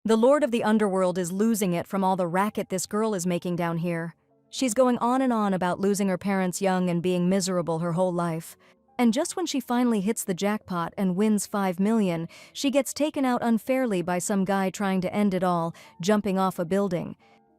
The Lord of the Underworld is losing it from all the racket this girl is making down here. She's going on and on about losing her parents young and being miserable her whole life. And just when she finally hits the jackpot and wins 5 million, she gets taken out unfairly by some guy trying to end it all, jumping off a building.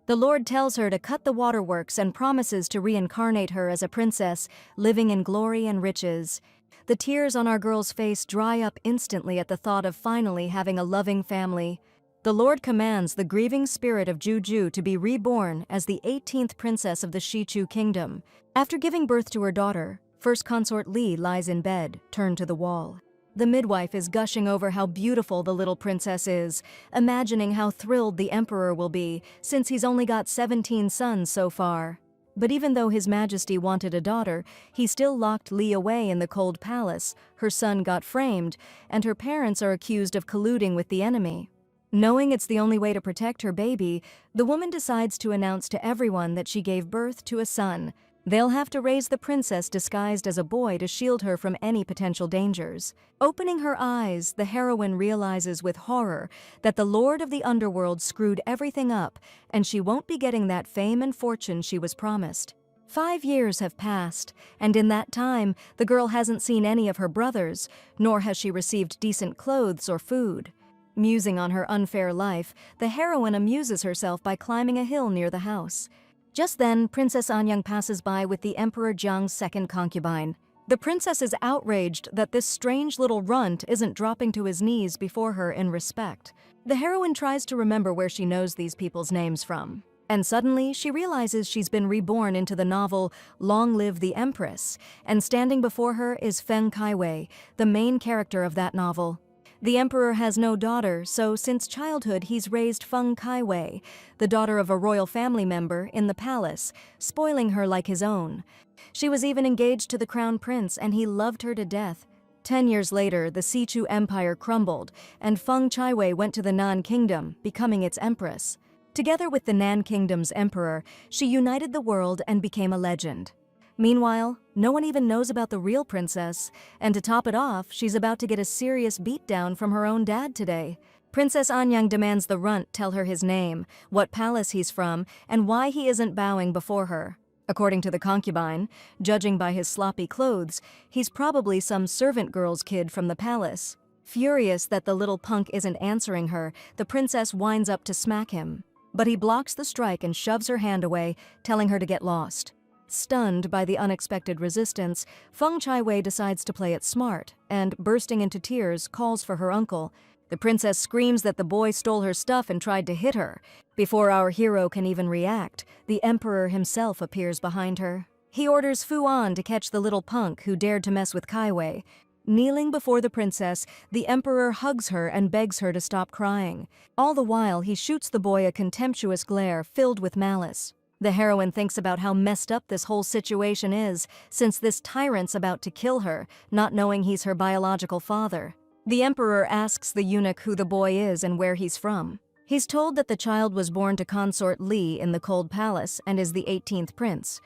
The Lord tells her to cut the waterworks and promises to reincarnate her as a princess, living in glory and riches. The tears on our girl's face dry up instantly at the thought of finally having a loving family. The Lord commands the grieving spirit of Juju to be reborn as the 18th princess of the Shichu kingdom. After giving birth to her daughter, first consort Li lies in bed, turned to the wall. The midwife is gushing over how beautiful the little princess is, imagining how thrilled the emperor will be, since he's only got 17 sons so far. But even though His Majesty wanted a daughter, he still locked Li away in the cold palace. Her son got framed, and her parents are accused of colluding with the enemy. Knowing it's the only way to protect her baby, the woman decides to announce to everyone that she gave birth to a son. They'll have to raise the princess disguised as a boy to shield her from any potential dangers. Opening her eyes, the heroine realizes with horror that the Lord of the Underworld screwed everything up, and she won't be getting that fame and fortune she was promised. 5 years have passed, and in that time, the girl hasn't seen any of her brothers, nor has she received decent clothes or food. Musing on her unfair life, the heroine amuses herself by climbing a hill near the house. Just then, Princess Anyang passes by with the Emperor Jiang's second concubine. The princess is outraged that this strange little runt isn't dropping to his knees before her in respect. The heroine tries to remember where she knows these people's names from. And suddenly, she realizes she's been reborn into the novel Long Live the Empress, and standing before her is Feng Kaiwei, the main character of that novel. The emperor has no daughter, so since childhood he's raised Feng Kaiwei, the daughter of a royal family member, in the palace, spoiling her like his own. She was even engaged to the crown prince, and he loved her to death. 10 years later, the Sichu Empire crumbled, and Feng Kaiwei went to the Nan Kingdom, becoming its empress. Together with the Nan Kingdom's emperor, she united the world and became a legend. Meanwhile, no one even knows about the real princess, and to top it off, she's about to get a serious beatdown from her own dad today. Princess Anyang demands the runt tell her his name, what palace he's from, and why he isn't bowing before her. According to the concubine, judging by his sloppy clothes, he's probably some servant girl's kid from the palace. Furious that the little punk isn't answering her, the princess winds up to smack him. But he blocks the strike and shoves her hand away, telling her to get lost. Stunned by the unexpected resistance, Feng Kaiwei decides to play it smart and, bursting into tears, calls for her uncle. The princess screams that the boy stole her stuff and tried to hit her. Before our hero can even react, the emperor himself appears behind her. He orders Fu An to catch the little punk who dared to mess with Kaiwei. Kneeling before the princess, the emperor hugs her and begs her to stop crying. All the while, he shoots the boy a contemptuous glare filled with malice. The heroine thinks about how messed up this whole situation is, since this tyrant's about to kill her, not knowing he's her biological father. The emperor asks the eunuch who the boy is and where he's from. He's told that the child was born to consort Li in the cold palace and is the 18th prince.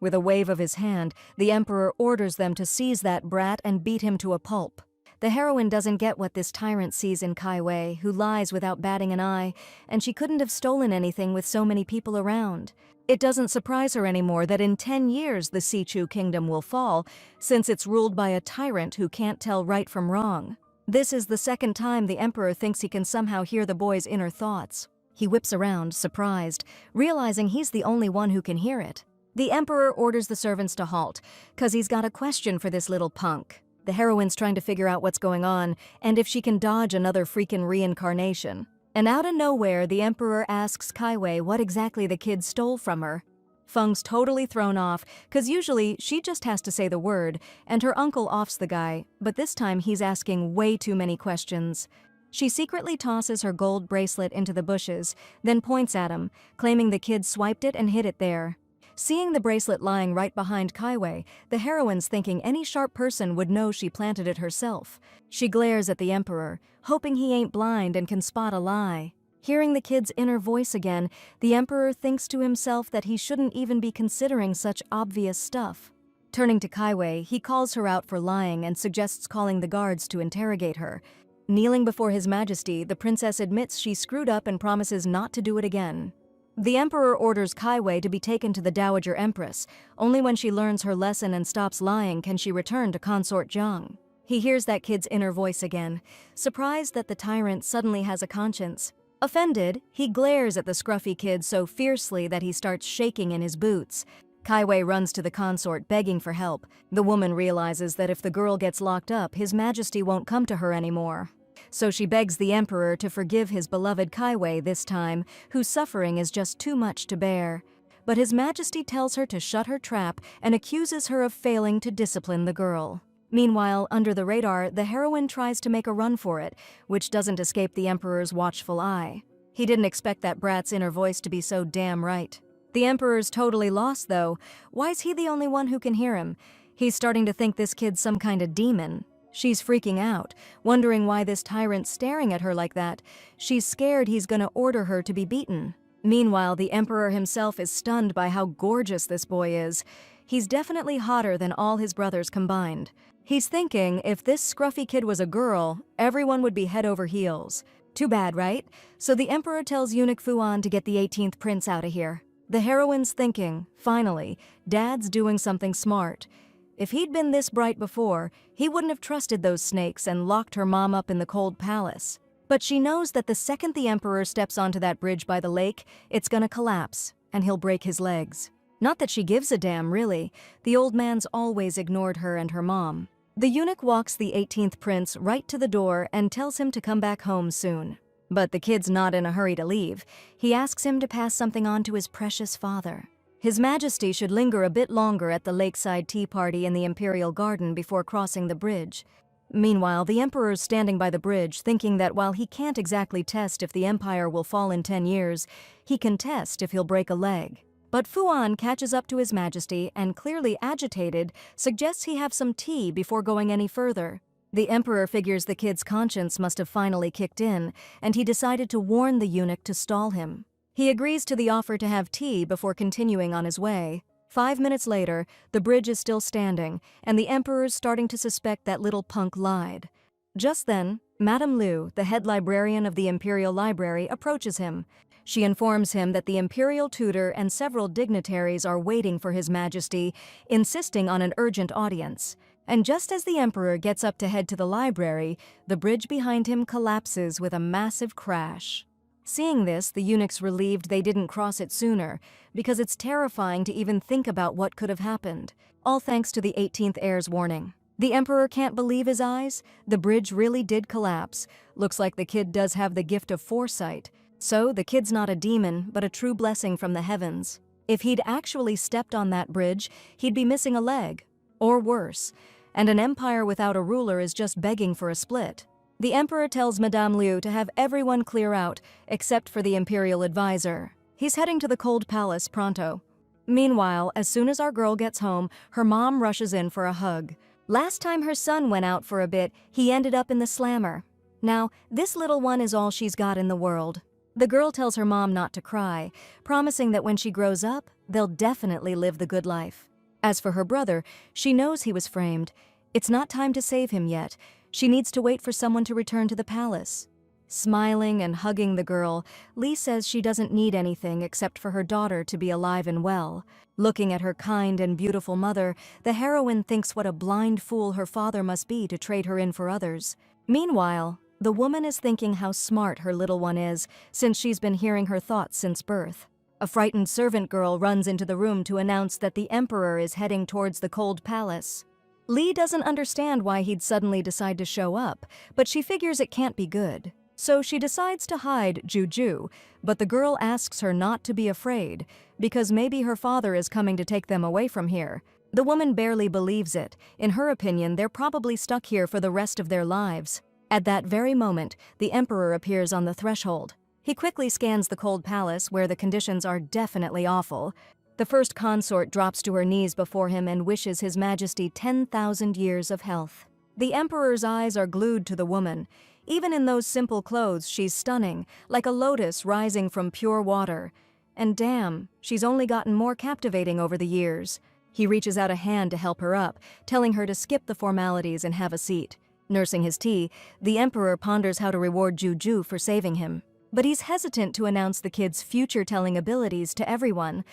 With a wave of his hand, the emperor orders them to seize that brat and beat him to a pulp. The heroine doesn't get what this tyrant sees in Kaiwei, who lies without batting an eye, and she couldn't have stolen anything with so many people around. It doesn't surprise her anymore that in 10 years the Sichu kingdom will fall, since it's ruled by a tyrant who can't tell right from wrong. This is the second time the emperor thinks he can somehow hear the boy's inner thoughts. He whips around, surprised, realizing he's the only one who can hear it. The emperor orders the servants to halt, 'cause he's got a question for this little punk. The heroine's trying to figure out what's going on, and if she can dodge another freaking reincarnation. And out of nowhere, the emperor asks Kaiwei what exactly the kid stole from her. Feng's totally thrown off, 'cause usually she just has to say the word, and her uncle offs the guy, but this time he's asking way too many questions. She secretly tosses her gold bracelet into the bushes, then points at him, claiming the kid swiped it and hid it there. Seeing the bracelet lying right behind Kaiwei, the heroine's thinking any sharp person would know she planted it herself. She glares at the emperor, hoping he ain't blind and can spot a lie. Hearing the kid's inner voice again, the emperor thinks to himself that he shouldn't even be considering such obvious stuff. Turning to Kaiwei, he calls her out for lying and suggests calling the guards to interrogate her. Kneeling before His Majesty, the princess admits she screwed up and promises not to do it again. The emperor orders Kaiwei to be taken to the Dowager Empress. Only when she learns her lesson and stops lying can she return to Consort Jiang. He hears that kid's inner voice again, surprised that the tyrant suddenly has a conscience. Offended, he glares at the scruffy kid so fiercely that he starts shaking in his boots. Kaiwei runs to the consort, begging for help. The woman realizes that if the girl gets locked up, His Majesty won't come to her anymore. So she begs the emperor to forgive his beloved Kaiwei this time, whose suffering is just too much to bear. But His Majesty tells her to shut her trap and accuses her of failing to discipline the girl. Meanwhile, under the radar, the heroine tries to make a run for it, which doesn't escape the emperor's watchful eye. He didn't expect that brat's inner voice to be so damn right. The emperor's totally lost, though. Why's he the only one who can hear him? He's starting to think this kid's some kind of demon. She's freaking out, wondering why this tyrant's staring at her like that. She's scared he's gonna order her to be beaten. Meanwhile, the emperor himself is stunned by how gorgeous this boy is. He's definitely hotter than all his brothers combined. He's thinking if this scruffy kid was a girl, everyone would be head over heels. Too bad, right? So the emperor tells eunuch Fuan to get the 18th prince out of here. The heroine's thinking, finally, Dad's doing something smart. If he'd been this bright before, he wouldn't have trusted those snakes and locked her mom up in the cold palace. But she knows that the second the emperor steps onto that bridge by the lake, it's gonna collapse, and he'll break his legs. Not that she gives a damn, really. The old man's always ignored her and her mom. The eunuch walks the 18th prince right to the door and tells him to come back home soon. But the kid's not in a hurry to leave. He asks him to pass something on to his precious father. His Majesty should linger a bit longer at the lakeside tea party in the Imperial Garden before crossing the bridge. Meanwhile, the Emperor's standing by the bridge, thinking that while he can't exactly test if the Empire will fall in 10 years, he can test if he'll break a leg. But Fuan catches up to His Majesty and, clearly agitated, suggests he have some tea before going any further. The Emperor figures the kid's conscience must have finally kicked in, and he decided to warn the eunuch to stall him. He agrees to the offer to have tea before continuing on his way. 5 minutes later, the bridge is still standing, and the Emperor's starting to suspect that little punk lied. Just then, Madame Liu, the head librarian of the Imperial Library, approaches him. She informs him that the Imperial tutor and several dignitaries are waiting for His Majesty, insisting on an urgent audience. And just as the Emperor gets up to head to the library, the bridge behind him collapses with a massive crash. Seeing this, the eunuch's relieved they didn't cross it sooner, because it's terrifying to even think about what could have happened, all thanks to the 18th heir's warning. The Emperor can't believe his eyes. The bridge really did collapse. Looks like the kid does have the gift of foresight. So, the kid's not a demon, but a true blessing from the heavens. If he'd actually stepped on that bridge, he'd be missing a leg. Or worse. And an empire without a ruler is just begging for a split. The Emperor tells Madame Liu to have everyone clear out, except for the Imperial advisor. He's heading to the Cold Palace pronto. Meanwhile, as soon as our girl gets home, her mom rushes in for a hug. Last time her son went out for a bit, he ended up in the slammer. Now, this little one is all she's got in the world. The girl tells her mom not to cry, promising that when she grows up, they'll definitely live the good life. As for her brother, she knows he was framed. It's not time to save him yet. She needs to wait for someone to return to the palace. Smiling and hugging the girl, Lee says she doesn't need anything except for her daughter to be alive and well. Looking at her kind and beautiful mother, the heroine thinks what a blind fool her father must be to trade her in for others. Meanwhile, the woman is thinking how smart her little one is, since she's been hearing her thoughts since birth. A frightened servant girl runs into the room to announce that the Emperor is heading towards the Cold Palace. Lee doesn't understand why he'd suddenly decide to show up, but she figures it can't be good. So she decides to hide Juju, but the girl asks her not to be afraid, because maybe her father is coming to take them away from here. The woman barely believes it. In her opinion, they're probably stuck here for the rest of their lives. At that very moment, the Emperor appears on the threshold. He quickly scans the Cold Palace, where the conditions are definitely awful. The first consort drops to her knees before him and wishes His Majesty 10,000 years of health. The Emperor's eyes are glued to the woman. Even in those simple clothes, she's stunning, like a lotus rising from pure water. And damn, she's only gotten more captivating over the years. He reaches out a hand to help her up, telling her to skip the formalities and have a seat. Nursing his tea, the Emperor ponders how to reward Juju for saving him. But he's hesitant to announce the kid's future-telling abilities to everyone.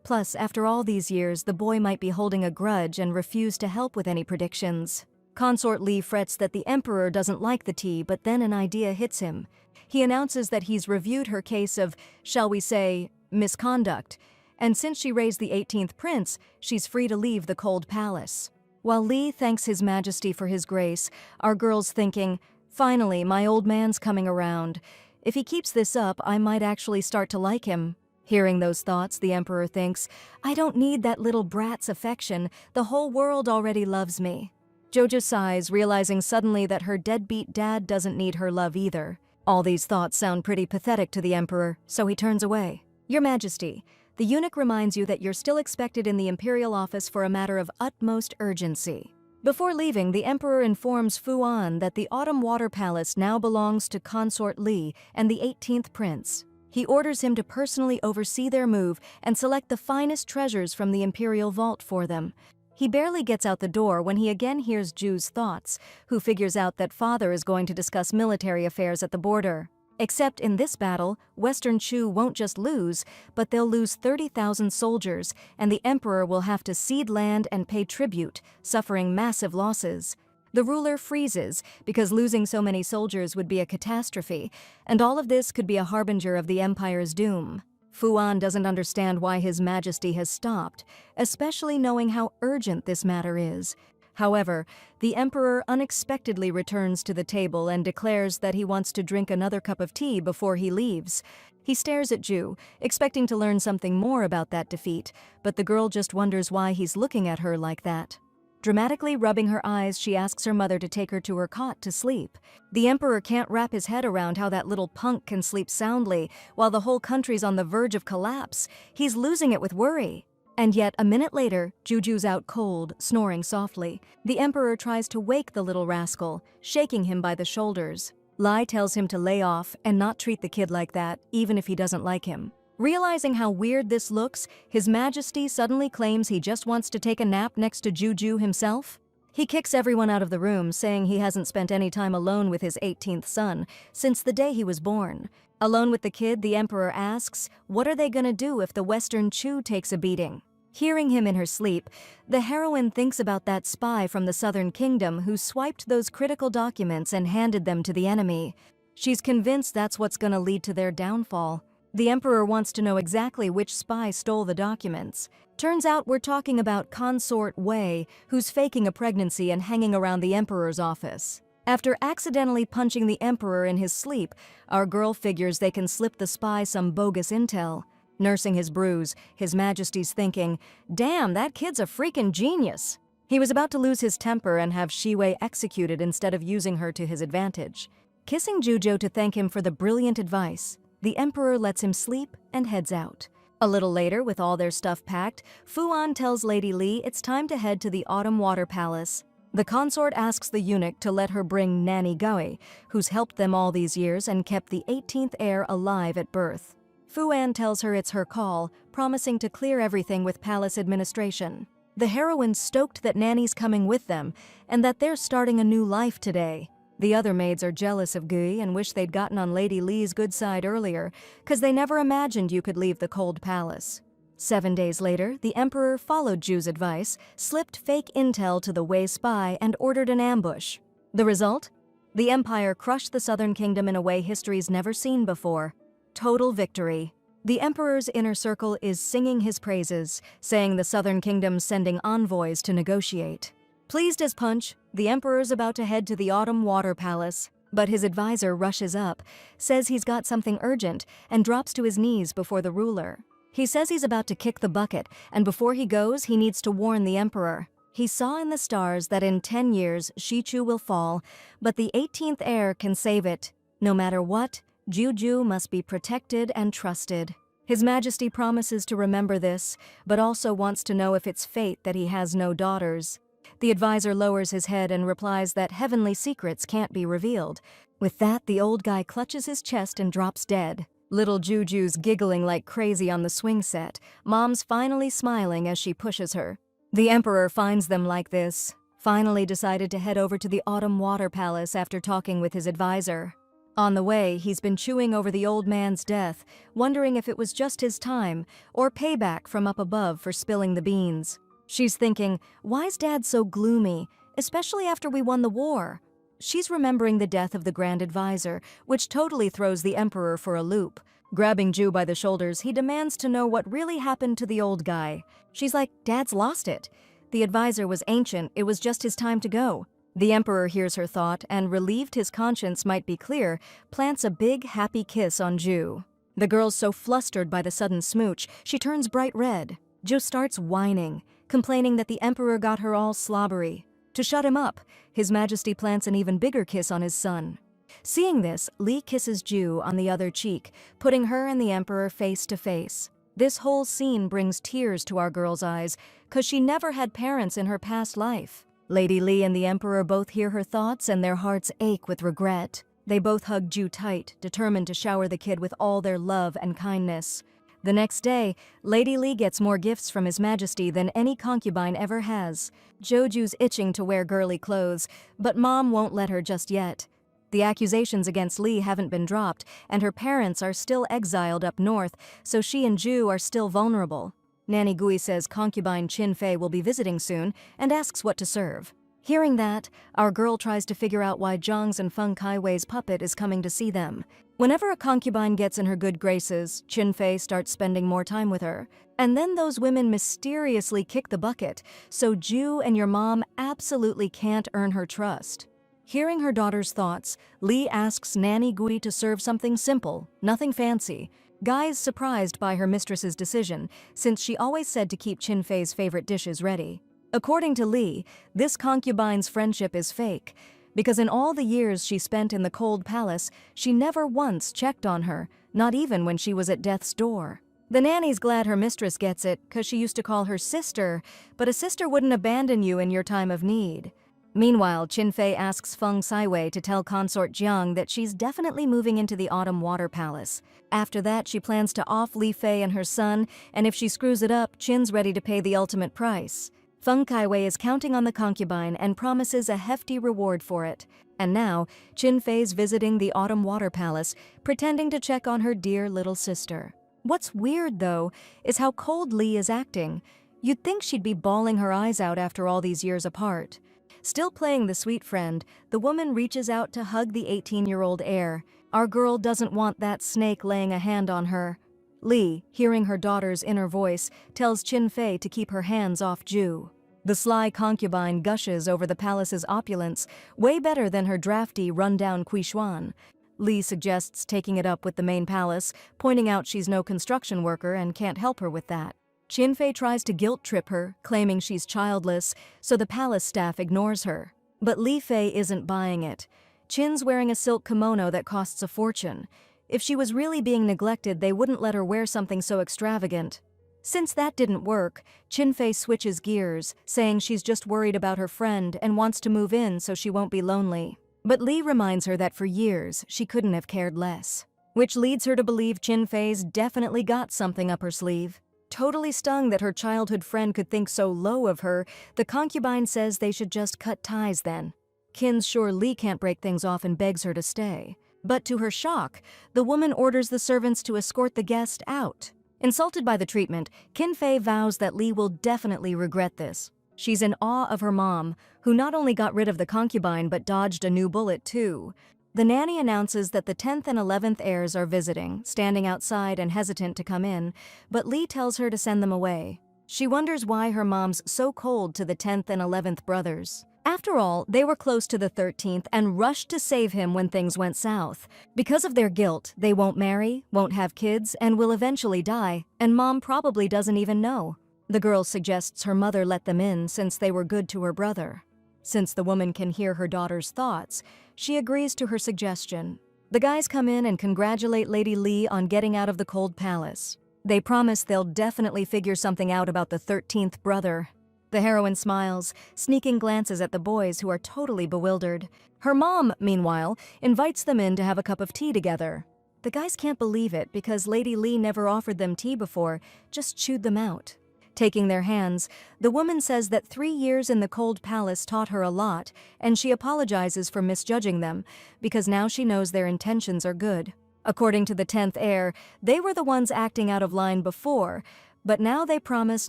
Plus, after all these years, the boy might be holding a grudge and refuse to help with any predictions. Consort Li frets that the Emperor doesn't like the tea, but then an idea hits him. He announces that he's reviewed her case of, shall we say, misconduct, and since she raised the 18th prince, she's free to leave the cold palace. While Li thanks His Majesty for his grace, our girl's thinking, finally, my old man's coming around. If he keeps this up, I might actually start to like him. Hearing those thoughts, the Emperor thinks, I don't need that little brat's affection. The whole world already loves me. Jojo sighs, realizing suddenly that her deadbeat dad doesn't need her love either. All these thoughts sound pretty pathetic to the Emperor, so he turns away. Your Majesty, the eunuch reminds you that you're still expected in the imperial office for a matter of utmost urgency. Before leaving, the Emperor informs Fu An that the Autumn Water Palace now belongs to Consort Li and the 18th Prince. He orders him to personally oversee their move and select the finest treasures from the imperial vault for them. He barely gets out the door when he again hears Ju's thoughts, who figures out that father is going to discuss military affairs at the border. Except in this battle, Western Chu won't just lose, but they'll lose 30,000 soldiers, and the Emperor will have to cede land and pay tribute, suffering massive losses. The ruler freezes, because losing so many soldiers would be a catastrophe, and all of this could be a harbinger of the Empire's doom. Fu An doesn't understand why His Majesty has stopped, especially knowing how urgent this matter is. However, the Emperor unexpectedly returns to the table and declares that he wants to drink another cup of tea before he leaves. He stares at Ju, expecting to learn something more about that defeat, but the girl just wonders why he's looking at her like that. Dramatically rubbing her eyes, she asks her mother to take her to her cot to sleep. The Emperor can't wrap his head around how that little punk can sleep soundly while the whole country's on the verge of collapse. He's losing it with worry. And yet, a minute later, Juju's out cold, snoring softly. The Emperor tries to wake the little rascal, shaking him by the shoulders. Lai tells him to lay off and not treat the kid like that, even if he doesn't like him. Realizing how weird this looks, His Majesty suddenly claims he just wants to take a nap next to Juju himself. He kicks everyone out of the room, saying he hasn't spent any time alone with his 18th son since the day he was born. Alone with the kid, the Emperor asks, what are they gonna do if the Western Chu takes a beating? Hearing him in her sleep, the heroine thinks about that spy from the Southern Kingdom who swiped those critical documents and handed them to the enemy. She's convinced that's what's gonna lead to their downfall. The Emperor wants to know exactly which spy stole the documents. Turns out we're talking about Consort Wei, who's faking a pregnancy and hanging around the Emperor's office. After accidentally punching the Emperor in his sleep, our girl figures they can slip the spy some bogus intel. Nursing his bruise, His Majesty's thinking, damn, that kid's a freaking genius. He was about to lose his temper and have Shiwei executed instead of using her to his advantage. Kissing Jujo to thank him for the brilliant advice, the Emperor lets him sleep and heads out. A little later, with all their stuff packed, Fu An tells Lady Li it's time to head to the Autumn Water Palace. The consort asks the eunuch to let her bring Nanny Gui, who's helped them all these years and kept the 18th heir alive at birth. Fu An tells her it's her call, promising to clear everything with palace administration. The heroine's stoked that Nanny's coming with them, and that they're starting a new life today. The other maids are jealous of Gui and wish they'd gotten on Lady Li's good side earlier, cause they never imagined you could leave the cold palace. 7 days later, the Emperor followed Ju's advice, slipped fake intel to the Wei spy, and ordered an ambush. The result? The Empire crushed the Southern Kingdom in a way history's never seen before. Total victory. The Emperor's inner circle is singing his praises, saying the Southern Kingdom's sending envoys to negotiate. Pleased as punch, the Emperor's about to head to the Autumn Water Palace, but his advisor rushes up, says he's got something urgent, and drops to his knees before the ruler. He says he's about to kick the bucket, and before he goes, he needs to warn the Emperor. He saw in the stars that in 10 years, Shichu will fall, but the 18th heir can save it. No matter what, Juju must be protected and trusted. His Majesty promises to remember this, but also wants to know if it's fate that he has no daughters. The advisor lowers his head and replies that heavenly secrets can't be revealed. With that, the old guy clutches his chest and drops dead. Little Juju's giggling like crazy on the swing set. Mom's finally smiling as she pushes her. The Emperor finds them like this. finally decided to head over to the Autumn Water Palace after talking with his advisor. On the way, he's been chewing over the old man's death, wondering if it was just his time or payback from up above for spilling the beans. She's thinking, why's Dad so gloomy, especially after we won the war? She's remembering the death of the Grand Advisor, which totally throws the Emperor for a loop. Grabbing Ju by the shoulders, he demands to know what really happened to the old guy. She's like, Dad's lost it. The advisor was ancient, it was just his time to go. The Emperor hears her thought and, relieved his conscience might be clear, plants a big, happy kiss on Ju. The girl's so flustered by the sudden smooch, she turns bright red. Ju starts whining, complaining that the Emperor got her all slobbery. To shut him up, His Majesty plants an even bigger kiss on his son. Seeing this, Lee kisses Ju on the other cheek, putting her and the Emperor face to face. This whole scene brings tears to our girl's eyes, 'cause she never had parents in her past life. Lady Lee and the Emperor both hear her thoughts and their hearts ache with regret. They both hug Ju tight, determined to shower the kid with all their love and kindness. The next day, Lady Lee gets more gifts from His Majesty than any concubine ever has. Joju's itching to wear girly clothes, but Mom won't let her just yet. The accusations against Lee haven't been dropped, and her parents are still exiled up north, so she and Ju are still vulnerable. Nanny Gui says concubine Chin Fei will be visiting soon and asks what to serve. Hearing that, our girl tries to figure out why Zhang's and Feng Kaiwei's puppet is coming to see them. Whenever a concubine gets in her good graces, Chin Fei starts spending more time with her. And then those women mysteriously kick the bucket, so Ju and your mom absolutely can't earn her trust. Hearing her daughter's thoughts, Lee asks Nanny Gui to serve something simple, nothing fancy. Guy's surprised by her mistress's decision, since she always said to keep Chin Fei's favorite dishes ready. According to Lee, this concubine's friendship is fake, because in all the years she spent in the cold palace, she never once checked on her, not even when she was at death's door. The nanny's glad her mistress gets it, 'cause she used to call her sister, but a sister wouldn't abandon you in your time of need. Meanwhile, Chin Fei asks Feng Saiwei to tell consort Jiang that she's definitely moving into the Autumn Water Palace. After that, she plans to off Li Fei and her son, and if she screws it up, Chin's ready to pay the ultimate price. Feng Kaiwei is counting on the concubine and promises a hefty reward for it. And now, Chin Fei's visiting the Autumn Water Palace, pretending to check on her dear little sister. What's weird, though, is how cold Li is acting. You'd think she'd be bawling her eyes out after all these years apart. Still playing the sweet friend, the woman reaches out to hug the 18-year-old heir. Our girl doesn't want that snake laying a hand on her. Lee, hearing her daughter's inner voice, tells Chin Fei to keep her hands off Ju. The sly concubine gushes over the palace's opulence, way better than her drafty, run-down Quishuan. Lee suggests taking it up with the main palace, pointing out she's no construction worker and can't help her with that. Chin Fei tries to guilt-trip her, claiming she's childless, so the palace staff ignores her. But Li Fei isn't buying it. Chin's wearing a silk kimono that costs a fortune. If she was really being neglected, they wouldn't let her wear something so extravagant. Since that didn't work, Chin Fei switches gears, saying she's just worried about her friend and wants to move in so she won't be lonely. But Li reminds her that for years, she couldn't have cared less. Which leads her to believe Chin Fei's definitely got something up her sleeve. Totally stung that her childhood friend could think so low of her, the concubine says they should just cut ties then. Qin's sure Li can't break things off and begs her to stay. But to her shock, the woman orders the servants to escort the guest out. Insulted by the treatment, Qin Fei vows that Li will definitely regret this. She's in awe of her mom, who not only got rid of the concubine but dodged a new bullet too. The nanny announces that the 10th and 11th heirs are visiting, standing outside and hesitant to come in, but Lee tells her to send them away. She wonders why her mom's so cold to the 10th and 11th brothers. After all, they were close to the 13th and rushed to save him when things went south. Because of their guilt, they won't marry, won't have kids, and will eventually die, and Mom probably doesn't even know. The girl suggests her mother let them in since they were good to her brother. Since the woman can hear her daughter's thoughts, she agrees to her suggestion. The guys come in and congratulate Lady Lee on getting out of the cold palace. They promise they'll definitely figure something out about the 13th brother. The heroine smiles, sneaking glances at the boys who are totally bewildered. Her mom, meanwhile, invites them in to have a cup of tea together. The guys can't believe it because Lady Lee never offered them tea before, just chewed them out. Taking their hands, the woman says that 3 years in the cold palace taught her a lot, and she apologizes for misjudging them, because now she knows their intentions are good. According to the 10th heir, they were the ones acting out of line before, but now they promise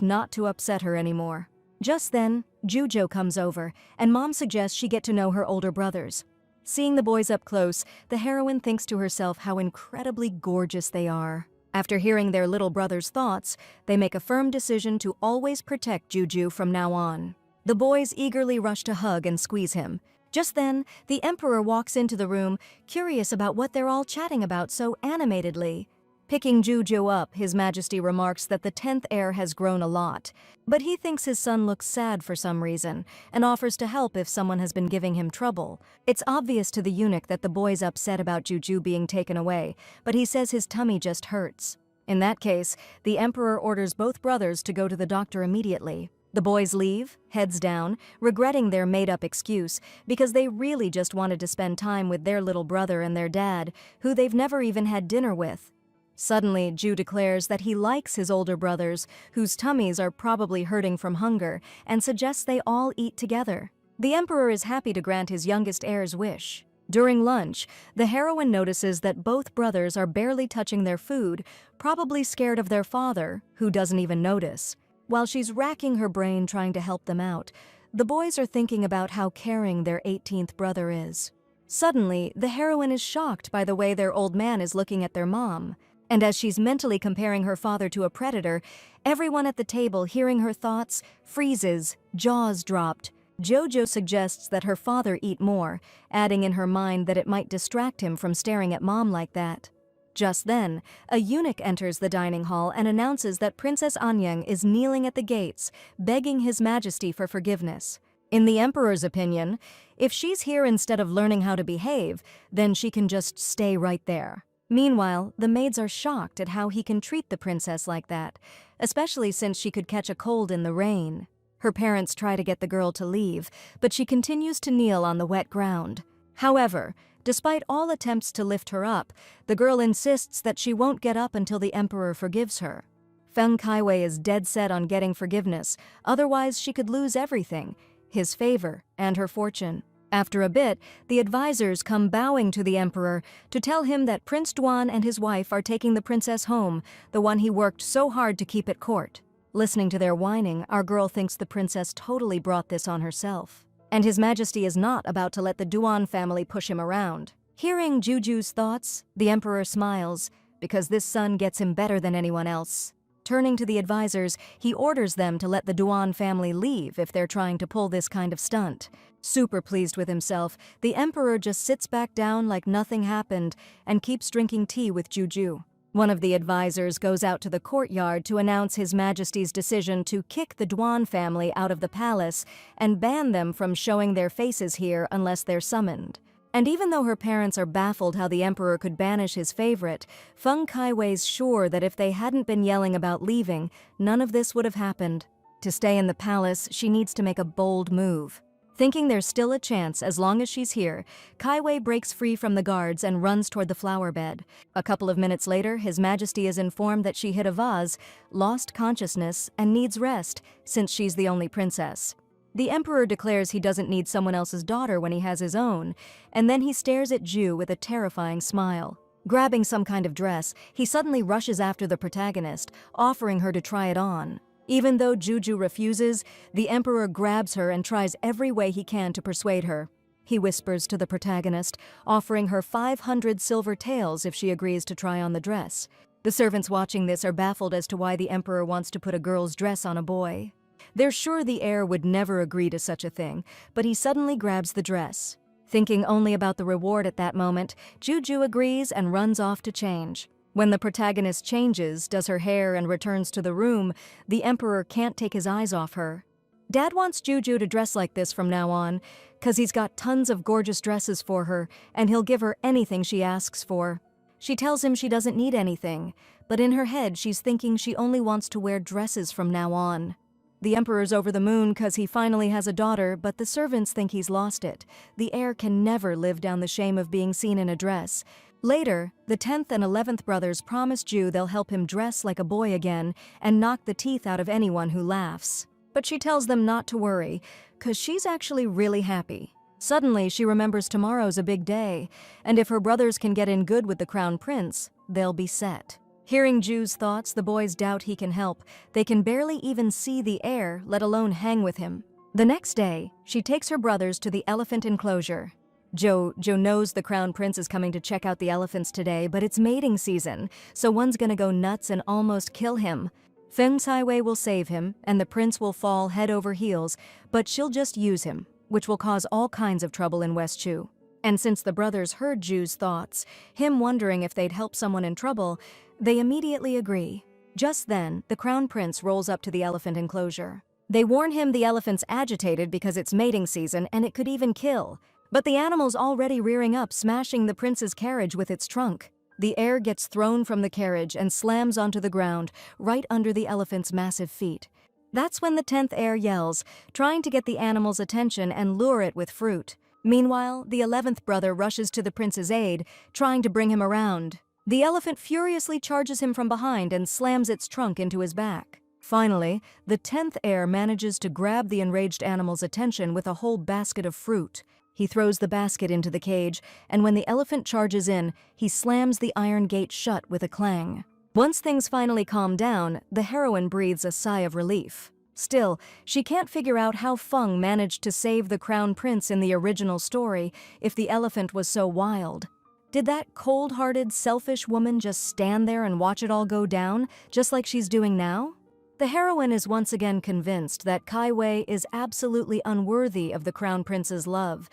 not to upset her anymore. Just then, Jujo comes over, and Mom suggests she get to know her older brothers. Seeing the boys up close, the heroine thinks to herself how incredibly gorgeous they are. After hearing their little brother's thoughts, they make a firm decision to always protect Juju from now on. The boys eagerly rush to hug and squeeze him. Just then, the Emperor walks into the room, curious about what they're all chatting about so animatedly. Picking Juju up, His Majesty remarks that the 10th heir has grown a lot, but he thinks his son looks sad for some reason and offers to help if someone has been giving him trouble. It's obvious to the eunuch that the boy's upset about Juju being taken away, but he says his tummy just hurts. In that case, the Emperor orders both brothers to go to the doctor immediately. The boys leave, heads down, regretting their made-up excuse because they really just wanted to spend time with their little brother and their dad, who they've never even had dinner with. Suddenly, Ju declares that he likes his older brothers, whose tummies are probably hurting from hunger, and suggests they all eat together. The Emperor is happy to grant his youngest heir's wish. During lunch, the heroine notices that both brothers are barely touching their food, probably scared of their father, who doesn't even notice. While she's racking her brain trying to help them out, the boys are thinking about how caring their 18th brother is. Suddenly, the heroine is shocked by the way their old man is looking at their mom. And as she's mentally comparing her father to a predator, everyone at the table hearing her thoughts freezes, jaws dropped. Jojo suggests that her father eat more, adding in her mind that it might distract him from staring at mom like that. Just then, a eunuch enters the dining hall and announces that Princess Anyang is kneeling at the gates, begging His Majesty for forgiveness. In the Emperor's opinion, if she's here instead of learning how to behave, then she can just stay right there. Meanwhile, the maids are shocked at how he can treat the princess like that, especially since she could catch a cold in the rain. Her parents try to get the girl to leave, but she continues to kneel on the wet ground. However, despite all attempts to lift her up, the girl insists that she won't get up until the Emperor forgives her. Feng Kaiwei is dead set on getting forgiveness, otherwise she could lose everything, his favor and her fortune. After a bit, the advisors come bowing to the Emperor to tell him that Prince Duan and his wife are taking the princess home, the one he worked so hard to keep at court. Listening to their whining, our girl thinks the princess totally brought this on herself. And His Majesty is not about to let the Duan family push him around. Hearing Juju's thoughts, the Emperor smiles, because this son gets him better than anyone else. Turning to the advisors, he orders them to let the Duan family leave if they're trying to pull this kind of stunt. Super pleased with himself, the Emperor just sits back down like nothing happened and keeps drinking tea with Juju. One of the advisors goes out to the courtyard to announce His Majesty's decision to kick the Duan family out of the palace and ban them from showing their faces here unless they're summoned. And even though her parents are baffled how the Emperor could banish his favorite, Feng Kaiwei's sure that if they hadn't been yelling about leaving, none of this would have happened. To stay in the palace, she needs to make a bold move. Thinking there's still a chance as long as she's here, Kaiwei breaks free from the guards and runs toward the flower bed. A couple of minutes later, His Majesty is informed that she hit a vase, lost consciousness, and needs rest, since she's the only princess. The Emperor declares he doesn't need someone else's daughter when he has his own, and then he stares at Ju with a terrifying smile. Grabbing some kind of dress, he suddenly rushes after the protagonist, offering her to try it on. Even though Juju refuses, the Emperor grabs her and tries every way he can to persuade her. He whispers to the protagonist, offering her 500 silver taels if she agrees to try on the dress. The servants watching this are baffled as to why the Emperor wants to put a girl's dress on a boy. They're sure the heir would never agree to such a thing, but he suddenly grabs the dress. Thinking only about the reward at that moment, Juju agrees and runs off to change. When the protagonist changes, does her hair, and returns to the room, the Emperor can't take his eyes off her. Dad wants Juju to dress like this from now on, 'cause he's got tons of gorgeous dresses for her, and he'll give her anything she asks for. She tells him she doesn't need anything, but in her head she's thinking she only wants to wear dresses from now on. The Emperor's over the moon 'cause he finally has a daughter, but the servants think he's lost it. The heir can never live down the shame of being seen in a dress. Later, the 10th and 11th brothers promise Ju they'll help him dress like a boy again and knock the teeth out of anyone who laughs. But she tells them not to worry, 'cause she's actually really happy. Suddenly, she remembers tomorrow's a big day, and if her brothers can get in good with the crown prince, they'll be set. Hearing Ju's thoughts, the boys doubt he can help. They can barely even see the heir, let alone hang with him. The next day, she takes her brothers to the elephant enclosure. Jo knows the crown prince is coming to check out the elephants today, but it's mating season, so one's gonna go nuts and almost kill him. Feng Caiwei will save him, and the prince will fall head over heels, but she'll just use him, which will cause all kinds of trouble in West Chu. And since the brothers heard Ju's thoughts, him wondering if they'd help someone in trouble, they immediately agree. Just then, the crown prince rolls up to the elephant enclosure. They warn him the elephant's agitated because it's mating season and it could even kill. But the animal's already rearing up, smashing the prince's carriage with its trunk. The heir gets thrown from the carriage and slams onto the ground, right under the elephant's massive feet. That's when the 10th heir yells, trying to get the animal's attention and lure it with fruit. Meanwhile, the 11th brother rushes to the prince's aid, trying to bring him around. The elephant furiously charges him from behind and slams its trunk into his back. Finally, the 10th heir manages to grab the enraged animal's attention with a whole basket of fruit. He throws the basket into the cage, and when the elephant charges in, he slams the iron gate shut with a clang. Once things finally calm down, the heroine breathes a sigh of relief. Still, she can't figure out how Feng managed to save the crown prince in the original story if the elephant was so wild. Did that cold-hearted, selfish woman just stand there and watch it all go down, just like she's doing now? The heroine is once again convinced that Caiwei is absolutely unworthy of the crown prince's love.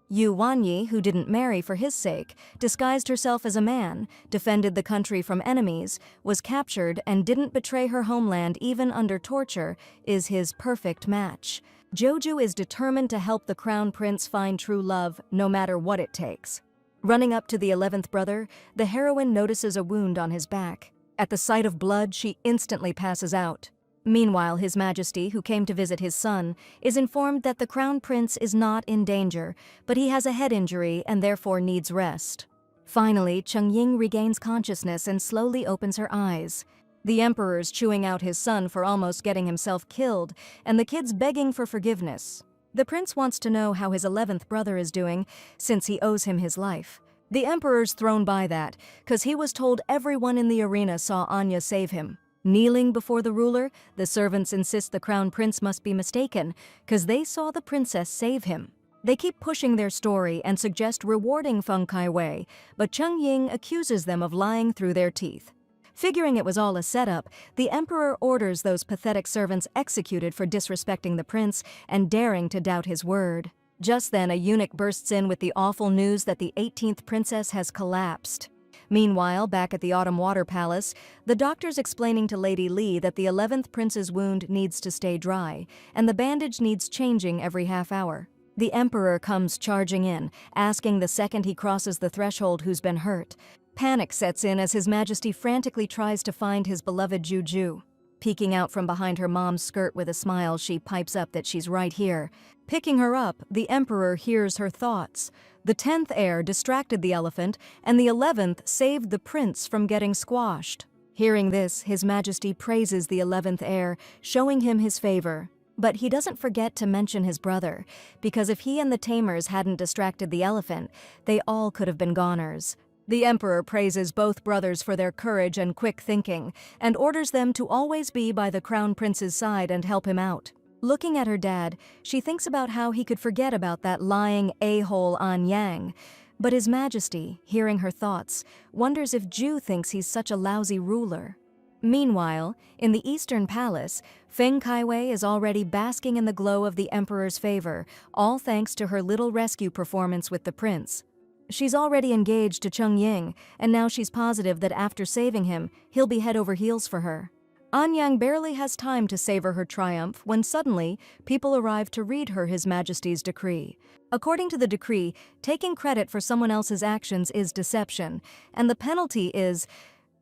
Yu Wanyi, who didn't marry for his sake, disguised herself as a man, defended the country from enemies, was captured, and didn't betray her homeland even under torture, is his perfect match. Joju is determined to help the crown prince find true love, no matter what it takes. Running up to the 11th brother, the heroine notices a wound on his back. At the sight of blood, she instantly passes out. Meanwhile, His Majesty, who came to visit his son, is informed that the crown prince is not in danger, but he has a head injury and therefore needs rest. Finally, Cheng-Ying regains consciousness and slowly opens her eyes. The emperor's chewing out his son for almost getting himself killed, and the kid's begging for forgiveness. The prince wants to know how his 11th brother is doing, since he owes him his life. The emperor's thrown by that, 'cause he was told everyone in the arena saw Anya save him. Kneeling before the ruler, the servants insist the crown prince must be mistaken, 'cause they saw the princess save him. They keep pushing their story and suggest rewarding Feng Caiwei, but Cheng-Ying accuses them of lying through their teeth. Figuring it was all a setup, the emperor orders those pathetic servants executed for disrespecting the prince and daring to doubt his word. Just then, a eunuch bursts in with the awful news that the 18th princess has collapsed. Meanwhile, back at the Autumn Water Palace, the doctor's explaining to Lady Li that the 11th prince's wound needs to stay dry, and the bandage needs changing every half hour. The emperor comes charging in, asking the second he crosses the threshold who's been hurt. Panic sets in as His Majesty frantically tries to find his beloved Juju. Peeking out from behind her mom's skirt with a smile, she pipes up that she's right here. Picking her up, the emperor hears her thoughts. The 10th heir distracted the elephant, and the 11th saved the prince from getting squashed. Hearing this, His Majesty praises the 11th heir, showing him his favor. But he doesn't forget to mention his brother, because if he and the tamers hadn't distracted the elephant, they all could have been goners. The emperor praises both brothers for their courage and quick thinking, and orders them to always be by the crown prince's side and help him out. Looking at her dad, she thinks about how he could forget about that lying a-hole An Yang. But His Majesty, hearing her thoughts, wonders if Ju thinks he's such a lousy ruler. Meanwhile, in the Eastern Palace, Feng Caiwei is already basking in the glow of the emperor's favor, all thanks to her little rescue performance with the prince. She's already engaged to Cheng-Ying, and now she's positive that after saving him, he'll be head over heels for her. Anyang barely has time to savor her triumph when suddenly people arrive to read her His Majesty's decree. According to the decree, taking credit for someone else's actions is deception, and the penalty is,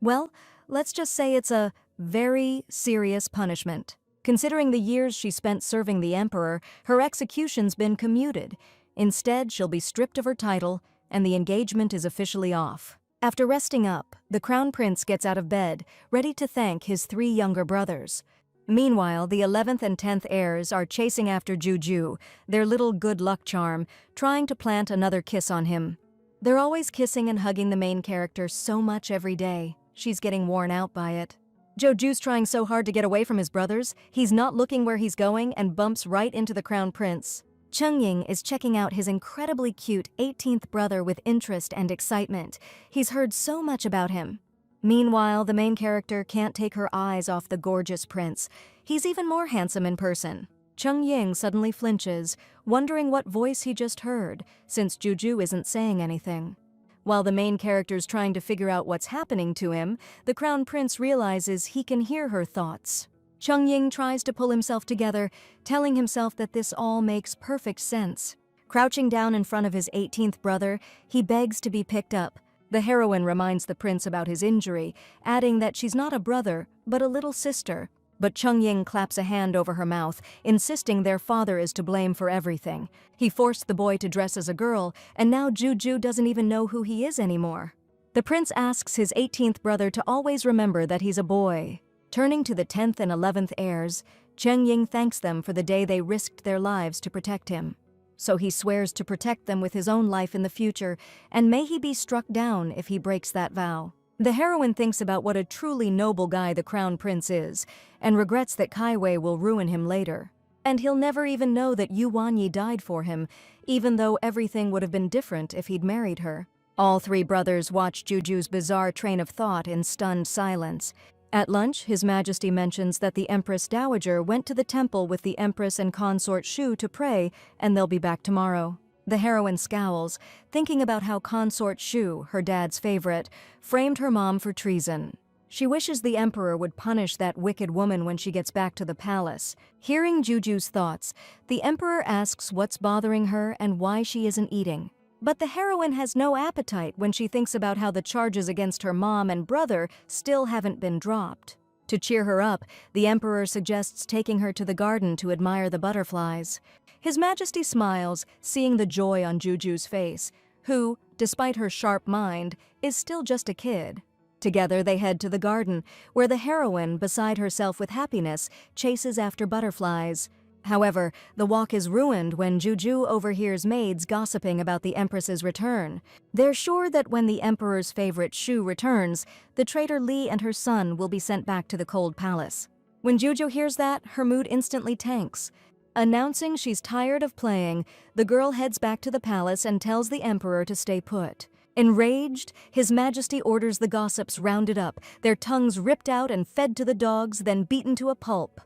well, let's just say it's a very serious punishment. Considering the years she spent serving the emperor, her execution's been commuted. Instead, she'll be stripped of her title, and the engagement is officially off. After resting up, the crown prince gets out of bed, ready to thank his 3 younger brothers. Meanwhile, the 11th and 10th heirs are chasing after Juju, their little good luck charm, trying to plant another kiss on him. They're always kissing and hugging the main character so much every day. She's getting worn out by it. Joju's trying so hard to get away from his brothers, he's not looking where he's going and bumps right into the crown prince. Chungying is checking out his incredibly cute 18th brother with interest and excitement. He's heard so much about him. Meanwhile, the main character can't take her eyes off the gorgeous prince. He's even more handsome in person. Chungying suddenly flinches, wondering what voice he just heard, since Juju isn't saying anything. While the main character's trying to figure out what's happening to him, the crown prince realizes he can hear her thoughts. Chungying tries to pull himself together, telling himself that this all makes perfect sense. Crouching down in front of his 18th brother, he begs to be picked up. The heroine reminds the prince about his injury, adding that she's not a brother, but a little sister. But Chungying claps a hand over her mouth, insisting their father is to blame for everything. He forced the boy to dress as a girl, and now Juju doesn't even know who he is anymore. The prince asks his 18th brother to always remember that he's a boy. Turning to the 10th and 11th heirs, Chungying thanks them for the day they risked their lives to protect him. So he swears to protect them with his own life in the future, and may he be struck down if he breaks that vow. The heroine thinks about what a truly noble guy the crown prince is, and regrets that Kaiwei will ruin him later. And he'll never even know that Yu Wanyi died for him, even though everything would have been different if he'd married her. All 3 brothers watch Juju's bizarre train of thought in stunned silence. At lunch, His Majesty mentions that the Empress Dowager went to the temple with the Empress and Consort Shu to pray, and they'll be back tomorrow. The heroine scowls, thinking about how Consort Shu, her dad's favorite, framed her mom for treason. She wishes the Emperor would punish that wicked woman when she gets back to the palace. Hearing Juju's thoughts, the Emperor asks what's bothering her and why she isn't eating. But the heroine has no appetite when she thinks about how the charges against her mom and brother still haven't been dropped. To cheer her up, the Emperor suggests taking her to the garden to admire the butterflies. His Majesty smiles, seeing the joy on Juju's face, who, despite her sharp mind, is still just a kid. Together they head to the garden, where the heroine, beside herself with happiness, chases after butterflies. However, the walk is ruined when Juju overhears maids gossiping about the Empress's return. They're sure that when the Emperor's favorite Shu returns, the traitor Li and her son will be sent back to the cold palace. When Juju hears that, her mood instantly tanks. Announcing she's tired of playing, the girl heads back to the palace and tells the Emperor to stay put. Enraged, His Majesty orders the gossips rounded up, their tongues ripped out and fed to the dogs, then beaten to a pulp.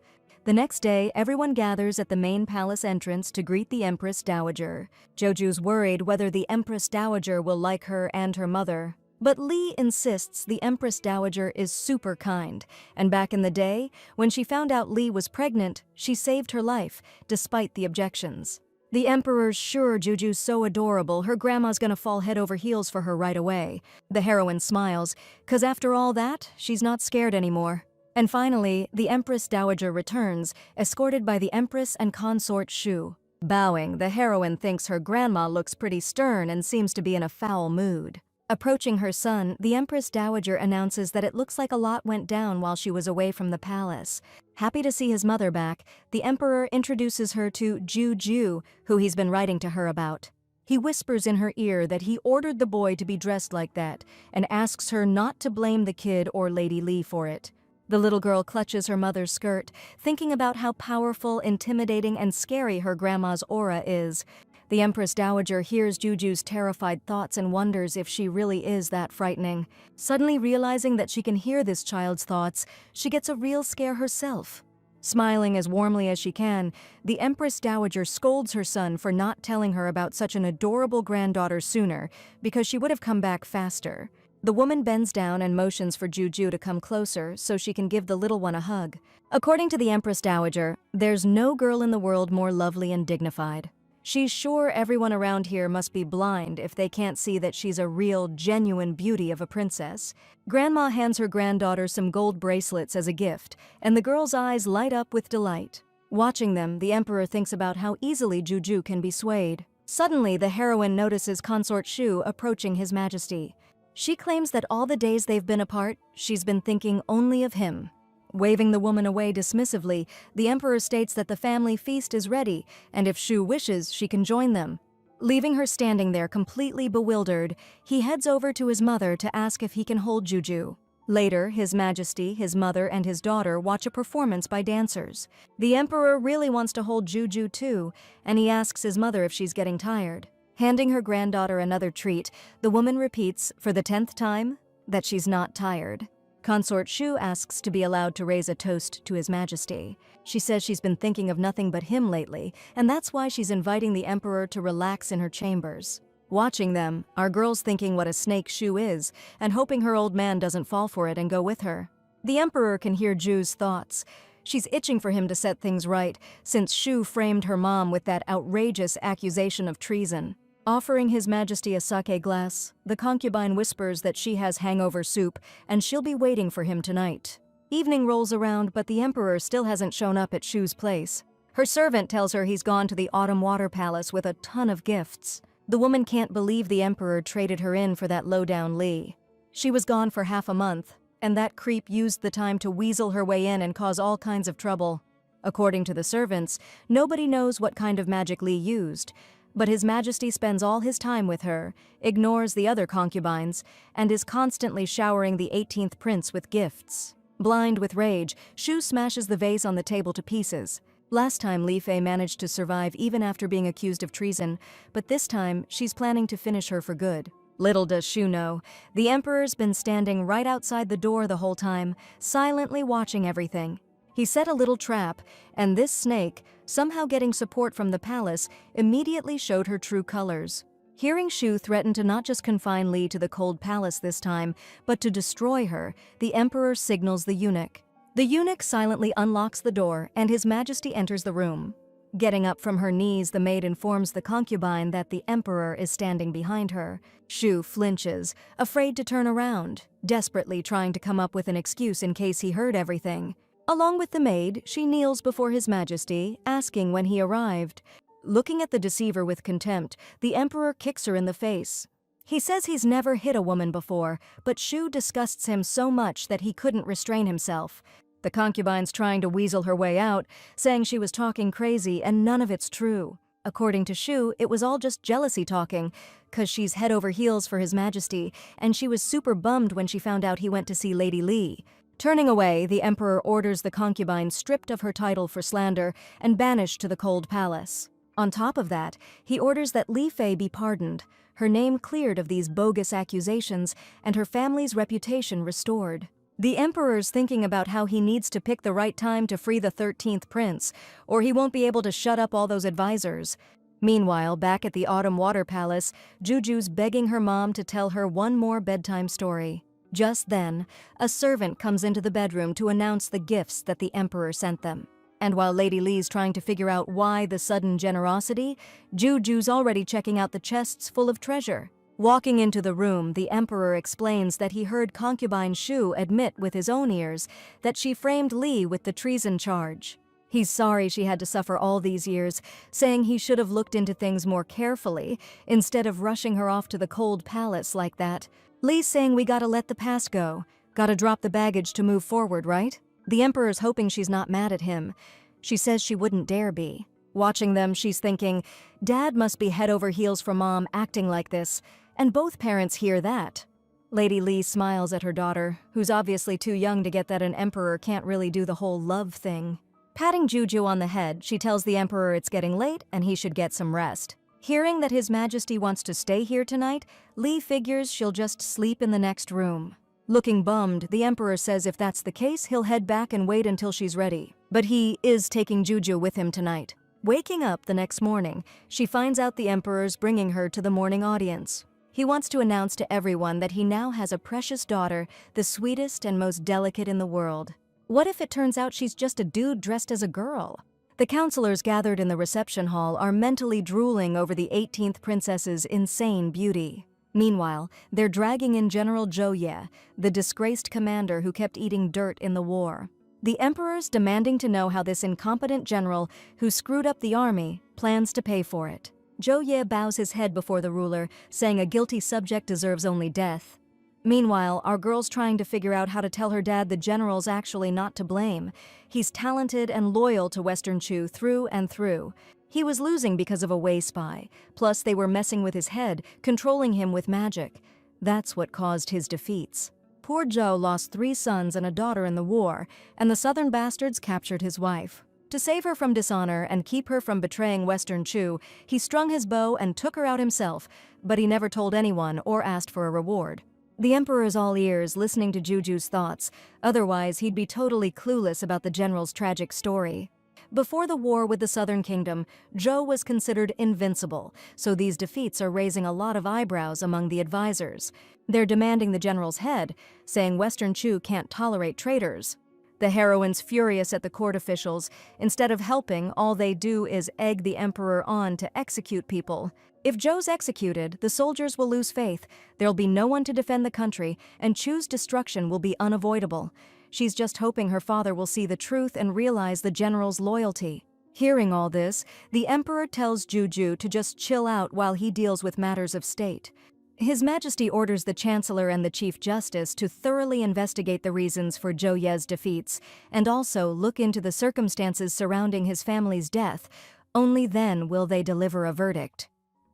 The next day, everyone gathers at the main palace entrance to greet the Empress Dowager. Joju's worried whether the Empress Dowager will like her and her mother. But Li insists the Empress Dowager is super kind, and back in the day, when she found out Li was pregnant, she saved her life, despite the objections. The Emperor's sure Juju's so adorable, her grandma's gonna fall head over heels for her right away. The heroine smiles, 'cause after all that, she's not scared anymore. And finally, the Empress Dowager returns, escorted by the Empress and Consort Shu. Bowing, the heroine thinks her grandma looks pretty stern and seems to be in a foul mood. Approaching her son, the Empress Dowager announces that it looks like a lot went down while she was away from the palace. Happy to see his mother back, the Emperor introduces her to Juju, who he's been writing to her about. He whispers in her ear that he ordered the boy to be dressed like that, and asks her not to blame the kid or Lady Li for it. The little girl clutches her mother's skirt, thinking about how powerful, intimidating, and scary her grandma's aura is. The Empress Dowager hears Juju's terrified thoughts and wonders if she really is that frightening. Suddenly realizing that she can hear this child's thoughts, she gets a real scare herself. Smiling as warmly as she can, the Empress Dowager scolds her son for not telling her about such an adorable granddaughter sooner, because she would have come back faster. The woman bends down and motions for Juju to come closer so she can give the little one a hug. According to the Empress Dowager, there's no girl in the world more lovely and dignified. She's sure everyone around here must be blind if they can't see that she's a real, genuine beauty of a princess. Grandma hands her granddaughter some gold bracelets as a gift, and the girl's eyes light up with delight. Watching them, the Emperor thinks about how easily Juju can be swayed. Suddenly, the heroine notices Consort Shu approaching His Majesty. She claims that all the days they've been apart, she's been thinking only of him. Waving the woman away dismissively, the emperor states that the family feast is ready, and if Shu wishes, she can join them. Leaving her standing there completely bewildered, he heads over to his mother to ask if he can hold Juju. Later, His Majesty, his mother, and his daughter watch a performance by dancers. The emperor really wants to hold Juju too, and he asks his mother if she's getting tired. Handing her granddaughter another treat, the woman repeats, for the 10th time, that she's not tired. Consort Shu asks to be allowed to raise a toast to His Majesty. She says she's been thinking of nothing but him lately, and that's why she's inviting the emperor to relax in her chambers. Watching them, our girl's thinking what a snake Shu is, and hoping her old man doesn't fall for it and go with her. The emperor can hear Ju's thoughts. She's itching for him to set things right, since Shu framed her mom with that outrageous accusation of treason. Offering His Majesty a sake glass, the concubine whispers that she has hangover soup, and she'll be waiting for him tonight. Evening rolls around, but the emperor still hasn't shown up at Shu's place. Her servant tells her he's gone to the Autumn Water Palace with a ton of gifts. The woman can't believe the emperor traded her in for that low-down Li. She was gone for half a month, and that creep used the time to weasel her way in and cause all kinds of trouble. According to the servants, nobody knows what kind of magic Li used, but His Majesty spends all his time with her, ignores the other concubines, and is constantly showering the 18th prince with gifts. Blind with rage, Shu smashes the vase on the table to pieces. Last time Li Fei managed to survive even after being accused of treason, but this time she's planning to finish her for good. Little does Shu know, the emperor's been standing right outside the door the whole time, silently watching everything. He set a little trap, and this snake, somehow getting support from the palace, immediately showed her true colors. Hearing Shu threaten to not just confine Li to the cold palace this time, but to destroy her, the emperor signals the eunuch. The eunuch silently unlocks the door, and His Majesty enters the room. Getting up from her knees, the maid informs the concubine that the emperor is standing behind her. Shu flinches, afraid to turn around, desperately trying to come up with an excuse in case he heard everything. Along with the maid, she kneels before His Majesty, asking when he arrived. Looking at the deceiver with contempt, the emperor kicks her in the face. He says he's never hit a woman before, but Shu disgusts him so much that he couldn't restrain himself. The concubine's trying to weasel her way out, saying she was talking crazy and none of it's true. According to Shu, it was all just jealousy talking, 'cause she's head over heels for His Majesty, and she was super bummed when she found out he went to see Lady Li. Turning away, the emperor orders the concubine stripped of her title for slander and banished to the cold palace. On top of that, he orders that Li Fei be pardoned, her name cleared of these bogus accusations, and her family's reputation restored. The emperor's thinking about how he needs to pick the right time to free the 13th prince, or he won't be able to shut up all those advisors. Meanwhile, back at the Autumn Water Palace, Juju's begging her mom to tell her one more bedtime story. Just then, a servant comes into the bedroom to announce the gifts that the emperor sent them. And while Lady Li's trying to figure out why the sudden generosity, Juju's already checking out the chests full of treasure. Walking into the room, the emperor explains that he heard concubine Shu admit with his own ears that she framed Li with the treason charge. He's sorry she had to suffer all these years, saying he should have looked into things more carefully instead of rushing her off to the cold palace like that. Li's saying we gotta let the past go. Gotta drop the baggage to move forward, right? The emperor's hoping she's not mad at him. She says she wouldn't dare be. Watching them, she's thinking, Dad must be head over heels for Mom acting like this, and both parents hear that. Lady Li smiles at her daughter, who's obviously too young to get that an emperor can't really do the whole love thing. Patting Juju on the head, she tells the emperor it's getting late and he should get some rest. Hearing that His Majesty wants to stay here tonight, Li figures she'll just sleep in the next room. Looking bummed, the emperor says if that's the case, he'll head back and wait until she's ready. But he is taking Juju with him tonight. Waking up the next morning, she finds out the emperor's bringing her to the morning audience. He wants to announce to everyone that he now has a precious daughter, the sweetest and most delicate in the world. What if it turns out she's just a dude dressed as a girl? The counselors gathered in the reception hall are mentally drooling over the 18th princess's insane beauty. Meanwhile, they're dragging in General Zhou Ye, the disgraced commander who kept eating dirt in the war. The emperor's demanding to know how this incompetent general, who screwed up the army, plans to pay for it. Zhou Ye bows his head before the ruler, saying a guilty subject deserves only death. Meanwhile, our girl's trying to figure out how to tell her dad the general's actually not to blame. He's talented and loyal to Western Chu through and through. He was losing because of a Wei spy, plus they were messing with his head, controlling him with magic. That's what caused his defeats. Poor Zhou lost 3 sons and a daughter in the war, and the southern bastards captured his wife. To save her from dishonor and keep her from betraying Western Chu, he strung his bow and took her out himself, but he never told anyone or asked for a reward. The emperor is all ears, listening to Juju's thoughts. Otherwise, he'd be totally clueless about the general's tragic story. Before the war with the Southern Kingdom, Zhou was considered invincible, so these defeats are raising a lot of eyebrows among the advisors. They're demanding the general's head, saying Western Chu can't tolerate traitors. The heroine's furious at the court officials. Instead of helping, all they do is egg the emperor on to execute people. If Zhou's executed, the soldiers will lose faith, there'll be no one to defend the country, and Chu's destruction will be unavoidable. She's just hoping her father will see the truth and realize the general's loyalty. Hearing all this, the emperor tells Juju to just chill out while he deals with matters of state. His Majesty orders the Chancellor and the Chief Justice to thoroughly investigate the reasons for Zhou Ye's defeats, and also look into the circumstances surrounding his family's death. Only then will they deliver a verdict.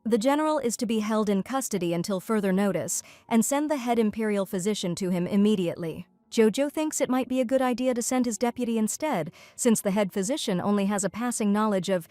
The general is to be held in custody until further notice, and send the head imperial physician to him immediately. Jojo thinks it might be a good idea to send his deputy instead, since the head physician only has a passing knowledge of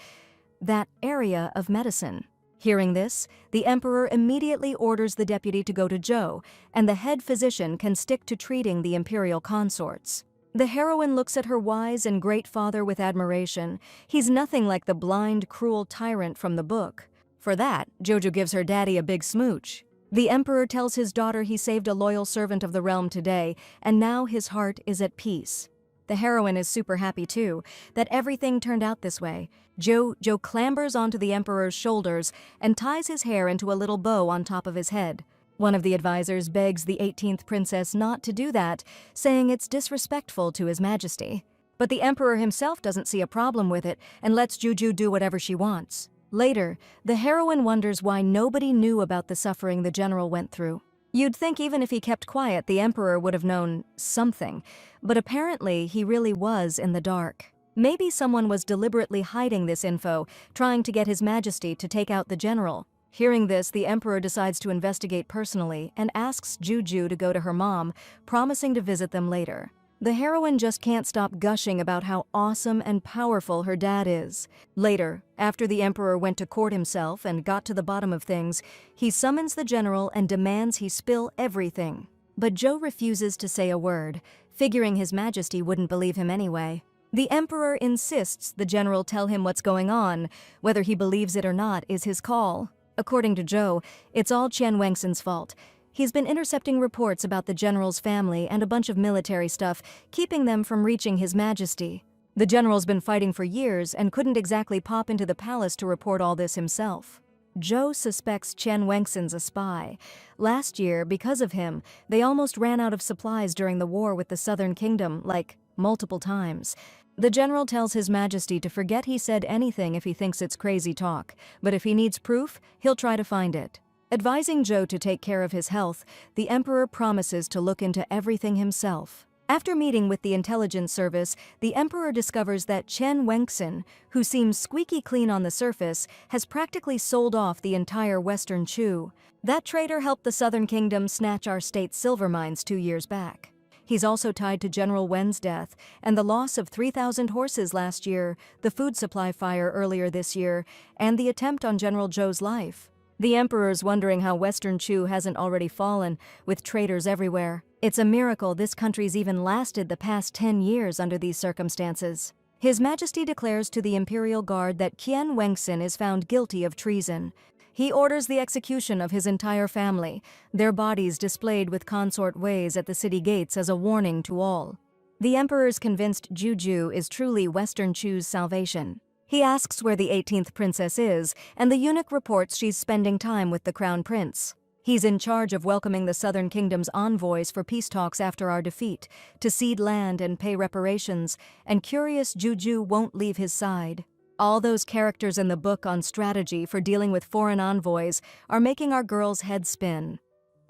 that area of medicine. Hearing this, the emperor immediately orders the deputy to go to Zhou, and the head physician can stick to treating the imperial consorts. The heroine looks at her wise and great father with admiration. He's nothing like the blind, cruel tyrant from the book. For that, Jojo gives her daddy a big smooch. The emperor tells his daughter he saved a loyal servant of the realm today, and now his heart is at peace. The heroine is super happy too, that everything turned out this way. Zhou clambers onto the emperor's shoulders and ties his hair into a little bow on top of his head. One of the advisors begs the 18th princess not to do that, saying it's disrespectful to his majesty. But the emperor himself doesn't see a problem with it and lets Juju do whatever she wants. Later, the heroine wonders why nobody knew about the suffering the general went through. You'd think even if he kept quiet, the emperor would have known something, but apparently he really was in the dark. Maybe someone was deliberately hiding this info, trying to get his majesty to take out the general. Hearing this, the emperor decides to investigate personally and asks Juju to go to her mom, promising to visit them later. The heroine just can't stop gushing about how awesome and powerful her dad is. Later, after the emperor went to court himself and got to the bottom of things, he summons the general and demands he spill everything. But Zhou refuses to say a word, figuring his majesty wouldn't believe him anyway. The emperor insists the general tell him what's going on. Whether he believes it or not is his call. According to Zhou, it's all Qian Wengxin's fault. He's been intercepting reports about the general's family and a bunch of military stuff, keeping them from reaching his majesty. The general's been fighting for years and couldn't exactly pop into the palace to report all this himself. Zhou suspects Qian Wengxin's a spy. Last year, because of him, they almost ran out of supplies during the war with the Southern Kingdom, like, multiple times. The general tells his majesty to forget he said anything if he thinks it's crazy talk, but if he needs proof, he'll try to find it. Advising Zhou to take care of his health, the emperor promises to look into everything himself. After meeting with the intelligence service, the emperor discovers that Qian Wengxin, who seems squeaky clean on the surface, has practically sold off the entire Western Chu. That traitor helped the Southern Kingdom snatch our state's silver mines 2 years back. He's also tied to General Wen's death and the loss of 3,000 horses last year, the food supply fire earlier this year, and the attempt on General Zhou's life. The emperor's wondering how Western Chu hasn't already fallen, with traitors everywhere. It's a miracle this country's even lasted the past 10 years under these circumstances. His Majesty declares to the Imperial Guard that Qian Wengxin is found guilty of treason. He orders the execution of his entire family, their bodies displayed with consort ways at the city gates as a warning to all. The emperor's convinced Juju is truly Western Chu's salvation. He asks where the 18th princess is, and the eunuch reports she's spending time with the crown prince. He's in charge of welcoming the Southern Kingdom's envoys for peace talks after our defeat, to cede land and pay reparations, and curious Juju won't leave his side. All those characters in the book on strategy for dealing with foreign envoys are making our girls' heads spin.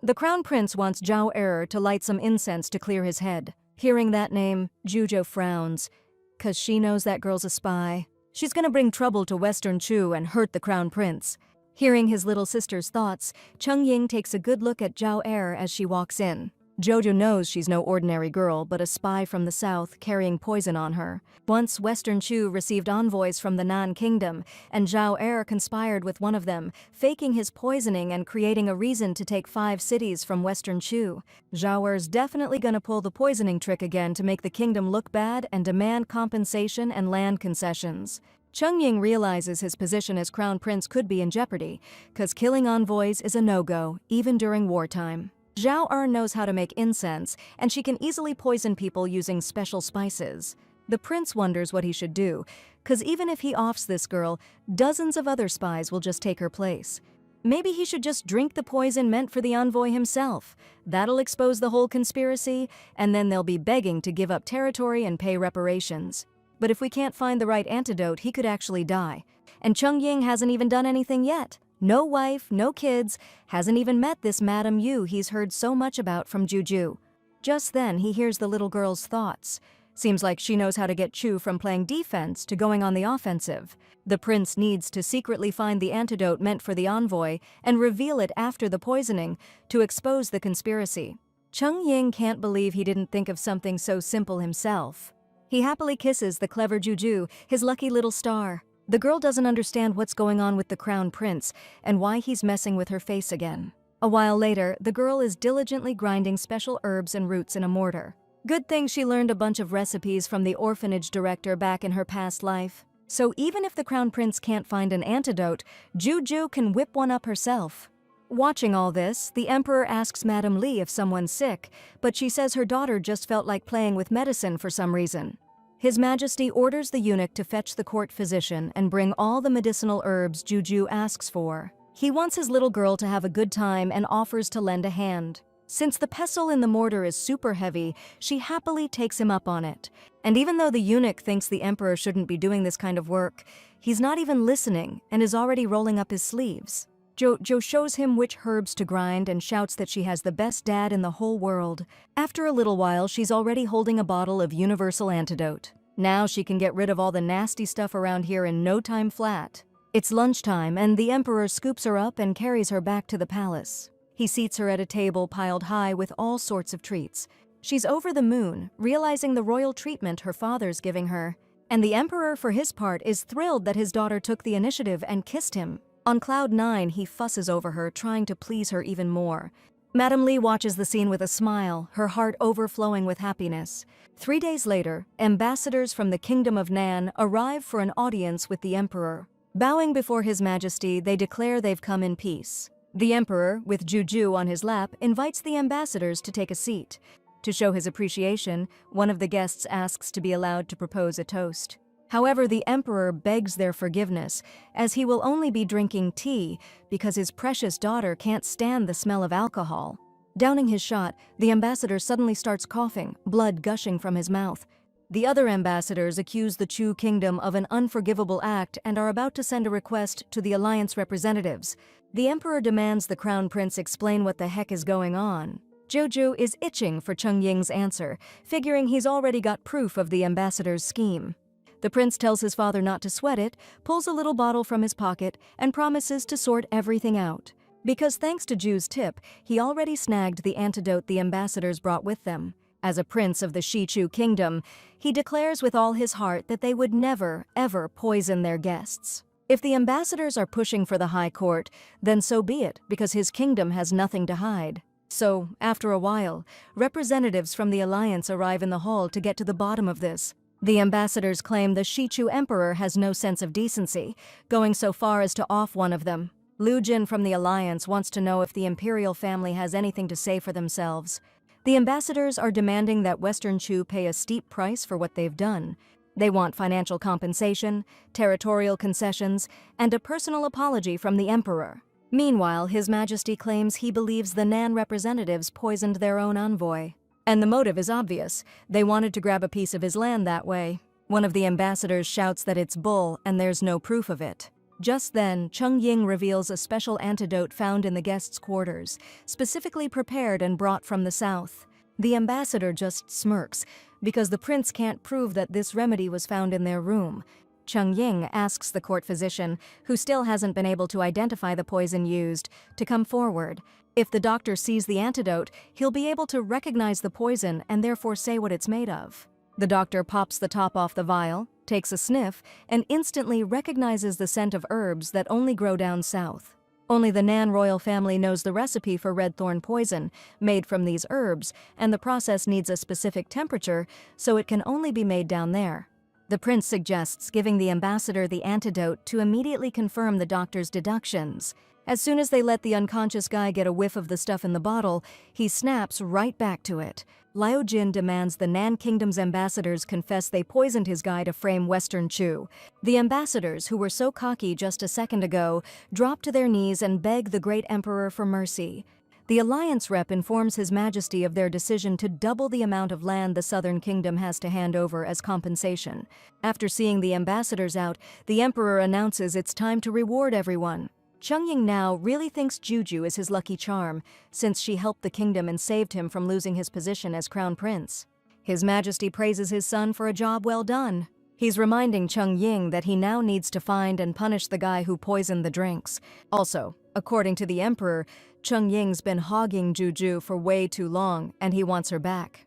The Crown Prince wants Zhao Er to light some incense to clear his head. Hearing that name, Zhujo frowns, 'cause she knows that girl's a spy. She's gonna bring trouble to Western Chu and hurt the Crown Prince. Hearing his little sister's thoughts, Cheng Ying takes a good look at Zhao Er as she walks in. Jojo knows she's no ordinary girl, but a spy from the south carrying poison on her. Once Western Chu received envoys from the Nan Kingdom, and Zhao Er conspired with one of them, faking his poisoning and creating a reason to take 5 cities from Western Chu. Zhao Er's definitely gonna pull the poisoning trick again to make the kingdom look bad and demand compensation and land concessions. Cheng Ying realizes his position as Crown Prince could be in jeopardy, 'cause killing envoys is a no-go, even during wartime. Zhao Er knows how to make incense, and she can easily poison people using special spices. The prince wonders what he should do, 'cause even if he offs this girl, dozens of other spies will just take her place. Maybe he should just drink the poison meant for the envoy himself. That'll expose the whole conspiracy, and then they'll be begging to give up territory and pay reparations. But if we can't find the right antidote, he could actually die. And Cheng Ying hasn't even done anything yet. No wife, no kids, hasn't even met this Madame Yu he's heard so much about from Juju. Just then, he hears the little girl's thoughts. Seems like she knows how to get Chu from playing defense to going on the offensive. The prince needs to secretly find the antidote meant for the envoy and reveal it after the poisoning to expose the conspiracy. Cheng Ying can't believe he didn't think of something so simple himself. He happily kisses the clever Juju, his lucky little star. The girl doesn't understand what's going on with the Crown Prince and why he's messing with her face again. A while later, the girl is diligently grinding special herbs and roots in a mortar. Good thing she learned a bunch of recipes from the orphanage director back in her past life. So even if the Crown Prince can't find an antidote, Juju can whip one up herself. Watching all this, the Emperor asks Madame Li if someone's sick, but she says her daughter just felt like playing with medicine for some reason. His Majesty orders the eunuch to fetch the court physician and bring all the medicinal herbs Juju asks for. He wants his little girl to have a good time and offers to lend a hand. Since the pestle in the mortar is super heavy, she happily takes him up on it. And even though the eunuch thinks the Emperor shouldn't be doing this kind of work, he's not even listening and is already rolling up his sleeves. Jo shows him which herbs to grind and shouts that she has the best dad in the whole world. After a little while, she's already holding a bottle of universal antidote. Now she can get rid of all the nasty stuff around here in no time flat. It's lunchtime, and the Emperor scoops her up and carries her back to the palace. He seats her at a table piled high with all sorts of treats. She's over the moon, realizing the royal treatment her father's giving her. And the Emperor, for his part, is thrilled that his daughter took the initiative and kissed him. On cloud 9, he fusses over her, trying to please her even more. Madame Li watches the scene with a smile, her heart overflowing with happiness. 3 days later, ambassadors from the Kingdom of Nan arrive for an audience with the Emperor. Bowing before His Majesty, they declare they've come in peace. The Emperor, with Juju on his lap, invites the ambassadors to take a seat. To show his appreciation, one of the guests asks to be allowed to propose a toast. However, the Emperor begs their forgiveness, as he will only be drinking tea because his precious daughter can't stand the smell of alcohol. Downing his shot, the ambassador suddenly starts coughing, blood gushing from his mouth. The other ambassadors accuse the Chu kingdom of an unforgivable act and are about to send a request to the alliance representatives. The Emperor demands the Crown Prince explain what the heck is going on. Jojo is itching for Cheng Ying's answer, figuring he's already got proof of the ambassador's scheme. The prince tells his father not to sweat it, pulls a little bottle from his pocket, and promises to sort everything out. Because thanks to Ju's tip, he already snagged the antidote the ambassadors brought with them. As a prince of the Shichu kingdom, he declares with all his heart that they would never, ever poison their guests. If the ambassadors are pushing for the high court, then so be it, because his kingdom has nothing to hide. So, after a while, representatives from the alliance arrive in the hall to get to the bottom of this. The ambassadors claim the Shichu emperor has no sense of decency, going so far as to off one of them. Lu Jin from the alliance wants to know if the imperial family has anything to say for themselves. The ambassadors are demanding that Western Chu pay a steep price for what they've done. They want financial compensation, territorial concessions, and a personal apology from the emperor. Meanwhile, His Majesty claims he believes the Nan representatives poisoned their own envoy. And the motive is obvious. They wanted to grab a piece of his land that way. One of the ambassadors shouts that it's bull and there's no proof of it. Just then, Chung Ying reveals a special antidote found in the guests' quarters, specifically prepared and brought from the south. The ambassador just smirks, because the prince can't prove that this remedy was found in their room. Chung Ying asks the court physician, who still hasn't been able to identify the poison used, to come forward. If the doctor sees the antidote, he'll be able to recognize the poison and therefore say what it's made of. The doctor pops the top off the vial, takes a sniff, and instantly recognizes the scent of herbs that only grow down south. Only the Nan royal family knows the recipe for red thorn poison, made from these herbs, and the process needs a specific temperature, so it can only be made down there. The prince suggests giving the ambassador the antidote to immediately confirm the doctor's deductions. As soon as they let the unconscious guy get a whiff of the stuff in the bottle, he snaps right back to it. Liao Jin demands the Nan Kingdom's ambassadors confess they poisoned his guy to frame Western Chu. The ambassadors, who were so cocky just a second ago, drop to their knees and beg the great emperor for mercy. The alliance rep informs His Majesty of their decision to double the amount of land the Southern Kingdom has to hand over as compensation. After seeing the ambassadors out, the emperor announces it's time to reward everyone. Chung Ying now really thinks Juju is his lucky charm, since she helped the kingdom and saved him from losing his position as crown prince. His Majesty praises his son for a job well done. He's reminding Chung Ying that he now needs to find and punish the guy who poisoned the drinks. Also, according to the emperor, Chung Ying's been hogging Juju for way too long, and he wants her back.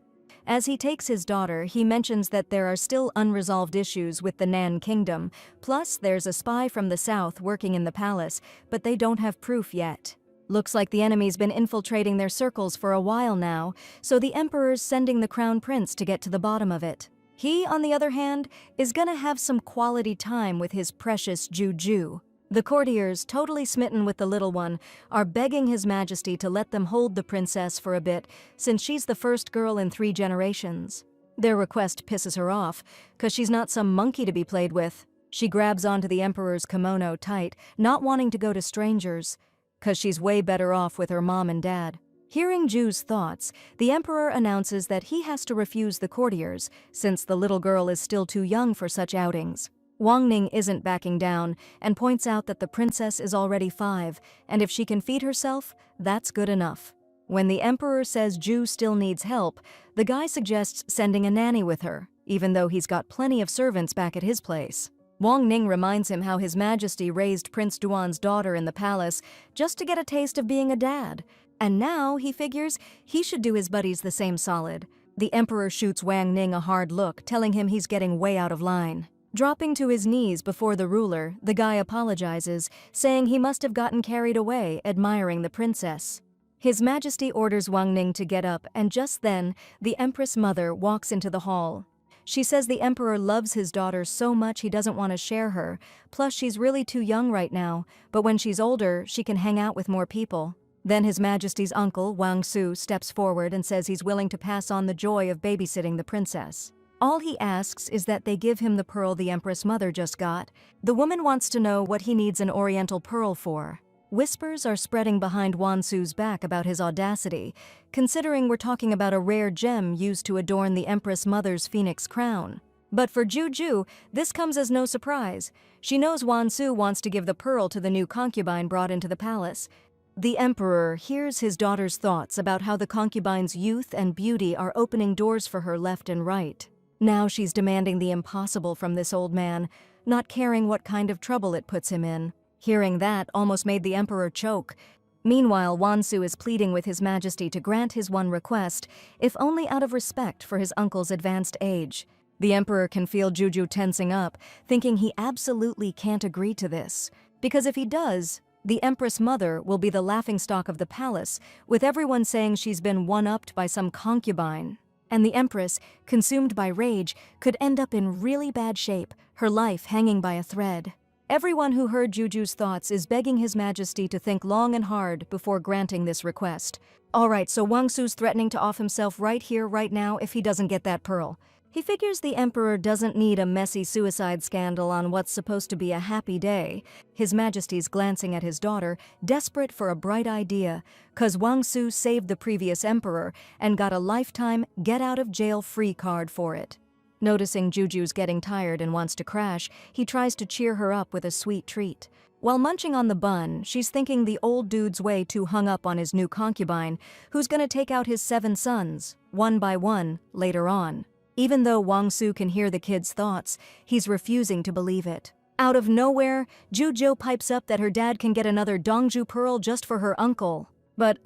As he takes his daughter, he mentions that there are still unresolved issues with the Nan Kingdom, plus there's a spy from the south working in the palace, but they don't have proof yet. Looks like the enemy's been infiltrating their circles for a while now, so the emperor's sending the crown prince to get to the bottom of it. He, on the other hand, is gonna have some quality time with his precious Juju. The courtiers, totally smitten with the little one, are begging His Majesty to let them hold the princess for a bit, since she's the first girl in 3 generations. Their request pisses her off, 'cause she's not some monkey to be played with. She grabs onto the emperor's kimono tight, not wanting to go to strangers, 'cause she's way better off with her mom and dad. Hearing Ju's thoughts, the emperor announces that he has to refuse the courtiers, since the little girl is still too young for such outings. Wang Ning isn't backing down and points out that the princess is already 5, and if she can feed herself, that's good enough. When the emperor says Ju still needs help, the guy suggests sending a nanny with her, even though he's got plenty of servants back at his place. Wang Ning reminds him how His Majesty raised Prince Duan's daughter in the palace just to get a taste of being a dad, and now he figures he should do his buddies the same solid. The emperor shoots Wang Ning a hard look, telling him he's getting way out of line. Dropping to his knees before the ruler, the guy apologizes, saying he must have gotten carried away, admiring the princess. His Majesty orders Wang Ning to get up, and just then, the Empress Mother walks into the hall. She says the emperor loves his daughter so much he doesn't want to share her, plus she's really too young right now, but when she's older, she can hang out with more people. Then His Majesty's uncle, Wang Su, steps forward and says he's willing to pass on the joy of babysitting the princess. All he asks is that they give him the pearl the Empress Mother just got. The woman wants to know what he needs an oriental pearl for. Whispers are spreading behind Wang Su's back about his audacity, considering we're talking about a rare gem used to adorn the Empress Mother's phoenix crown. But for Juju, this comes as no surprise. She knows Wang Su wants to give the pearl to the new concubine brought into the palace. The emperor hears his daughter's thoughts about how the concubine's youth and beauty are opening doors for her left and right. Now she's demanding the impossible from this old man, not caring what kind of trouble it puts him in. Hearing that almost made the emperor choke. Meanwhile, Wang Su is pleading with His Majesty to grant his one request, if only out of respect for his uncle's advanced age. The emperor can feel Juju tensing up, thinking he absolutely can't agree to this. Because if he does, the Empress Mother will be the laughingstock of the palace, with everyone saying she's been one-upped by some concubine. And the Empress, consumed by rage, could end up in really bad shape, her life hanging by a thread. Everyone who heard Juju's thoughts is begging His Majesty to think long and hard before granting this request. Alright, so Wang Su's threatening to off himself right here, right now, if he doesn't get that pearl. He figures the emperor doesn't need a messy suicide scandal on what's supposed to be a happy day. His Majesty's glancing at his daughter, desperate for a bright idea, 'cause Wang Su saved the previous emperor and got a lifetime get-out-of-jail-free card for it. Noticing Juju's getting tired and wants to crash, he tries to cheer her up with a sweet treat. While munching on the bun, she's thinking the old dude's way too hung up on his new concubine, who's gonna take out his 7 sons, one by one, later on. Even though Wang-Su can hear the kid's thoughts, he's refusing to believe it. Out of nowhere, Jujo pipes up that her dad can get another Dongju pearl just for her uncle. But,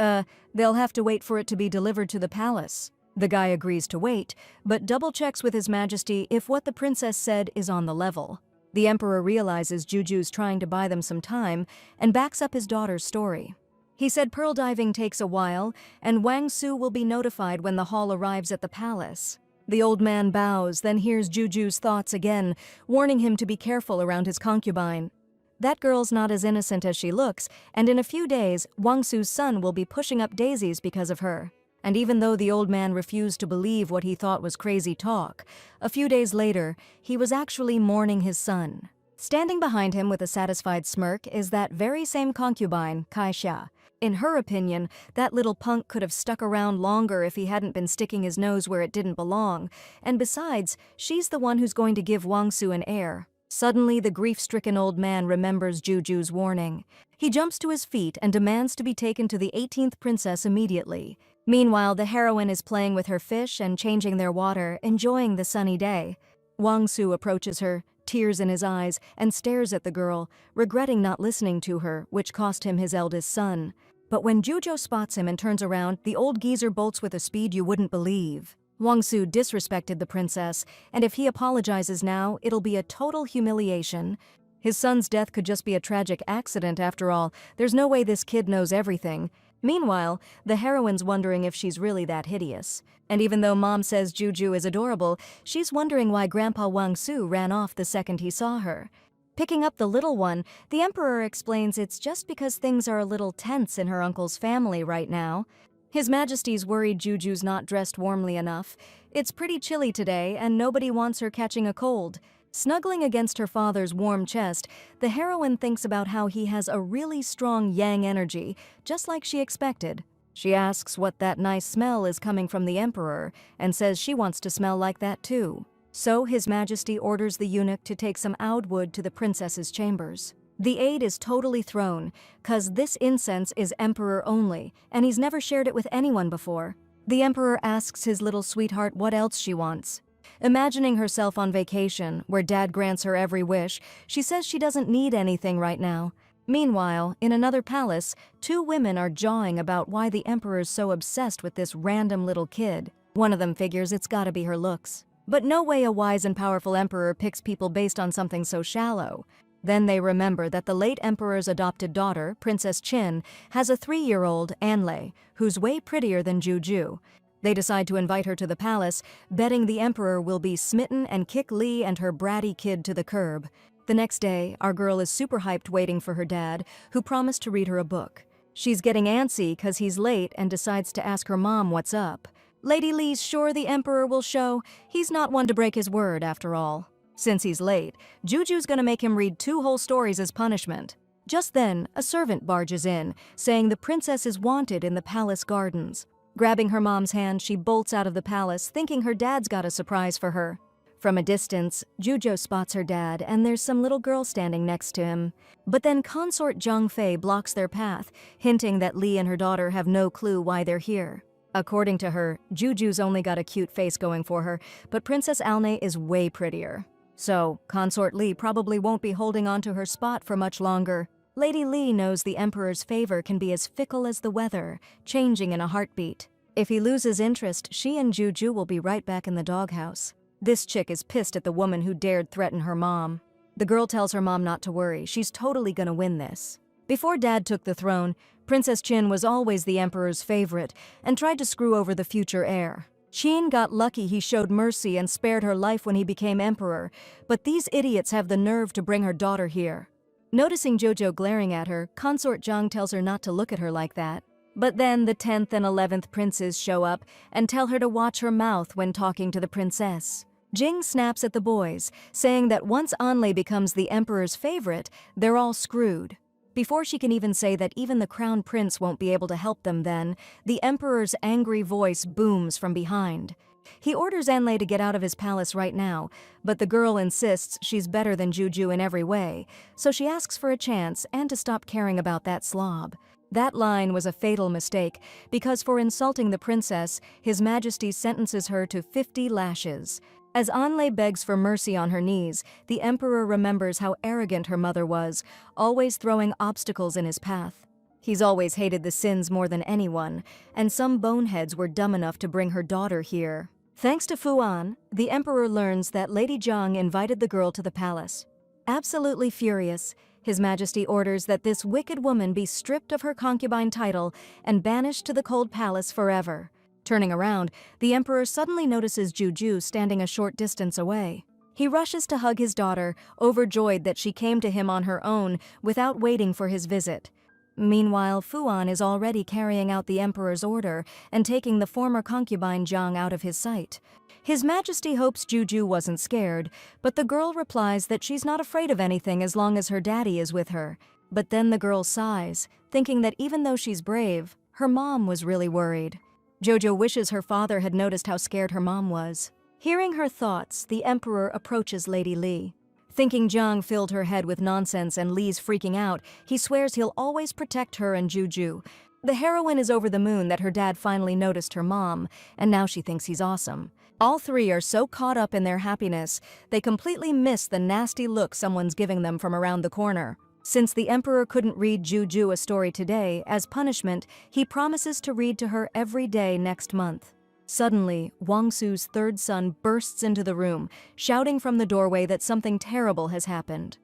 they'll have to wait for it to be delivered to the palace. The guy agrees to wait, but double-checks with His Majesty if what the princess said is on the level. The emperor realizes Juju's trying to buy them some time and backs up his daughter's story. He said pearl diving takes a while, and Wang-Su will be notified when the haul arrives at the palace. The old man bows, then hears Juju's thoughts again, warning him to be careful around his concubine. That girl's not as innocent as she looks, and in a few days, Wang-Su's son will be pushing up daisies because of her. And even though the old man refused to believe what he thought was crazy talk, a few days later, he was actually mourning his son. Standing behind him with a satisfied smirk is that very same concubine, Kaixia. In her opinion, that little punk could have stuck around longer if he hadn't been sticking his nose where it didn't belong, and besides, she's the one who's going to give Wang-Su an heir. Suddenly, the grief-stricken old man remembers Juju's warning. He jumps to his feet and demands to be taken to the 18th princess immediately. Meanwhile, the heroine is playing with her fish and changing their water, enjoying the sunny day. Wang-Su approaches her, tears in his eyes, and stares at the girl, regretting not listening to her, which cost him his eldest son. But when Jujo spots him and turns around, the old geezer bolts with a speed you wouldn't believe. Wang-Su disrespected the princess, and if he apologizes now, it'll be a total humiliation. His son's death could just be a tragic accident after all. There's no way this kid knows everything. Meanwhile, the heroine's wondering if she's really that hideous. And even though Mom says Juju is adorable, she's wondering why Grandpa Wang-Su ran off the second he saw her. Picking up the little one, the emperor explains it's just because things are a little tense in her uncle's family right now. His Majesty's worried Juju's not dressed warmly enough. It's pretty chilly today, and nobody wants her catching a cold. Snuggling against her father's warm chest, the heroine thinks about how he has a really strong yang energy, just like she expected. She asks what that nice smell is coming from the emperor, and says she wants to smell like that too. So His Majesty orders the eunuch to take some oud wood to the princess's chambers. The aide is totally thrown, 'cause this incense is emperor only, and he's never shared it with anyone before. The emperor asks his little sweetheart what else she wants. Imagining herself on vacation, where dad grants her every wish, she says she doesn't need anything right now. Meanwhile, in another palace, 2 women are jawing about why the emperor's so obsessed with this random little kid. One of them figures it's gotta be her looks. But no way a wise and powerful emperor picks people based on something so shallow. Then they remember that the late emperor's adopted daughter, Princess Qin, has a 3-year-old, Anlei, who's way prettier than Juju. They decide to invite her to the palace, betting the emperor will be smitten and kick Li and her bratty kid to the curb. The next day, our girl is super hyped waiting for her dad, who promised to read her a book. She's getting antsy 'cause he's late and decides to ask her mom what's up. Lady Li's sure the emperor will show. He's not one to break his word, after all. Since he's late, Juju's gonna make him read 2 whole stories as punishment. Just then, a servant barges in, saying the princess is wanted in the palace gardens. Grabbing her mom's hand, she bolts out of the palace, thinking her dad's got a surprise for her. From a distance, Jujo spots her dad, and there's some little girl standing next to him. But then consort Zhang Fei blocks their path, hinting that Li and her daughter have no clue why they're here. According to her, Juju's only got a cute face going for her, but Princess Alnei is way prettier. So, Consort Li probably won't be holding on to her spot for much longer. Lady Li knows the emperor's favor can be as fickle as the weather, changing in a heartbeat. If he loses interest, she and Juju will be right back in the doghouse. This chick is pissed at the woman who dared threaten her mom. The girl tells her mom not to worry, she's totally gonna win this. Before Dad took the throne, Princess Qin was always the emperor's favorite and tried to screw over the future heir. Qin got lucky he showed mercy and spared her life when he became emperor, but these idiots have the nerve to bring her daughter here. Noticing Jojo glaring at her, Consort Zhang tells her not to look at her like that. But then the 10th and 11th princes show up and tell her to watch her mouth when talking to the princess. Jing snaps at the boys, saying that once Anlei becomes the emperor's favorite, they're all screwed. Before she can even say that even the crown prince won't be able to help them then, the emperor's angry voice booms from behind. He orders Anlei to get out of his palace right now, but the girl insists she's better than Juju in every way, so she asks for a chance and to stop caring about that slob. That line was a fatal mistake, because for insulting the princess, His Majesty sentences her to 50 lashes. As Anlei begs for mercy on her knees, the emperor remembers how arrogant her mother was, always throwing obstacles in his path. He's always hated the sins more than anyone, and some boneheads were dumb enough to bring her daughter here. Thanks to Fuan, the emperor learns that Lady Zhang invited the girl to the palace. Absolutely furious, His Majesty orders that this wicked woman be stripped of her concubine title and banished to the cold palace forever. Turning around, the emperor suddenly notices Juju standing a short distance away. He rushes to hug his daughter, overjoyed that she came to him on her own without waiting for his visit. Meanwhile, Fuan is already carrying out the emperor's order and taking the former concubine Zhang out of his sight. His Majesty hopes Juju wasn't scared, but the girl replies that she's not afraid of anything as long as her daddy is with her. But then the girl sighs, thinking that even though she's brave, her mom was really worried. Jojo wishes her father had noticed how scared her mom was. Hearing her thoughts, the emperor approaches Lady Li. Thinking Zhang filled her head with nonsense and Li's freaking out, he swears he'll always protect her and Juju. The heroine is over the moon that her dad finally noticed her mom, and now she thinks he's awesome. All three are so caught up in their happiness, they completely miss the nasty look someone's giving them from around the corner. Since the emperor couldn't read Juju a story today, as punishment, he promises to read to her every day next month. Suddenly, Wang Su's third son bursts into the room, shouting from the doorway that something terrible has happened.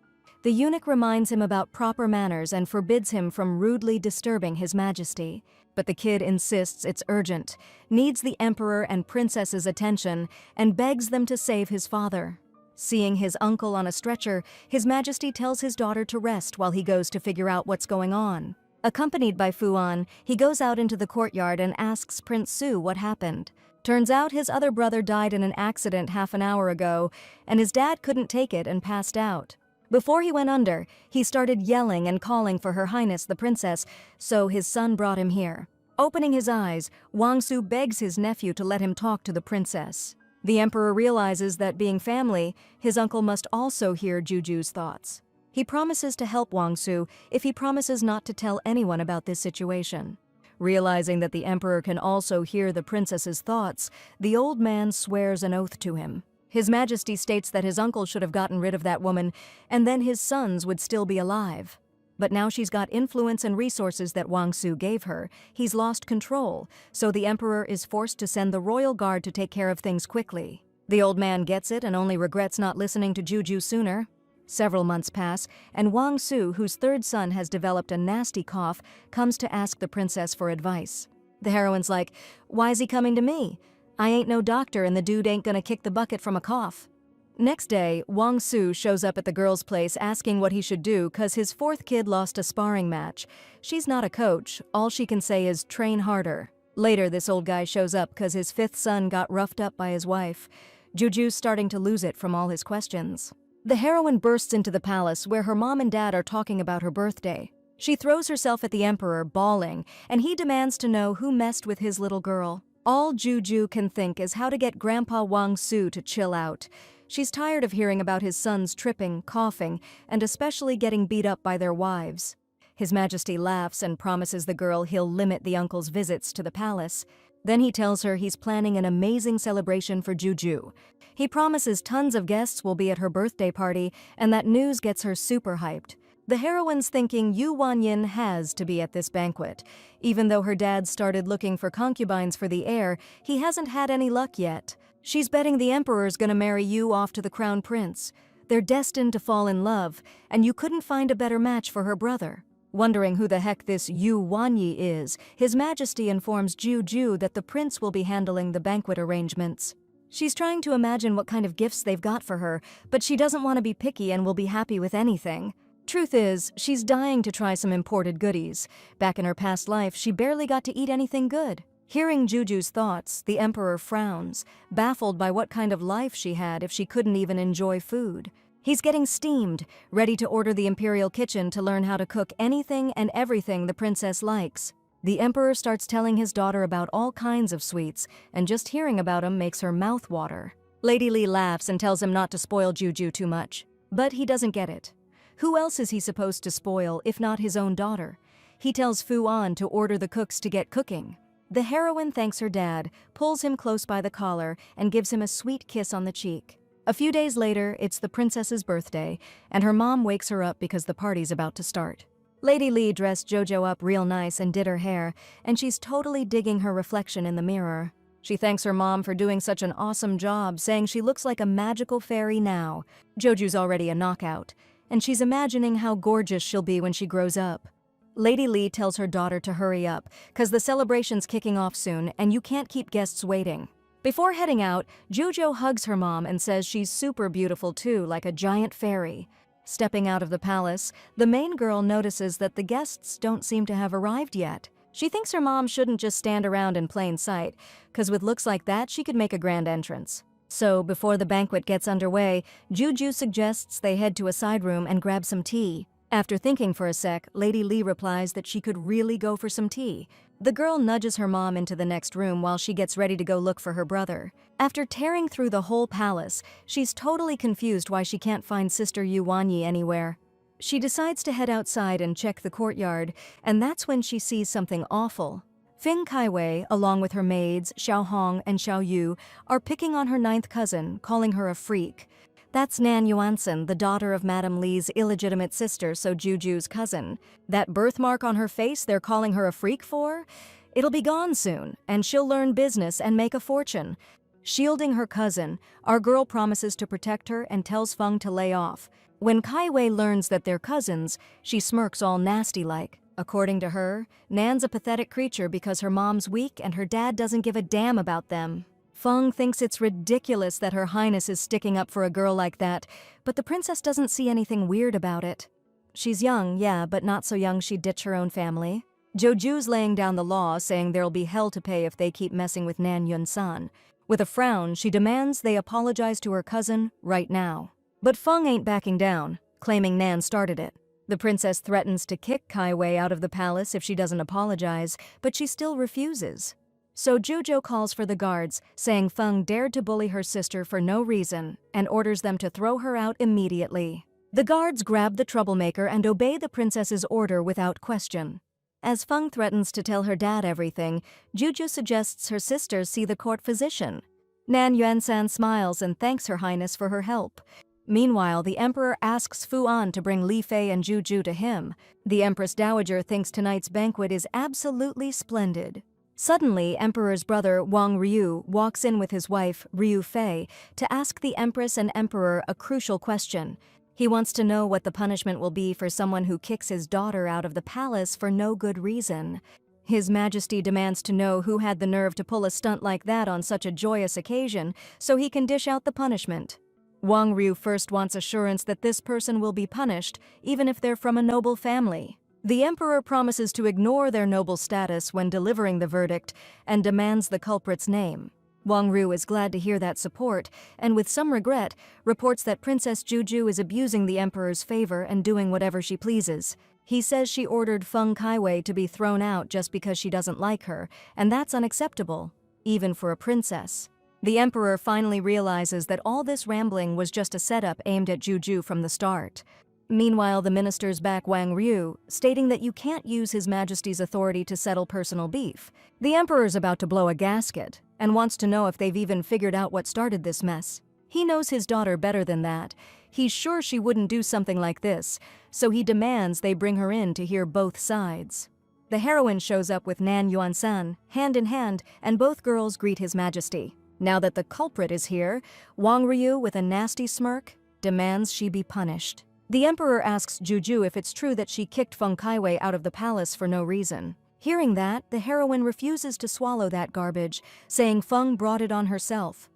The eunuch reminds him about proper manners and forbids him from rudely disturbing His Majesty. But the kid insists it's urgent, needs the emperor and princess's attention, and begs them to save his father. Seeing his uncle on a stretcher, His Majesty tells his daughter to rest while he goes to figure out what's going on. Accompanied by Fuan, he goes out into the courtyard and asks Prince Su what happened. Turns out his other brother died in an accident half an hour ago, and his dad couldn't take it and passed out. Before he went under, he started yelling and calling for Her Highness the Princess, so his son brought him here. Opening his eyes, Wang Su begs his nephew to let him talk to the princess. The emperor realizes that being family, his uncle must also hear Juju's thoughts. He promises to help Wang Su if he promises not to tell anyone about this situation. Realizing that the emperor can also hear the princess's thoughts, the old man swears an oath to him. His Majesty states that his uncle should have gotten rid of that woman, and then his sons would still be alive. But now she's got influence and resources that Wang Su gave her. He's lost control, so the emperor is forced to send the royal guard to take care of things quickly. The old man gets it and only regrets not listening to Juju sooner. Several months pass, and Wang Su, whose third son has developed a nasty cough, comes to ask the princess for advice. The heroine's like, "Why is he coming to me? I ain't no doctor and the dude ain't gonna kick the bucket from a cough." Next day, Wang Su shows up at the girl's place asking what he should do cause his fourth kid lost a sparring match. She's not a coach, all she can say is train harder. Later, this old guy shows up cause his fifth son got roughed up by his wife. Juju's starting to lose it from all his questions. The heroine bursts into the palace where her mom and dad are talking about her birthday. She throws herself at the emperor, bawling, and he demands to know who messed with his little girl. All Juju can think is how to get Grandpa Wang Su to chill out. She's tired of hearing about his sons tripping, coughing, and especially getting beat up by their wives. His Majesty laughs and promises the girl he'll limit the uncle's visits to the palace. Then he tells her he's planning an amazing celebration for Juju. He promises tons of guests will be at her birthday party, and that news gets her super hyped. The heroine's thinking Yu Wanyin has to be at this banquet. Even though her dad started looking for concubines for the heir, he hasn't had any luck yet. She's betting the emperor's gonna marry Yu off to the crown prince. They're destined to fall in love, and you couldn't find a better match for her brother. Wondering who the heck this Yu Wanyi is, His Majesty informs Juju that the prince will be handling the banquet arrangements. She's trying to imagine what kind of gifts they've got for her, but she doesn't want to be picky and will be happy with anything. Truth is, she's dying to try some imported goodies. Back in her past life, she barely got to eat anything good. Hearing Juju's thoughts, the emperor frowns, baffled by what kind of life she had if she couldn't even enjoy food. He's getting steamed, ready to order the imperial kitchen to learn how to cook anything and everything the princess likes. The emperor starts telling his daughter about all kinds of sweets, and just hearing about them makes her mouth water. Lady Li laughs and tells him not to spoil Juju too much. But he doesn't get it. Who else is he supposed to spoil if not his own daughter? He tells Fu An to order the cooks to get cooking. The heroine thanks her dad, pulls him close by the collar, and gives him a sweet kiss on the cheek. A few days later, it's the princess's birthday, and her mom wakes her up because the party's about to start. Lady Li dressed Jojo up real nice and did her hair, and she's totally digging her reflection in the mirror. She thanks her mom for doing such an awesome job, saying she looks like a magical fairy now. Joju's already a knockout, and she's imagining how gorgeous she'll be when she grows up. Lady Li tells her daughter to hurry up, cause the celebration's kicking off soon and you can't keep guests waiting. Before heading out, Jojo hugs her mom and says she's super beautiful too, like a giant fairy. Stepping out of the palace, the main girl notices that the guests don't seem to have arrived yet. She thinks her mom shouldn't just stand around in plain sight, cause with looks like that she could make a grand entrance. So, before the banquet gets underway, Juju suggests they head to a side room and grab some tea. After thinking for a sec, Lady Li replies that she could really go for some tea. The girl nudges her mom into the next room while she gets ready to go look for her brother. After tearing through the whole palace, she's totally confused why she can't find Sister Yu Wanyi anywhere. She decides to head outside and check the courtyard, and that's when she sees something awful. Feng Kaiwei, along with her maids, Xiao Hong and Xiao Yu, are picking on her ninth cousin, calling her a freak. That's Nan Yuansen, the daughter of Madame Li's illegitimate sister, so Juju's cousin. That birthmark on her face they're calling her a freak for? It'll be gone soon, and she'll learn business and make a fortune. Shielding her cousin, our girl promises to protect her and tells Feng to lay off. When Kaiwei learns that they're cousins, she smirks all nasty-like. According to her, Nan's a pathetic creature because her mom's weak and her dad doesn't give a damn about them. Feng thinks it's ridiculous that Her Highness is sticking up for a girl like that, but the princess doesn't see anything weird about it. She's young, yeah, but not so young she'd ditch her own family. Joju's laying down the law, saying there'll be hell to pay if they keep messing with Nan Yun-san. With a frown, she demands they apologize to her cousin right now. But Feng ain't backing down, claiming Nan started it. The princess threatens to kick Kaiwei out of the palace if she doesn't apologize, but she still refuses. So Jojo calls for the guards, saying Feng dared to bully her sister for no reason, and orders them to throw her out immediately. The guards grab the troublemaker and obey the princess's order without question. As Feng threatens to tell her dad everything, Juju suggests her sisters see the court physician. Nan Yuansan smiles and thanks Her Highness for her help. Meanwhile, the emperor asks Fu An to bring Li Fei and Juju to him. The Empress Dowager thinks tonight's banquet is absolutely splendid. Suddenly, Emperor's brother, Wang Ryu, walks in with his wife, Ryu Fei, to ask the Empress and Emperor a crucial question. He wants to know what the punishment will be for someone who kicks his daughter out of the palace for no good reason. His Majesty demands to know who had the nerve to pull a stunt like that on such a joyous occasion, so he can dish out the punishment. Wang Ryu first wants assurance that this person will be punished, even if they're from a noble family. The emperor promises to ignore their noble status when delivering the verdict and demands the culprit's name. Wang Ryu is glad to hear that support, and with some regret, reports that Princess Juju is abusing the emperor's favor and doing whatever she pleases. He says she ordered Feng Kaiwei to be thrown out just because she doesn't like her, and that's unacceptable, even for a princess. The emperor finally realizes that all this rambling was just a setup aimed at Juju from the start. Meanwhile, the ministers back Wang Ryu, stating that you can't use His Majesty's authority to settle personal beef. The emperor's about to blow a gasket, and wants to know if they've even figured out what started this mess. He knows his daughter better than that. He's sure she wouldn't do something like this, so he demands they bring her in to hear both sides. The heroine shows up with Nan Yuansan, hand in hand, and both girls greet His Majesty. Now that the culprit is here, Wang Ryu, with a nasty smirk, demands she be punished. The emperor asks Juju if it's true that she kicked Feng Kaiwei out of the palace for no reason. Hearing that, the heroine refuses to swallow that garbage, saying Feng brought it on herself.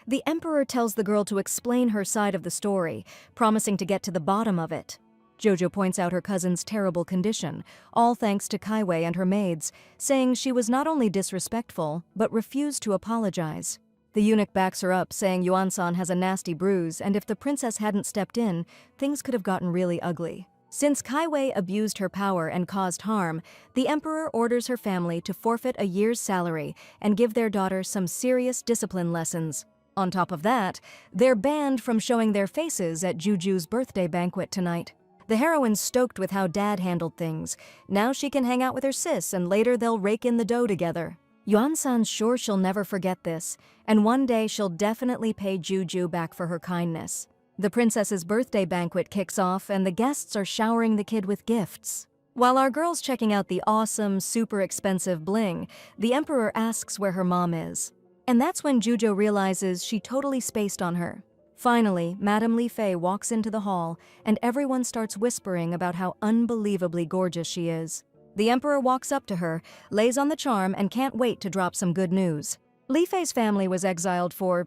The emperor tells the girl to explain her side of the story, promising to get to the bottom of it. Jojo points out her cousin's terrible condition, all thanks to Kaiwei and her maids, saying she was not only disrespectful, but refused to apologize. The eunuch backs her up, saying Yuan-san has a nasty bruise, and if the princess hadn't stepped in, things could have gotten really ugly. Since Kaiwei abused her power and caused harm, the emperor orders her family to forfeit a year's salary and give their daughter some serious discipline lessons. On top of that, they're banned from showing their faces at Juju's birthday banquet tonight. The heroine's stoked with how Dad handled things. Now she can hang out with her sis and later they'll rake in the dough together. Yuan-san's sure she'll never forget this, and one day she'll definitely pay Juju back for her kindness. The princess's birthday banquet kicks off and the guests are showering the kid with gifts. While our girl's checking out the awesome, super expensive bling, the emperor asks where her mom is. And that's when Juju realizes she totally spaced on her. Finally, Madame Li Fei walks into the hall and everyone starts whispering about how unbelievably gorgeous she is. The emperor walks up to her, lays on the charm and can't wait to drop some good news. Li Fei's family was exiled for,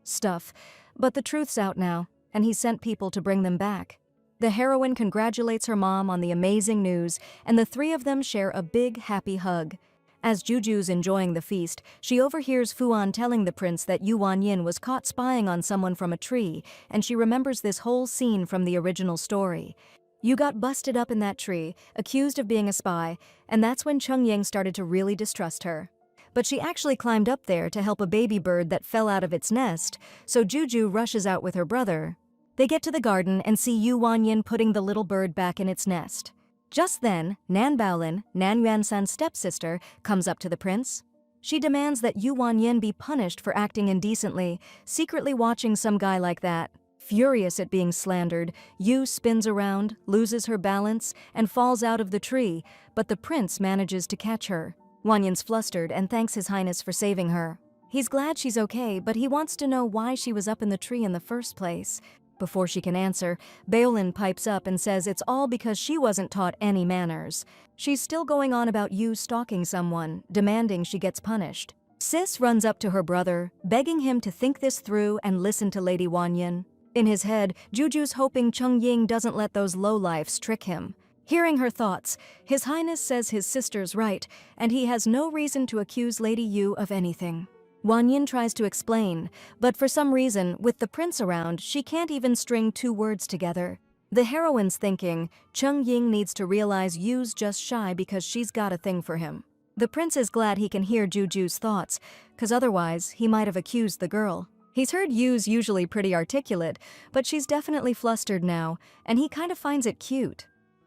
stuff. But the truth's out now, and he sent people to bring them back. The heroine congratulates her mom on the amazing news, and the three of them share a big, happy hug. As Juju's enjoying the feast, she overhears Fuan telling the prince that Yu Wanyin was caught spying on someone from a tree, and she remembers this whole scene from the original story. You got busted up in that tree, accused of being a spy, and that's when Cheng Ying started to really distrust her. But she actually climbed up there to help a baby bird that fell out of its nest, so Juju rushes out with her brother. They get to the garden and see Yu Wanyin putting the little bird back in its nest. Just then, Nan Baolin, Nan Yuan-san's stepsister, comes up to the prince. She demands that Yu Wanyin be punished for acting indecently, secretly watching some guy like that. Furious at being slandered, Yu spins around, loses her balance, and falls out of the tree, but the prince manages to catch her. Wanyin's flustered and thanks His Highness for saving her. He's glad she's okay, but he wants to know why she was up in the tree in the first place. Before she can answer, Baolin pipes up and says it's all because she wasn't taught any manners. She's still going on about Yu stalking someone, demanding she gets punished. Sis runs up to her brother, begging him to think this through and listen to Lady Wanyin. In his head, Juju's hoping Cheng Ying doesn't let those lowlifes trick him. Hearing her thoughts, His Highness says his sister's right, and he has no reason to accuse Lady Yu of anything. Wanyin tries to explain, but for some reason, with the prince around, she can't even string two words together. The heroine's thinking, Cheng Ying needs to realize Yu's just shy because she's got a thing for him. The prince is glad he can hear Juju's thoughts, cause otherwise, he might have accused the girl. He's heard Yu's usually pretty articulate, but she's definitely flustered now, and he kind of finds it cute.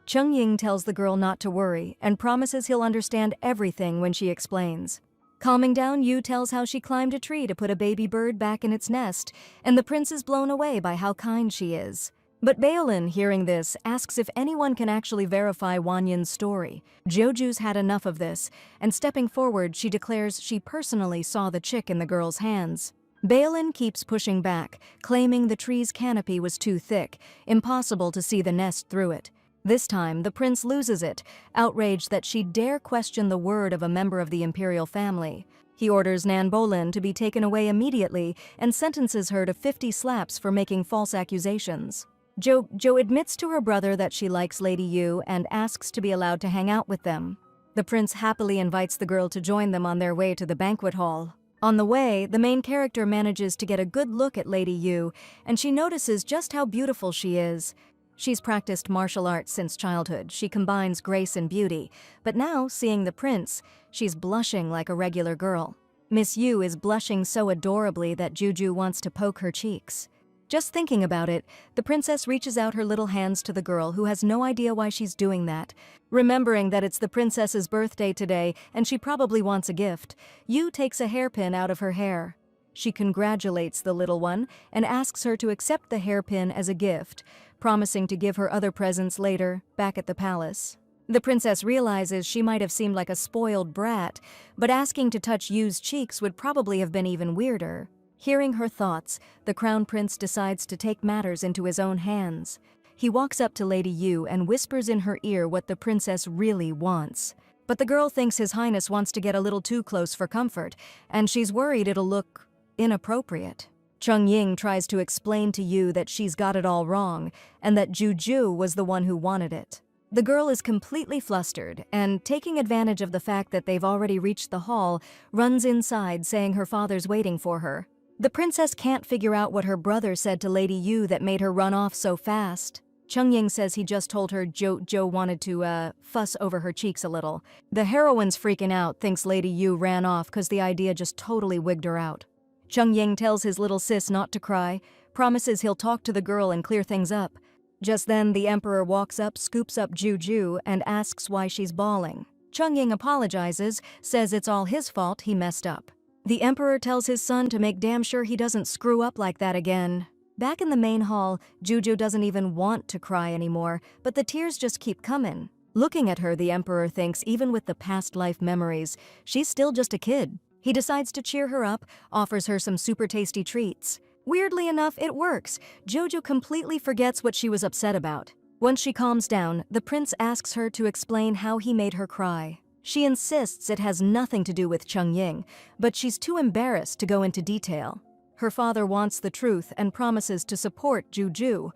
Cheng Ying tells the girl not to worry and promises he'll understand everything when she explains. Calming down, Yu tells how she climbed a tree to put a baby bird back in its nest, and the prince is blown away by how kind she is. But Baolin, hearing this, asks if anyone can actually verify Wanyin's story. Joju's had enough of this, and stepping forward, she declares she personally saw the chick in the girl's hands. Baolin keeps pushing back, claiming the tree's canopy was too thick, impossible to see the nest through it. This time, the prince loses it, outraged that she dare question the word of a member of the imperial family. He orders Nan Baolin to be taken away immediately and sentences her to 50 slaps for making false accusations. Jo admits to her brother that she likes Lady Yu and asks to be allowed to hang out with them. The prince happily invites the girl to join them on their way to the banquet hall. On the way, the main character manages to get a good look at Lady Yu, and she notices just how beautiful she is. She's practiced martial arts since childhood. She combines grace and beauty, but now, seeing the prince, she's blushing like a regular girl. Miss Yu is blushing so adorably that Juju wants to poke her cheeks. Just thinking about it, the princess reaches out her little hands to the girl who has no idea why she's doing that. Remembering that it's the princess's birthday today and she probably wants a gift, Yu takes a hairpin out of her hair. She congratulates the little one and asks her to accept the hairpin as a gift, promising to give her other presents later, back at the palace. The princess realizes she might have seemed like a spoiled brat, but asking to touch Yu's cheeks would probably have been even weirder. Hearing her thoughts, the crown prince decides to take matters into his own hands. He walks up to Lady Yu and whispers in her ear what the princess really wants. But the girl thinks His Highness wants to get a little too close for comfort, and she's worried it'll look inappropriate. Cheng Ying tries to explain to Yu that she's got it all wrong, and that Juju was the one who wanted it. The girl is completely flustered, and taking advantage of the fact that they've already reached the hall, runs inside saying her father's waiting for her. The princess can't figure out what her brother said to Lady Yu that made her run off so fast. Chungying says he just told her Jo wanted to, fuss over her cheeks a little. The heroine's freaking out, thinks Lady Yu ran off cause the idea just totally wigged her out. Chungying tells his little sis not to cry, promises he'll talk to the girl and clear things up. Just then, the Emperor walks up, scoops up Juju, and asks why she's bawling. Chungying apologizes, says it's all his fault, he messed up. The Emperor tells his son to make damn sure he doesn't screw up like that again. Back in the main hall, Juju doesn't even want to cry anymore, but the tears just keep coming. Looking at her, the Emperor thinks even with the past life memories, she's still just a kid. He decides to cheer her up, offers her some super tasty treats. Weirdly enough, it works. Juju completely forgets what she was upset about. Once she calms down, the prince asks her to explain how he made her cry. She insists it has nothing to do with Chungying, but she's too embarrassed to go into detail. Her father wants the truth and promises to support Juju,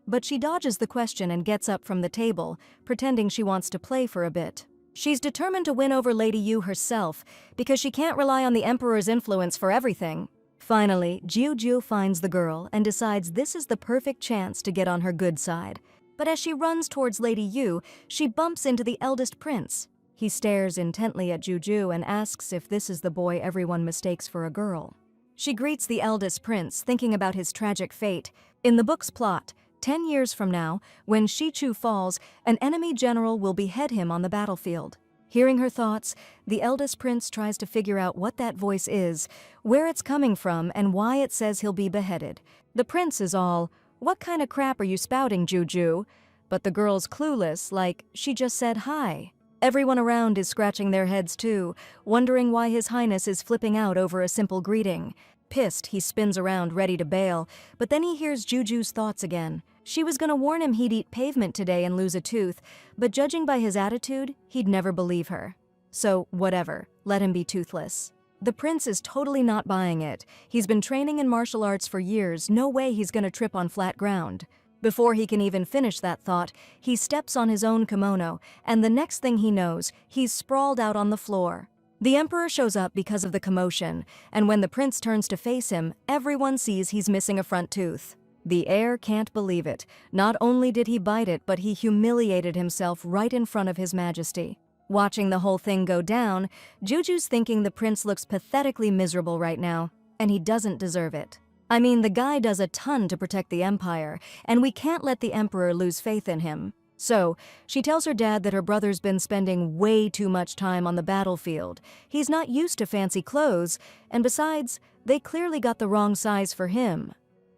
but she dodges the question and gets up from the table, pretending she wants to play for a bit. She's determined to win over Lady Yu herself, because she can't rely on the Emperor's influence for everything. Finally, Juju finds the girl and decides this is the perfect chance to get on her good side. But as she runs towards Lady Yu, she bumps into the eldest prince. He stares intently at Juju and asks if this is the boy everyone mistakes for a girl. She greets the eldest prince, thinking about his tragic fate. In the book's plot, 10 years from now, when Shichu falls, an enemy general will behead him on the battlefield. Hearing her thoughts, the eldest prince tries to figure out what that voice is, where it's coming from, and why it says he'll be beheaded. The prince is all, "What kind of crap are you spouting, Juju?" But the girl's clueless, like she just said hi. Everyone around is scratching their heads too, wondering why His Highness is flipping out over a simple greeting. Pissed, he spins around ready to bail, but then he hears Juju's thoughts again. She was gonna warn him he'd eat pavement today and lose a tooth, but judging by his attitude, he'd never believe her. So, whatever, let him be toothless. The prince is totally not buying it. He's been training in martial arts for years, no way he's gonna trip on flat ground. Before he can even finish that thought, he steps on his own kimono, and the next thing he knows, he's sprawled out on the floor. The Emperor shows up because of the commotion, and when the prince turns to face him, everyone sees he's missing a front tooth. The heir can't believe it. Not only did he bite it, but he humiliated himself right in front of His Majesty. Watching the whole thing go down, Juju's thinking the prince looks pathetically miserable right now, and he doesn't deserve it. I mean, the guy does a ton to protect the Empire, and we can't let the Emperor lose faith in him. So, she tells her dad that her brother's been spending way too much time on the battlefield. He's not used to fancy clothes, and besides, they clearly got the wrong size for him.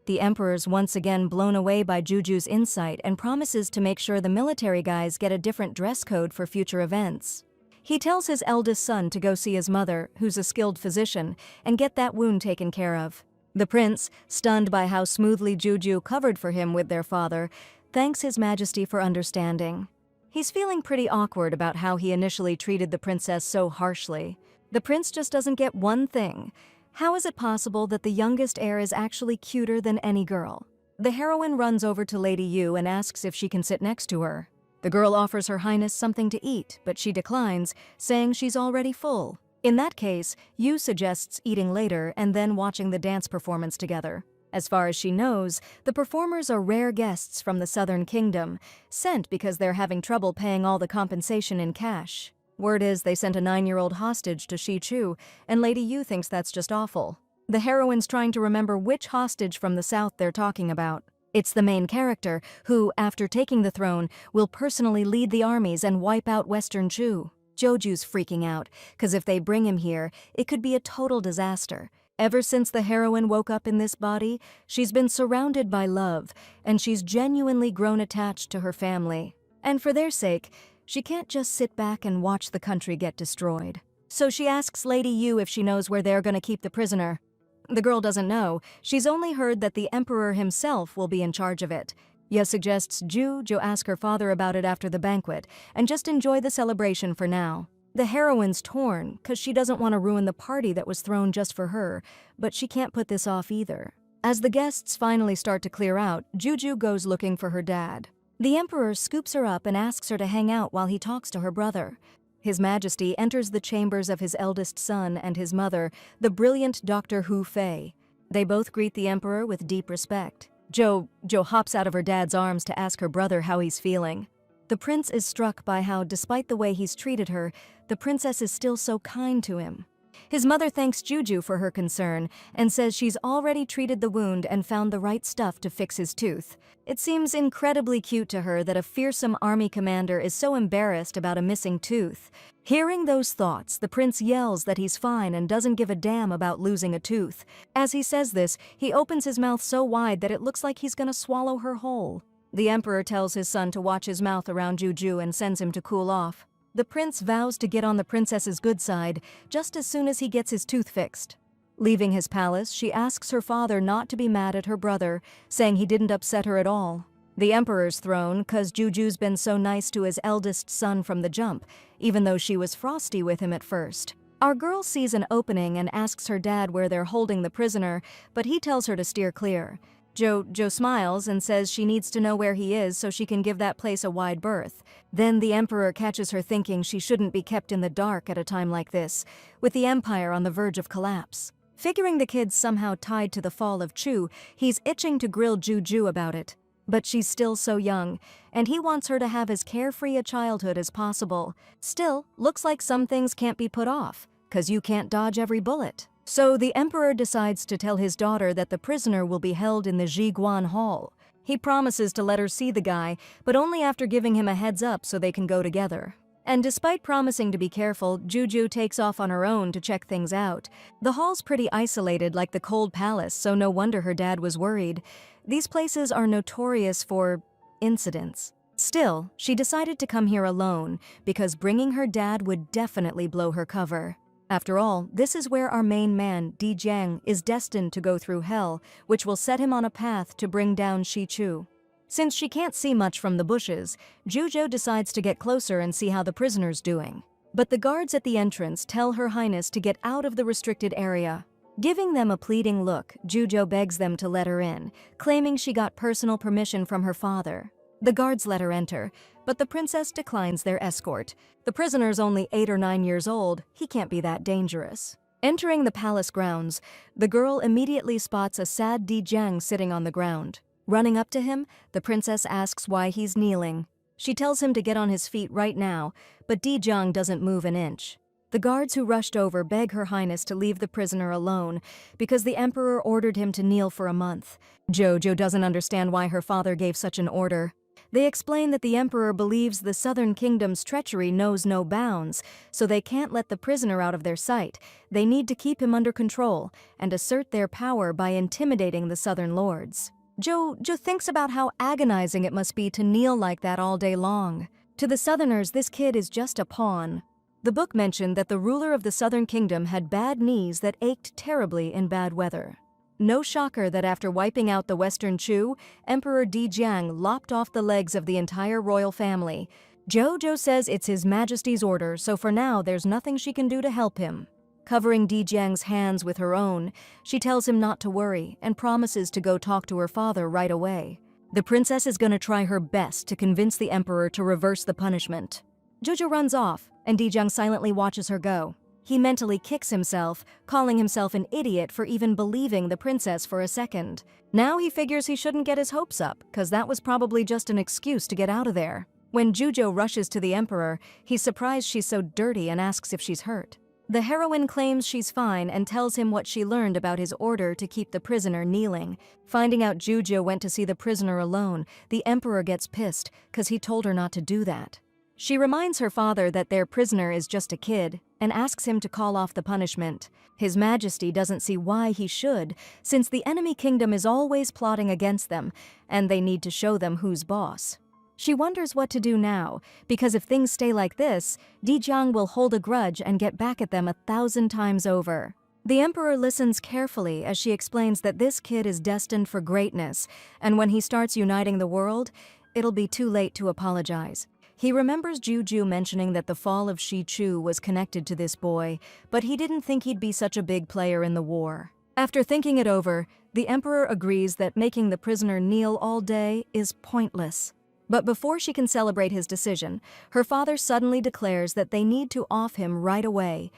The Emperor's once again blown away by Juju's insight and promises to make sure the military guys get a different dress code for future events. He tells his eldest son to go see his mother, who's a skilled physician, and get that wound taken care of. The prince, stunned by how smoothly Juju covered for him with their father, thanks His Majesty for understanding. He's feeling pretty awkward about how he initially treated the princess so harshly. The prince just doesn't get one thing. How is it possible that the youngest heir is actually cuter than any girl? The heroine runs over to Lady Yu and asks if she can sit next to her. The girl offers Her Highness something to eat, but she declines, saying she's already full. In that case, Yu suggests eating later and then watching the dance performance together. As far as she knows, the performers are rare guests from the Southern Kingdom, sent because they're having trouble paying all the compensation in cash. Word is they sent a 9-year-old hostage to Shichu, and Lady Yu thinks that's just awful. The heroine's trying to remember which hostage from the south they're talking about. It's the main character, who, after taking the throne, will personally lead the armies and wipe out Western Chu. Joju's freaking out, cause if they bring him here, it could be a total disaster. Ever since the heroine woke up in this body, she's been surrounded by love, and she's genuinely grown attached to her family. And for their sake, she can't just sit back and watch the country get destroyed. So she asks Lady Yu if she knows where they're gonna keep the prisoner. The girl doesn't know. She's only heard that the Emperor himself will be in charge of it. Ye suggests Juju ask her father about it after the banquet, and just enjoy the celebration for now. The heroine's torn, cause she doesn't want to ruin the party that was thrown just for her, but she can't put this off either. As the guests finally start to clear out, Juju goes looking for her dad. The Emperor scoops her up and asks her to hang out while he talks to her brother. His Majesty enters the chambers of his eldest son and his mother, the brilliant Dr. Hu Fei. They both greet the Emperor with deep respect. Jo hops out of her dad's arms to ask her brother how he's feeling. The prince is struck by how, despite the way he's treated her, the princess is still so kind to him. His mother thanks Juju for her concern and says she's already treated the wound and found the right stuff to fix his tooth. It seems incredibly cute to her that a fearsome army commander is so embarrassed about a missing tooth. Hearing those thoughts, the prince yells that he's fine and doesn't give a damn about losing a tooth. As he says this, he opens his mouth so wide that it looks like he's gonna swallow her whole. The emperor tells his son to watch his mouth around Juju and sends him to cool off. The prince vows to get on the princess's good side just as soon as he gets his tooth fixed. Leaving his palace, she asks her father not to be mad at her brother, saying he didn't upset her at all. The emperor's thrown 'cause Juju's been so nice to his eldest son from the jump, even though she was frosty with him at first. Our girl sees an opening and asks her dad where they're holding the prisoner, but he tells her to steer clear. Jo smiles and says she needs to know where he is so she can give that place a wide berth. Then the emperor catches her thinking she shouldn't be kept in the dark at a time like this, with the empire on the verge of collapse. Figuring the kid's somehow tied to the fall of Chu, he's itching to grill Juju about it. But she's still so young, and he wants her to have as carefree a childhood as possible. Still, looks like some things can't be put off, 'cause you can't dodge every bullet. So the emperor decides to tell his daughter that the prisoner will be held in the Jiguan Hall. He promises to let her see the guy, but only after giving him a heads up so they can go together. And despite promising to be careful, Juju takes off on her own to check things out. The hall's pretty isolated like the cold palace, so no wonder her dad was worried. These places are notorious for incidents. Still, she decided to come here alone because bringing her dad would definitely blow her cover. After all, this is where our main man, Di Jiang, is destined to go through hell, which will set him on a path to bring down Shi Chu. Since she can't see much from the bushes, Juju decides to get closer and see how the prisoner's doing. But the guards at the entrance tell Her Highness to get out of the restricted area. Giving them a pleading look, Juju begs them to let her in, claiming she got personal permission from her father. The guards let her enter, but the princess declines their escort. The prisoner's only 8 or 9 years old, he can't be that dangerous. Entering the palace grounds, the girl immediately spots a sad Di Jiang sitting on the ground. Running up to him, the princess asks why he's kneeling. She tells him to get on his feet right now, but Di Jiang doesn't move an inch. The guards who rushed over beg Her Highness to leave the prisoner alone because the emperor ordered him to kneel for a month. Jojo doesn't understand why her father gave such an order. They explain that the emperor believes the southern kingdom's treachery knows no bounds, so they can't let the prisoner out of their sight. They need to keep him under control and assert their power by intimidating the southern lords. Jo thinks about how agonizing it must be to kneel like that all day long. To the southerners, this kid is just a pawn. The book mentioned that the ruler of the southern kingdom had bad knees that ached terribly in bad weather. No shocker that after wiping out the Western Chu, Emperor Di Jiang lopped off the legs of the entire royal family. Jojo says it's His Majesty's order, so for now there's nothing she can do to help him. Covering Di Jiang's hands with her own, she tells him not to worry and promises to go talk to her father right away. The princess is gonna try her best to convince the emperor to reverse the punishment. Jojo runs off, and Di Jiang silently watches her go. He mentally kicks himself, calling himself an idiot for even believing the princess for a second. Now he figures he shouldn't get his hopes up, 'cause that was probably just an excuse to get out of there. When Jujo rushes to the emperor, he's surprised she's so dirty and asks if she's hurt. The heroine claims she's fine and tells him what she learned about his order to keep the prisoner kneeling. Finding out Jujo went to see the prisoner alone, the emperor gets pissed, 'cause he told her not to do that. She reminds her father that their prisoner is just a kid and asks him to call off the punishment. His Majesty doesn't see why he should, since the enemy kingdom is always plotting against them, and they need to show them who's boss. She wonders what to do now, because if things stay like this, Di Jiang will hold a grudge and get back at them 1,000 times over. The emperor listens carefully as she explains that this kid is destined for greatness, and when he starts uniting the world, it'll be too late to apologize. He remembers Juju mentioning that the fall of Shi Chu was connected to this boy, but he didn't think he'd be such a big player in the war. After thinking it over, the emperor agrees that making the prisoner kneel all day is pointless. But before she can celebrate his decision, her father suddenly declares that they need to off him right away.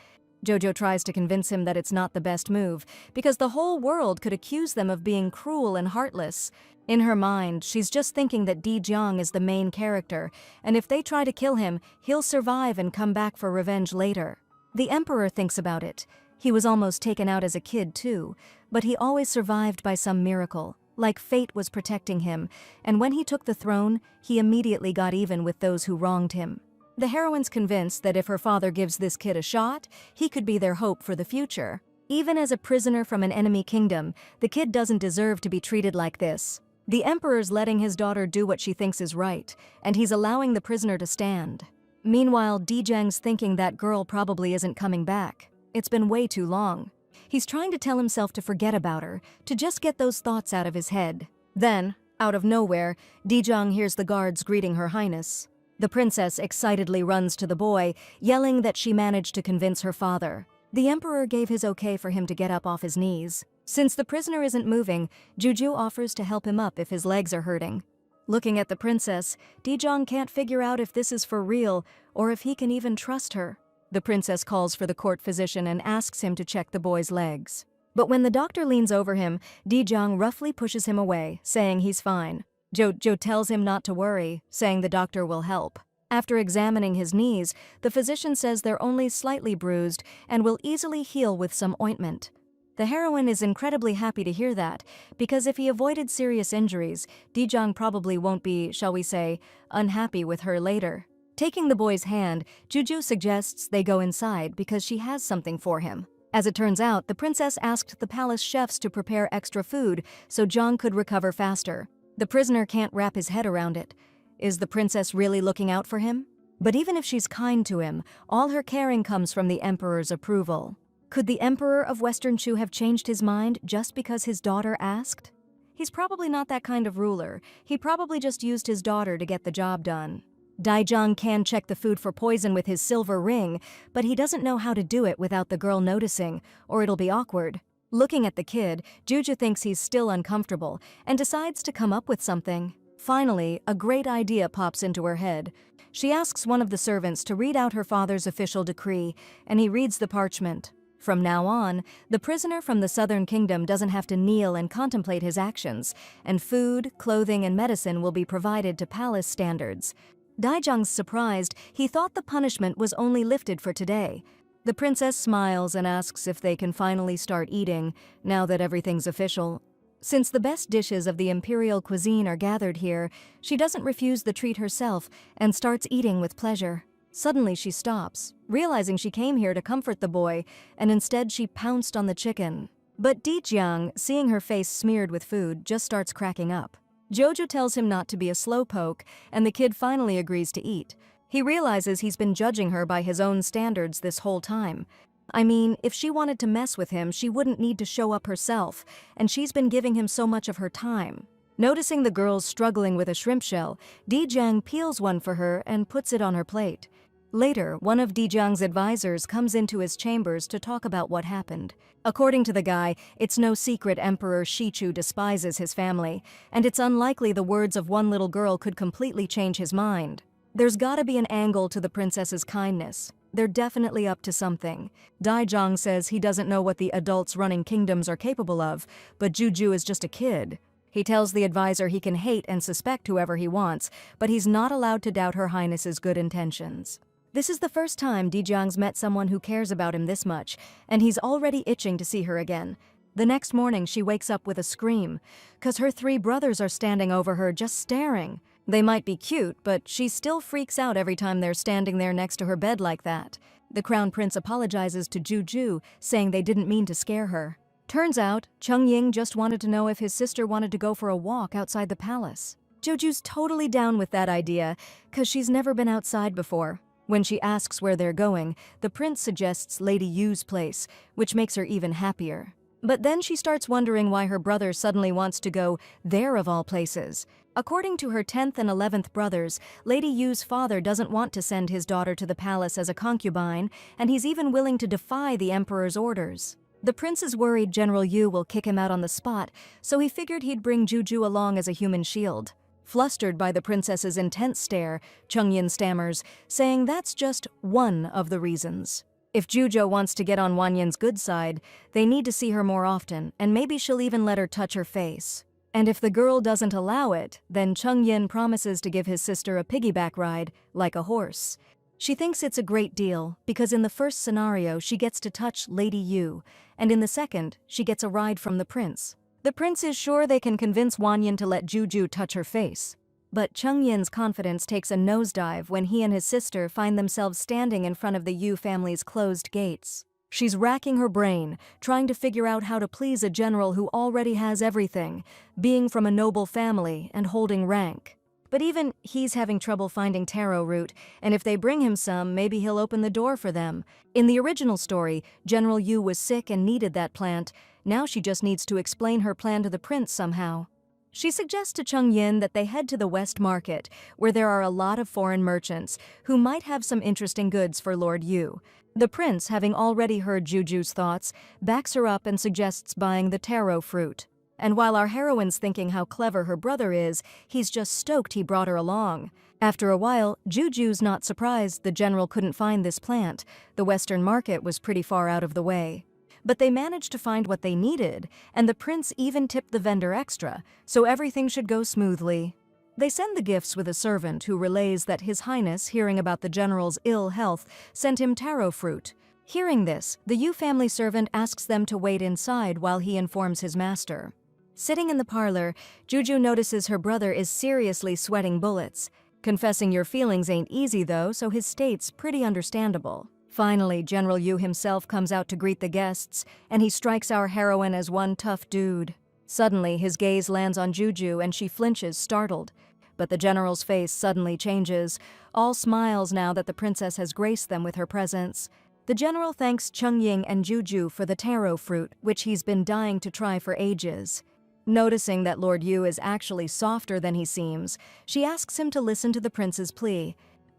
Jojo tries to convince him that it's not the best move, because the whole world could accuse them of being cruel and heartless. In her mind, she's just thinking that Di-jong is the main character, and if they try to kill him, he'll survive and come back for revenge later. The Emperor thinks about it. He was almost taken out as a kid too, but he always survived by some miracle, like fate was protecting him, and when he took the throne, he immediately got even with those who wronged him. The heroine's convinced that if her father gives this kid a shot, he could be their hope for the future. Even as a prisoner from an enemy kingdom, the kid doesn't deserve to be treated like this. The Emperor's letting his daughter do what she thinks is right, and he's allowing the prisoner to stand. Meanwhile, Di-jang's thinking that girl probably isn't coming back. It's been way too long. He's trying to tell himself to forget about her, to just get those thoughts out of his head. Then, out of nowhere, Di-jong hears the guards greeting Her Highness. The princess excitedly runs to the boy, yelling that she managed to convince her father. The Emperor gave his okay for him to get up off his knees. Since the prisoner isn't moving, Juju offers to help him up if his legs are hurting. Looking at the princess, Di-jong can't figure out if this is for real or if he can even trust her. The princess calls for the court physician and asks him to check the boy's legs. But when the doctor leans over him, Di-jong roughly pushes him away, saying he's fine. Jojo tells him not to worry, saying the doctor will help. After examining his knees, the physician says they're only slightly bruised and will easily heal with some ointment. The heroine is incredibly happy to hear that, because if he avoided serious injuries, Di-jong probably won't be, shall we say, unhappy with her later. Taking the boy's hand, Juju suggests they go inside because she has something for him. As it turns out, the princess asked the palace chefs to prepare extra food so Jong could recover faster. The prisoner can't wrap his head around it. Is the princess really looking out for him? But even if she's kind to him, all her caring comes from the Emperor's approval. Could the Emperor of Western Chu have changed his mind just because his daughter asked? He's probably not that kind of ruler. He probably just used his daughter to get the job done. Di-jong can check the food for poison with his silver ring, but he doesn't know how to do it without the girl noticing, or it'll be awkward. Looking at the kid, Juju thinks he's still uncomfortable and decides to come up with something. Finally, a great idea pops into her head. She asks one of the servants to read out her father's official decree, and he reads the parchment. From now on, the prisoner from the Southern Kingdom doesn't have to kneel and contemplate his actions, and food, clothing, and medicine will be provided to palace standards. Di-jong's surprised. He thought the punishment was only lifted for today. The princess smiles and asks if they can finally start eating, now that everything's official. Since the best dishes of the imperial cuisine are gathered here, she doesn't refuse the treat herself and starts eating with pleasure. Suddenly she stops, realizing she came here to comfort the boy, and instead she pounced on the chicken. But Di-jong, seeing her face smeared with food, just starts cracking up. Jojo tells him not to be a slowpoke, and the kid finally agrees to eat. He realizes he's been judging her by his own standards this whole time. I mean, if she wanted to mess with him, she wouldn't need to show up herself, and she's been giving him so much of her time. Noticing the girls struggling with a shrimp shell, Di-jong peels one for her and puts it on her plate. Later, one of Di-jong's advisors comes into his chambers to talk about what happened. According to the guy, it's no secret Emperor Shichu despises his family, and it's unlikely the words of one little girl could completely change his mind. There's gotta be an angle to the princess's kindness. They're definitely up to something. Di-jong says he doesn't know what the adults running kingdoms are capable of, but Juju is just a kid. He tells the advisor he can hate and suspect whoever he wants, but he's not allowed to doubt Her Highness's good intentions. This is the first time Di-jong's met someone who cares about him this much, and he's already itching to see her again. The next morning, she wakes up with a scream, 'cause her 3 brothers are standing over her just staring. They might be cute, but she still freaks out every time they're standing there next to her bed like that. The Crown Prince apologizes to Juju, saying they didn't mean to scare her. Turns out, Chung Ying just wanted to know if his sister wanted to go for a walk outside the palace. Juju's totally down with that idea, 'cause she's never been outside before. When she asks where they're going, the prince suggests Lady Yu's place, which makes her even happier. But then she starts wondering why her brother suddenly wants to go there of all places. According to her 10th and 11th brothers, Lady Yu's father doesn't want to send his daughter to the palace as a concubine, and he's even willing to defy the emperor's orders. The prince is worried General Yu will kick him out on the spot, so he figured he'd bring Juju along as a human shield. Flustered by the princess's intense stare, Chung Yin stammers, saying that's just one of the reasons. If Jujo wants to get on Wanyin's good side, they need to see her more often, and maybe she'll even let her touch her face. And if the girl doesn't allow it, then Chungyin promises to give his sister a piggyback ride, like a horse. She thinks it's a great deal, because in the first scenario she gets to touch Lady Yu, and in the second, she gets a ride from the prince. The prince is sure they can convince Wanyin to let Juju touch her face. But Chungyin's confidence takes a nosedive when he and his sister find themselves standing in front of the Yu family's closed gates. She's racking her brain, trying to figure out how to please a general who already has everything, being from a noble family and holding rank. But even he's having trouble finding taro root, and if they bring him some, maybe he'll open the door for them. In the original story, General Yu was sick and needed that plant. Now she just needs to explain her plan to the prince somehow. She suggests to Chungyin that they head to the West Market, where there are a lot of foreign merchants who might have some interesting goods for Lord Yu. The prince, having already heard Juju's thoughts, backs her up and suggests buying the taro fruit. And while our heroine's thinking how clever her brother is, he's just stoked he brought her along. After a while, Juju's not surprised the general couldn't find this plant. The Western Market was pretty far out of the way. But they managed to find what they needed, and the prince even tipped the vendor extra, so everything should go smoothly. They send the gifts with a servant who relays that His Highness, hearing about the general's ill health, sent him taro fruit. Hearing this, the Yu family servant asks them to wait inside while he informs his master. Sitting in the parlor, Juju notices her brother is seriously sweating bullets. Confessing your feelings ain't easy though, so his state's pretty understandable. Finally, General Yu himself comes out to greet the guests, and he strikes our heroine as one tough dude. Suddenly, his gaze lands on Juju and she flinches, startled. But the general's face suddenly changes, all smiles now that the princess has graced them with her presence. The general thanks Chungying and Juju for the taro fruit, which he's been dying to try for ages. Noticing that Lord Yu is actually softer than he seems, she asks him to listen to the prince's plea.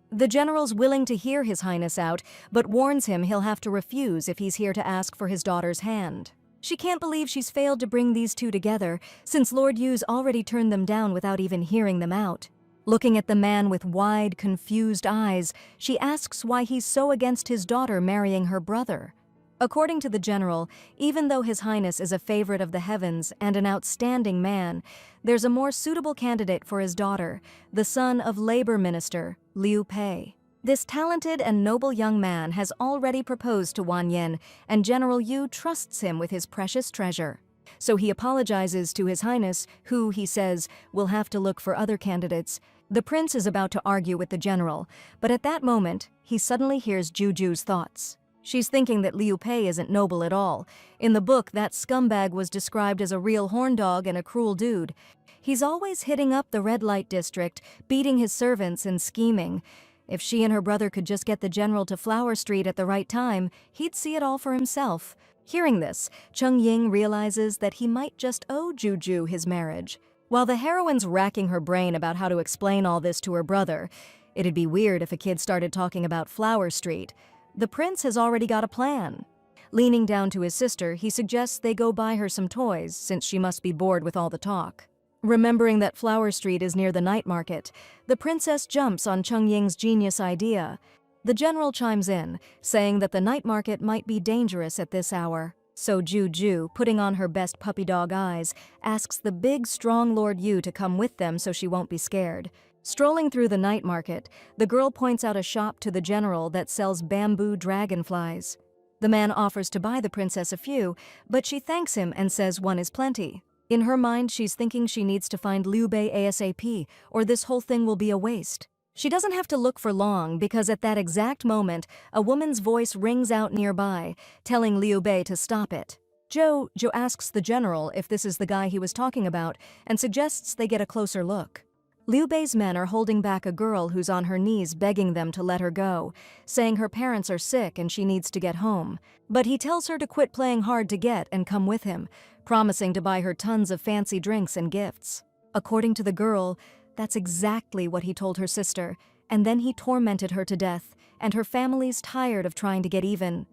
The general's willing to hear His Highness out, but warns him he'll have to refuse if he's here to ask for his daughter's hand. She can't believe she's failed to bring these two together, since Lord Yu's already turned them down without even hearing them out. Looking at the man with wide, confused eyes, she asks why he's so against his daughter marrying her brother. According to the general, even though His Highness is a favorite of the heavens and an outstanding man, there's a more suitable candidate for his daughter, the son of Labor Minister, Liu Pei. This talented and noble young man has already proposed to Wanyin, and General Yu trusts him with his precious treasure. So he apologizes to His Highness, who, he says, will have to look for other candidates. The prince is about to argue with the general, but at that moment, he suddenly hears Juju's thoughts. She's thinking that Liu Pei isn't noble at all. In the book, that scumbag was described as a real horn dog and a cruel dude. He's always hitting up the red light district, beating his servants and scheming. If she and her brother could just get the general to Flower Street at the right time, he'd see it all for himself. Hearing this, Chungying realizes that he might just owe Juju his marriage. While the heroine's racking her brain about how to explain all this to her brother, it'd be weird if a kid started talking about Flower Street. The prince has already got a plan. Leaning down to his sister, he suggests they go buy her some toys, since she must be bored with all the talk. Remembering that Flower Street is near the night market, the princess jumps on Chungying's genius idea. The general chimes in, saying that the night market might be dangerous at this hour. So Juju, putting on her best puppy dog eyes, asks the big, strong Lord Yu to come with them so she won't be scared. Strolling through the night market, the girl points out a shop to the general that sells bamboo dragonflies. The man offers to buy the princess a few, but she thanks him and says one is plenty. In her mind, she's thinking she needs to find Liu Bei ASAP, or this whole thing will be a waste. She doesn't have to look for long, because at that exact moment, a woman's voice rings out nearby, telling Liu Bei to stop it. Joe asks the general if this is the guy he was talking about, and suggests they get a closer look. Liu Bei's men are holding back a girl who's on her knees begging them to let her go, saying her parents are sick and she needs to get home. But he tells her to quit playing hard to get and come with him, promising to buy her tons of fancy drinks and gifts. According to the girl, that's exactly what he told her sister, and then he tormented her to death, and her family's tired of trying to get even.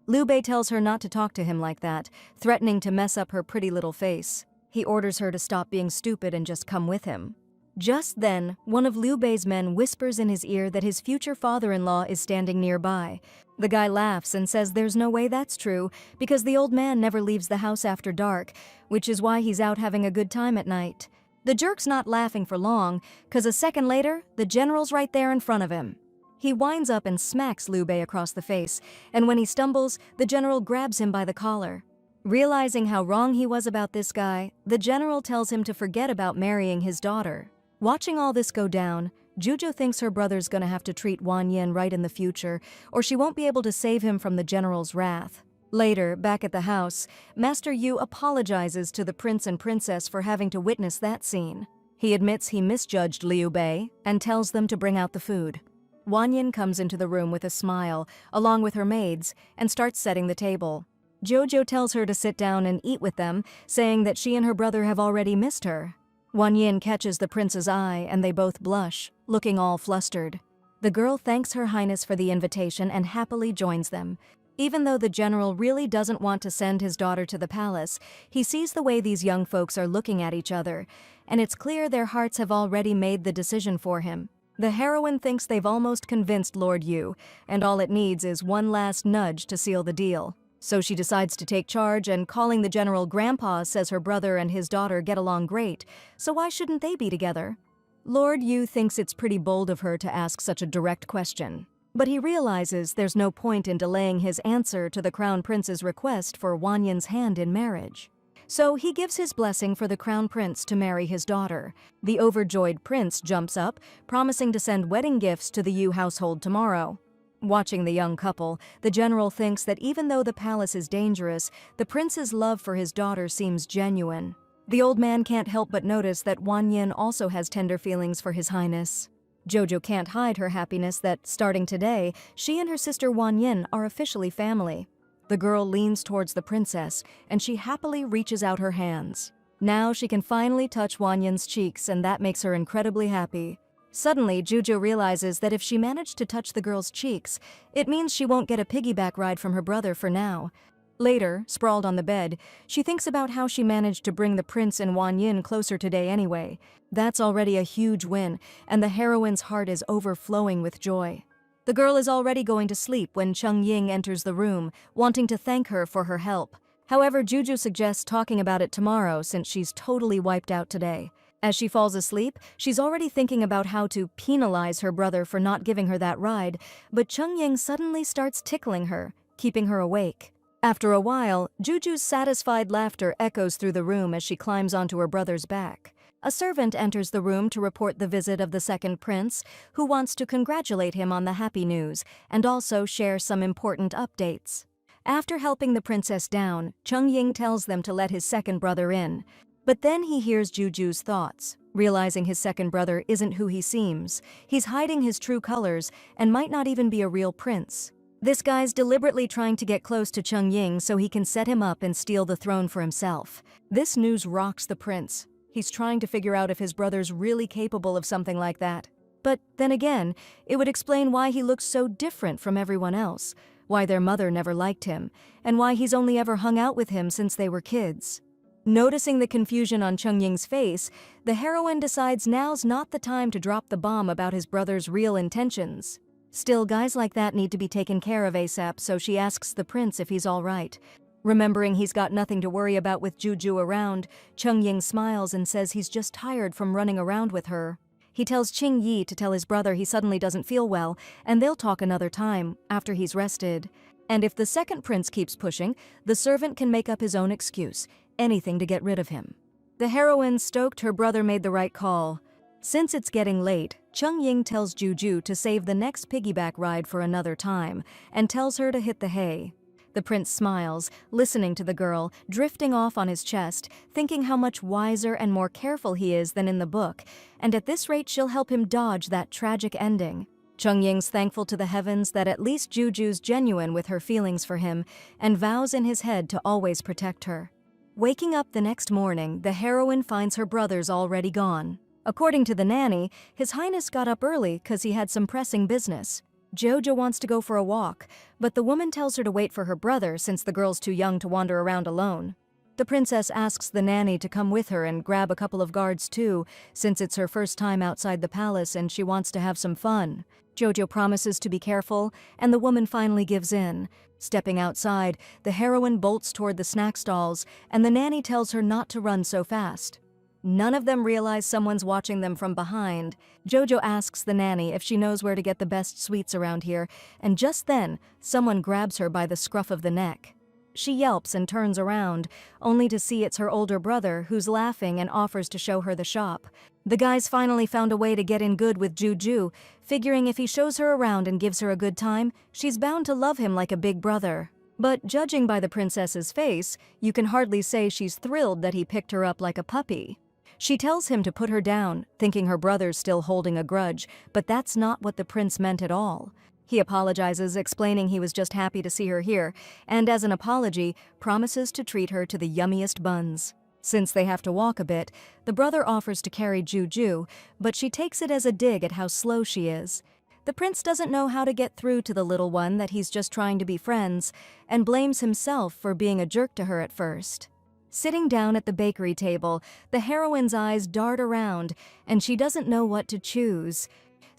Liu Bei tells her not to talk to him like that, threatening to mess up her pretty little face. He orders her to stop being stupid and just come with him. Just then, one of Liu Bei's men whispers in his ear that his future father-in-law is standing nearby. The guy laughs and says there's no way that's true because the old man never leaves the house after dark, which is why he's out having a good time at night. The jerk's not laughing for long, cause a second later, the general's right there in front of him. He winds up and smacks Liu Bei across the face, and when he stumbles, the general grabs him by the collar. Realizing how wrong he was about this guy, the general tells him to forget about marrying his daughter. Watching all this go down, Juju thinks her brother's gonna have to treat Wan Yin right in the future, or she won't be able to save him from the general's wrath. Later, back at the house, Master Yu apologizes to the prince and princess for having to witness that scene. He admits he misjudged Liu Bei and tells them to bring out the food. Wan Yin comes into the room with a smile, along with her maids, and starts setting the table. Jojo tells her to sit down and eat with them, saying that she and her brother have already missed her. Wan Yin catches the prince's eye and they both blush, looking all flustered. The girl thanks Her Highness for the invitation and happily joins them. Even though the general really doesn't want to send his daughter to the palace, he sees the way these young folks are looking at each other, and it's clear their hearts have already made the decision for him. The heroine thinks they've almost convinced Lord Yu, and all it needs is one last nudge to seal the deal. So she decides to take charge, and calling the general grandpa says her brother and his daughter get along great, so why shouldn't they be together? Lord Yu thinks it's pretty bold of her to ask such a direct question, but he realizes there's no point in delaying his answer to the crown prince's request for Wan Yin's hand in marriage. So he gives his blessing for the crown prince to marry his daughter. The overjoyed prince jumps up, promising to send wedding gifts to the Yu household tomorrow. Watching the young couple, the general thinks that even though the palace is dangerous, the prince's love for his daughter seems genuine. The old man can't help but notice that Wan Yin also has tender feelings for His Highness. Jojo can't hide her happiness that, starting today, she and her sister Wan Yin are officially family. The girl leans towards the princess, and she happily reaches out her hands. Now she can finally touch Wan Yin's cheeks, and that makes her incredibly happy. Suddenly, Juju realizes that if she managed to touch the girl's cheeks, it means she won't get a piggyback ride from her brother for now. Later, sprawled on the bed, she thinks about how she managed to bring the prince and Wan Yin closer today anyway. That's already a huge win, and the heroine's heart is overflowing with joy. The girl is already going to sleep when Cheng Ying enters the room, wanting to thank her for her help. However, Juju suggests talking about it tomorrow since she's totally wiped out today. As she falls asleep, she's already thinking about how to penalize her brother for not giving her that ride, but Cheng Ying suddenly starts tickling her, keeping her awake. After a while, Juju's satisfied laughter echoes through the room as she climbs onto her brother's back. A servant enters the room to report the visit of the second prince, who wants to congratulate him on the happy news and also share some important updates. After helping the princess down, Cheng Ying tells them to let his second brother in. But then he hears Juju's thoughts, realizing his second brother isn't who he seems. He's hiding his true colors and might not even be a real prince. This guy's deliberately trying to get close to Cheng Ying so he can set him up and steal the throne for himself. This news rocks the prince. He's trying to figure out if his brother's really capable of something like that. But then again, it would explain why he looks so different from everyone else, why their mother never liked him, and why he's only ever hung out with him since they were kids. Noticing the confusion on Cheng Ying's face, the heroine decides now's not the time to drop the bomb about his brother's real intentions. Still, guys like that need to be taken care of ASAP, so she asks the prince if he's all right. Remembering he's got nothing to worry about with Juju around, Cheng Ying smiles and says he's just tired from running around with her. He tells Qing Yi to tell his brother he suddenly doesn't feel well, and they'll talk another time, after he's rested. And if the second prince keeps pushing, the servant can make up his own excuse. Anything to get rid of him. The heroine stoked her brother made the right call. Since it's getting late, Cheng Ying tells Juju to save the next piggyback ride for another time, and tells her to hit the hay. The prince smiles, listening to the girl, drifting off on his chest, thinking how much wiser and more careful he is than in the book, and at this rate she'll help him dodge that tragic ending. Cheng Ying's thankful to the heavens that at least Juju's genuine with her feelings for him, and vows in his head to always protect her. Waking up the next morning, the heroine finds her brothers already gone. According to the nanny, His Highness got up early because he had some pressing business. Jojo wants to go for a walk, but the woman tells her to wait for her brother since the girl's too young to wander around alone. The princess asks the nanny to come with her and grab a couple of guards too, since it's her first time outside the palace and she wants to have some fun. Jojo promises to be careful, and the woman finally gives in. Stepping outside, the heroine bolts toward the snack stalls, and the nanny tells her not to run so fast. None of them realize someone's watching them from behind. Jojo asks the nanny if she knows where to get the best sweets around here, and just then, someone grabs her by the scruff of the neck. She yelps and turns around, only to see it's her older brother who's laughing and offers to show her the shop. The guy's finally found a way to get in good with Juju, figuring if he shows her around and gives her a good time, she's bound to love him like a big brother. But judging by the princess's face, you can hardly say she's thrilled that he picked her up like a puppy. She tells him to put her down, thinking her brother's still holding a grudge, but that's not what the prince meant at all. He apologizes, explaining he was just happy to see her here, and as an apology, promises to treat her to the yummiest buns. Since they have to walk a bit, the brother offers to carry Juju, but she takes it as a dig at how slow she is. The prince doesn't know how to get through to the little one that he's just trying to be friends, and blames himself for being a jerk to her at first. Sitting down at the bakery table, the heroine's eyes dart around, and she doesn't know what to choose.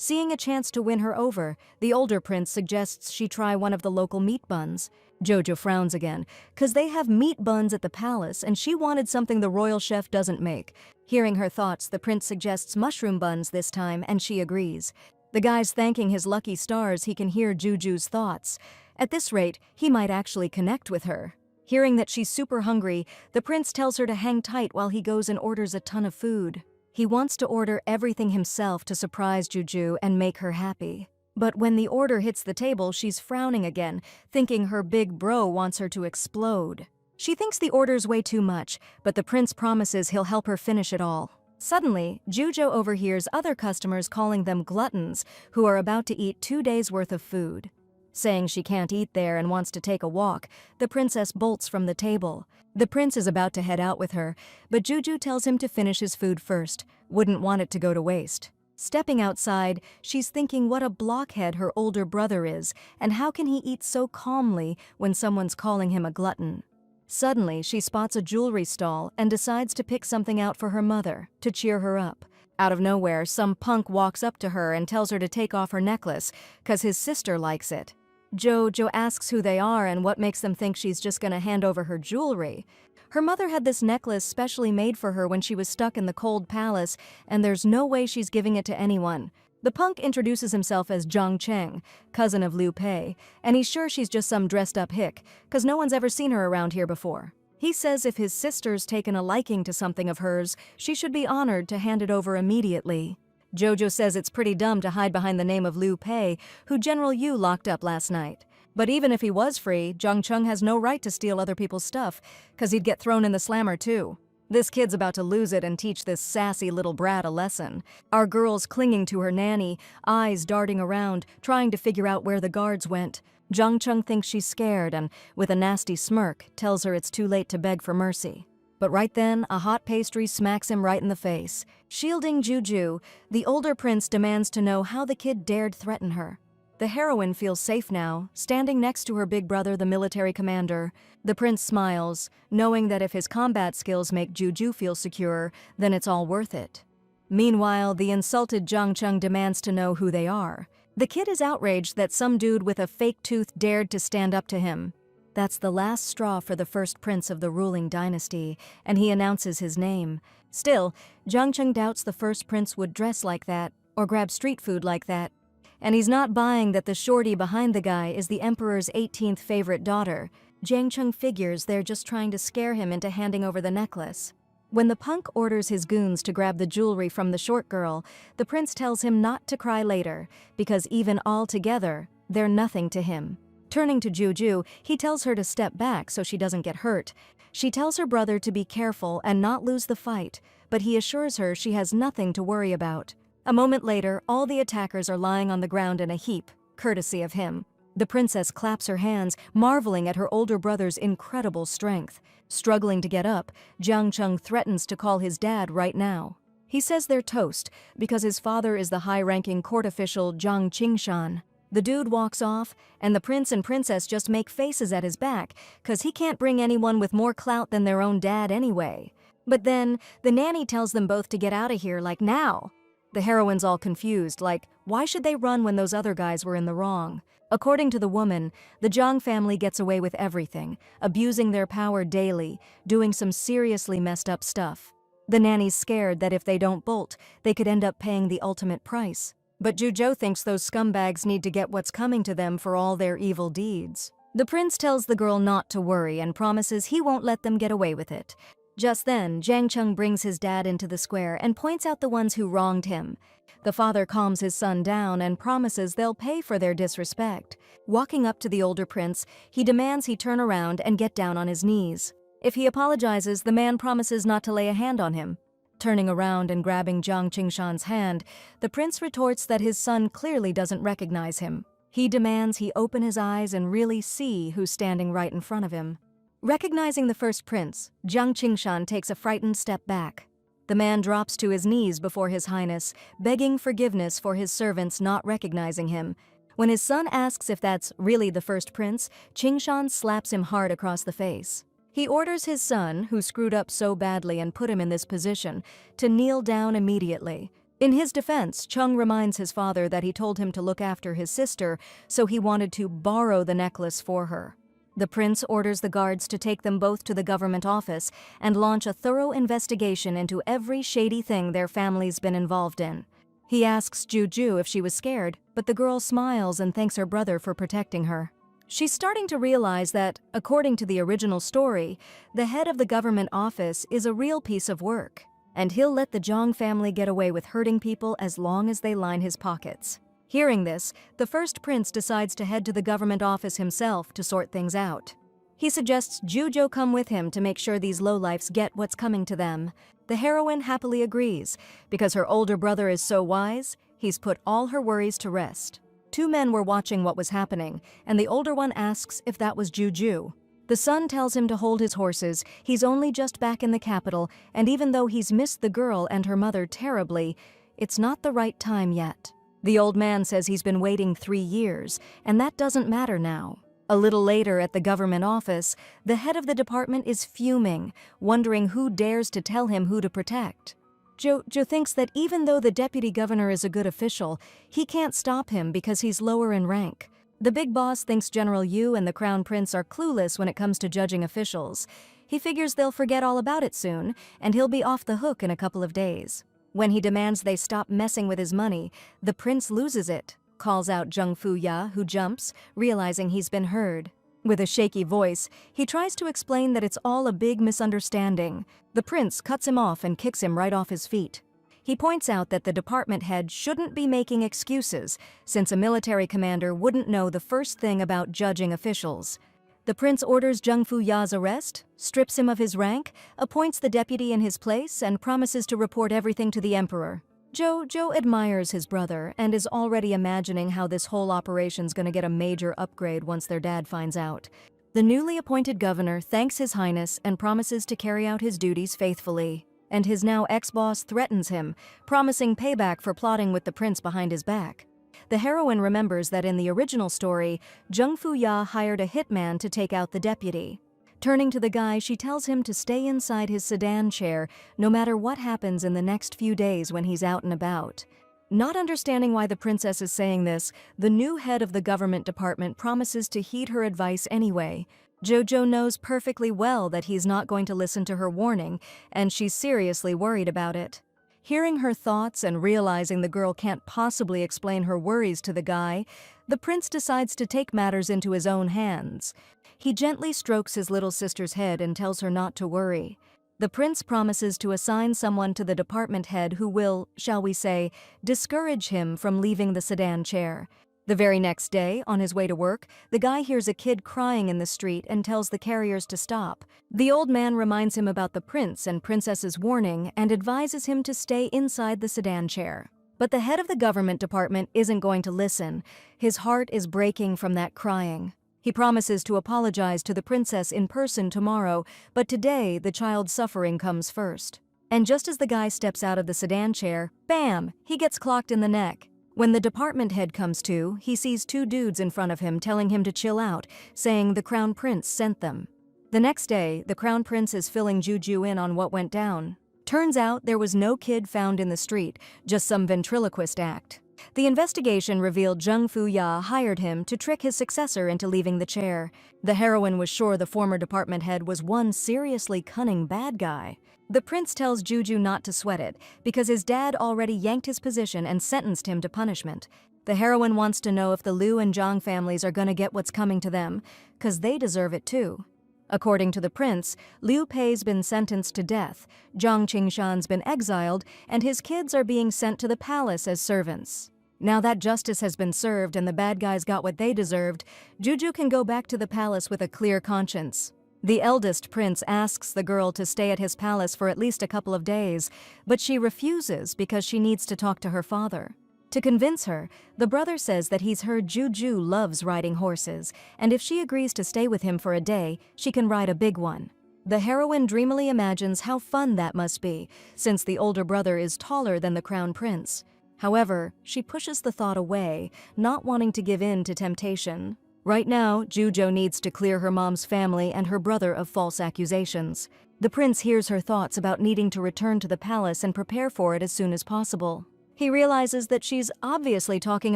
Seeing a chance to win her over, the older prince suggests she try one of the local meat buns. Jojo frowns again, 'cause they have meat buns at the palace and she wanted something the royal chef doesn't make. Hearing her thoughts, the prince suggests mushroom buns this time, and she agrees. The guy's thanking his lucky stars he can hear Juju's thoughts. At this rate, he might actually connect with her. Hearing that she's super hungry, the prince tells her to hang tight while he goes and orders a ton of food. He wants to order everything himself to surprise Juju and make her happy. But when the order hits the table, she's frowning again, thinking her big bro wants her to explode. She thinks the order's way too much, but the prince promises he'll help her finish it all. Suddenly, Juju overhears other customers calling them gluttons who are about to eat 2 days' worth of food. Saying she can't eat there and wants to take a walk, the princess bolts from the table. The prince is about to head out with her, but Juju tells him to finish his food first, wouldn't want it to go to waste. Stepping outside, she's thinking what a blockhead her older brother is, and how can he eat so calmly when someone's calling him a glutton. Suddenly, she spots a jewelry stall and decides to pick something out for her mother, to cheer her up. Out of nowhere, some punk walks up to her and tells her to take off her necklace, 'cause his sister likes it. Jojo asks who they are and what makes them think she's just gonna hand over her jewelry. Her mother had this necklace specially made for her when she was stuck in the cold palace, and there's no way she's giving it to anyone. The punk introduces himself as Zhang Cheng, cousin of Liu Pei, and he's sure she's just some dressed-up hick, 'cause no one's ever seen her around here before. He says if his sister's taken a liking to something of hers, she should be honored to hand it over immediately. Jojo says it's pretty dumb to hide behind the name of Liu Pei, who General Yu locked up last night. But even if he was free, Zhang Cheng has no right to steal other people's stuff, 'cause he'd get thrown in the slammer too. This kid's about to lose it and teach this sassy little brat a lesson. Our girl's clinging to her nanny, eyes darting around, trying to figure out where the guards went. Zhang Cheng thinks she's scared and, with a nasty smirk, tells her it's too late to beg for mercy. But right then, a hot pastry smacks him right in the face. Shielding Juju, the older prince demands to know how the kid dared threaten her. The heroine feels safe now, standing next to her big brother, the military commander. The prince smiles, knowing that if his combat skills make Juju feel secure, then it's all worth it. Meanwhile, the insulted Zhang Cheng demands to know who they are. The kid is outraged that some dude with a fake tooth dared to stand up to him. That's the last straw for the first prince of the ruling dynasty, and he announces his name. Still, Zhang Cheng doubts the first prince would dress like that, or grab street food like that. And he's not buying that the shorty behind the guy is the emperor's 18th favorite daughter. Zhang Cheng figures they're just trying to scare him into handing over the necklace. When the punk orders his goons to grab the jewelry from the short girl, the prince tells him not to cry later, because even all together, they're nothing to him. Turning to Juju, he tells her to step back so she doesn't get hurt. She tells her brother to be careful and not lose the fight, but he assures her she has nothing to worry about. A moment later, all the attackers are lying on the ground in a heap, courtesy of him. The princess claps her hands, marveling at her older brother's incredible strength. Struggling to get up, Zhang Cheng threatens to call his dad right now. He says they're toast, because his father is the high-ranking court official Zhang Qingshan. The dude walks off, and the prince and princess just make faces at his back, 'cause he can't bring anyone with more clout than their own dad anyway. But then, the nanny tells them both to get out of here, like now. The heroine's all confused, like, why should they run when those other guys were in the wrong? According to the woman, the Zhang family gets away with everything, abusing their power daily, doing some seriously messed up stuff. The nanny's scared that if they don't bolt, they could end up paying the ultimate price. But Jujo thinks those scumbags need to get what's coming to them for all their evil deeds. The prince tells the girl not to worry and promises he won't let them get away with it. Just then, Jiang Cheng brings his dad into the square and points out the ones who wronged him. The father calms his son down and promises they'll pay for their disrespect. Walking up to the older prince, he demands he turn around and get down on his knees. If he apologizes, the man promises not to lay a hand on him. Turning around and grabbing Jiang Qingshan's hand, the prince retorts that his son clearly doesn't recognize him. He demands he open his eyes and really see who's standing right in front of him. Recognizing the first prince, Jiang Qingshan takes a frightened step back. The man drops to his knees before His Highness, begging forgiveness for his servants not recognizing him. When his son asks if that's really the first prince, Qingshan slaps him hard across the face. He orders his son, who screwed up so badly and put him in this position, to kneel down immediately. In his defense, Chung reminds his father that he told him to look after his sister, so he wanted to borrow the necklace for her. The prince orders the guards to take them both to the government office and launch a thorough investigation into every shady thing their family's been involved in. He asks Juju if she was scared, but the girl smiles and thanks her brother for protecting her. She's starting to realize that, according to the original story, the head of the government office is a real piece of work, and he'll let the Zhang family get away with hurting people as long as they line his pockets. Hearing this, the first prince decides to head to the government office himself to sort things out. He suggests Jujo come with him to make sure these lowlifes get what's coming to them. The heroine happily agrees. Because her older brother is so wise, he's put all her worries to rest. Two men were watching what was happening, and the older one asks if that was Juju. The son tells him to hold his horses. He's only just back in the capital, and even though he's missed the girl and her mother terribly, it's not the right time yet. The old man says he's been waiting 3 years, and that doesn't matter now. A little later at the government office, the head of the department is fuming, wondering who dares to tell him who to protect. Jo thinks that even though the deputy governor is a good official, he can't stop him because he's lower in rank. The big boss thinks General Yu and the Crown Prince are clueless when it comes to judging officials. He figures they'll forget all about it soon, and he'll be off the hook in a couple of days. When he demands they stop messing with his money, the prince loses it, calls out Zheng Fuya, who jumps, realizing he's been heard. With a shaky voice, he tries to explain that it's all a big misunderstanding. The prince cuts him off and kicks him right off his feet. He points out that the department head shouldn't be making excuses, since a military commander wouldn't know the first thing about judging officials. The prince orders Zheng Fuya's arrest, strips him of his rank, appoints the deputy in his place, and promises to report everything to the emperor. Joe admires his brother and is already imagining how this whole operation's gonna get a major upgrade once their dad finds out. The newly appointed governor thanks His Highness and promises to carry out his duties faithfully. And his now ex-boss threatens him, promising payback for plotting with the prince behind his back. The heroine remembers that in the original story, Zheng Fuya hired a hitman to take out the deputy. Turning to the guy, she tells him to stay inside his sedan chair no matter what happens in the next few days when he's out and about. Not understanding why the princess is saying this, the new head of the government department promises to heed her advice anyway. Jojo knows perfectly well that he's not going to listen to her warning, and she's seriously worried about it. Hearing her thoughts and realizing the girl can't possibly explain her worries to the guy, the prince decides to take matters into his own hands. He gently strokes his little sister's head and tells her not to worry. The prince promises to assign someone to the department head who will, shall we say, discourage him from leaving the sedan chair. The very next day, on his way to work, the guy hears a kid crying in the street and tells the carriers to stop. The old man reminds him about the prince and princess's warning and advises him to stay inside the sedan chair. But the head of the government department isn't going to listen. His heart is breaking from that crying. He promises to apologize to the princess in person tomorrow, but today the child's suffering comes first. And just as the guy steps out of the sedan chair, bam, he gets clocked in the neck. When the department head comes to, he sees two dudes in front of him telling him to chill out, saying the Crown Prince sent them. The next day, the Crown Prince is filling Juju in on what went down. Turns out there was no kid found in the street, just some ventriloquist act. The investigation revealed Jung Fu-ya hired him to trick his successor into leaving the chair. The heroine was sure the former department head was one seriously cunning bad guy. The prince tells Juju not to sweat it, because his dad already yanked his position and sentenced him to punishment. The heroine wants to know if the Liu and Zhang families are gonna get what's coming to them, 'cause they deserve it too. According to the prince, Liu Pei's been sentenced to death, Zhang Qingshan's been exiled, and his kids are being sent to the palace as servants. Now that justice has been served and the bad guys got what they deserved, Juju can go back to the palace with a clear conscience. The eldest prince asks the girl to stay at his palace for at least a couple of days, but she refuses because she needs to talk to her father. To convince her, the brother says that he's heard Juju loves riding horses, and if she agrees to stay with him for a day, she can ride a big one. The heroine dreamily imagines how fun that must be, since the older brother is taller than the crown prince. However, she pushes the thought away, not wanting to give in to temptation. Right now, Juju needs to clear her mom's family and her brother of false accusations. The prince hears her thoughts about needing to return to the palace and prepare for it as soon as possible. He realizes that she's obviously talking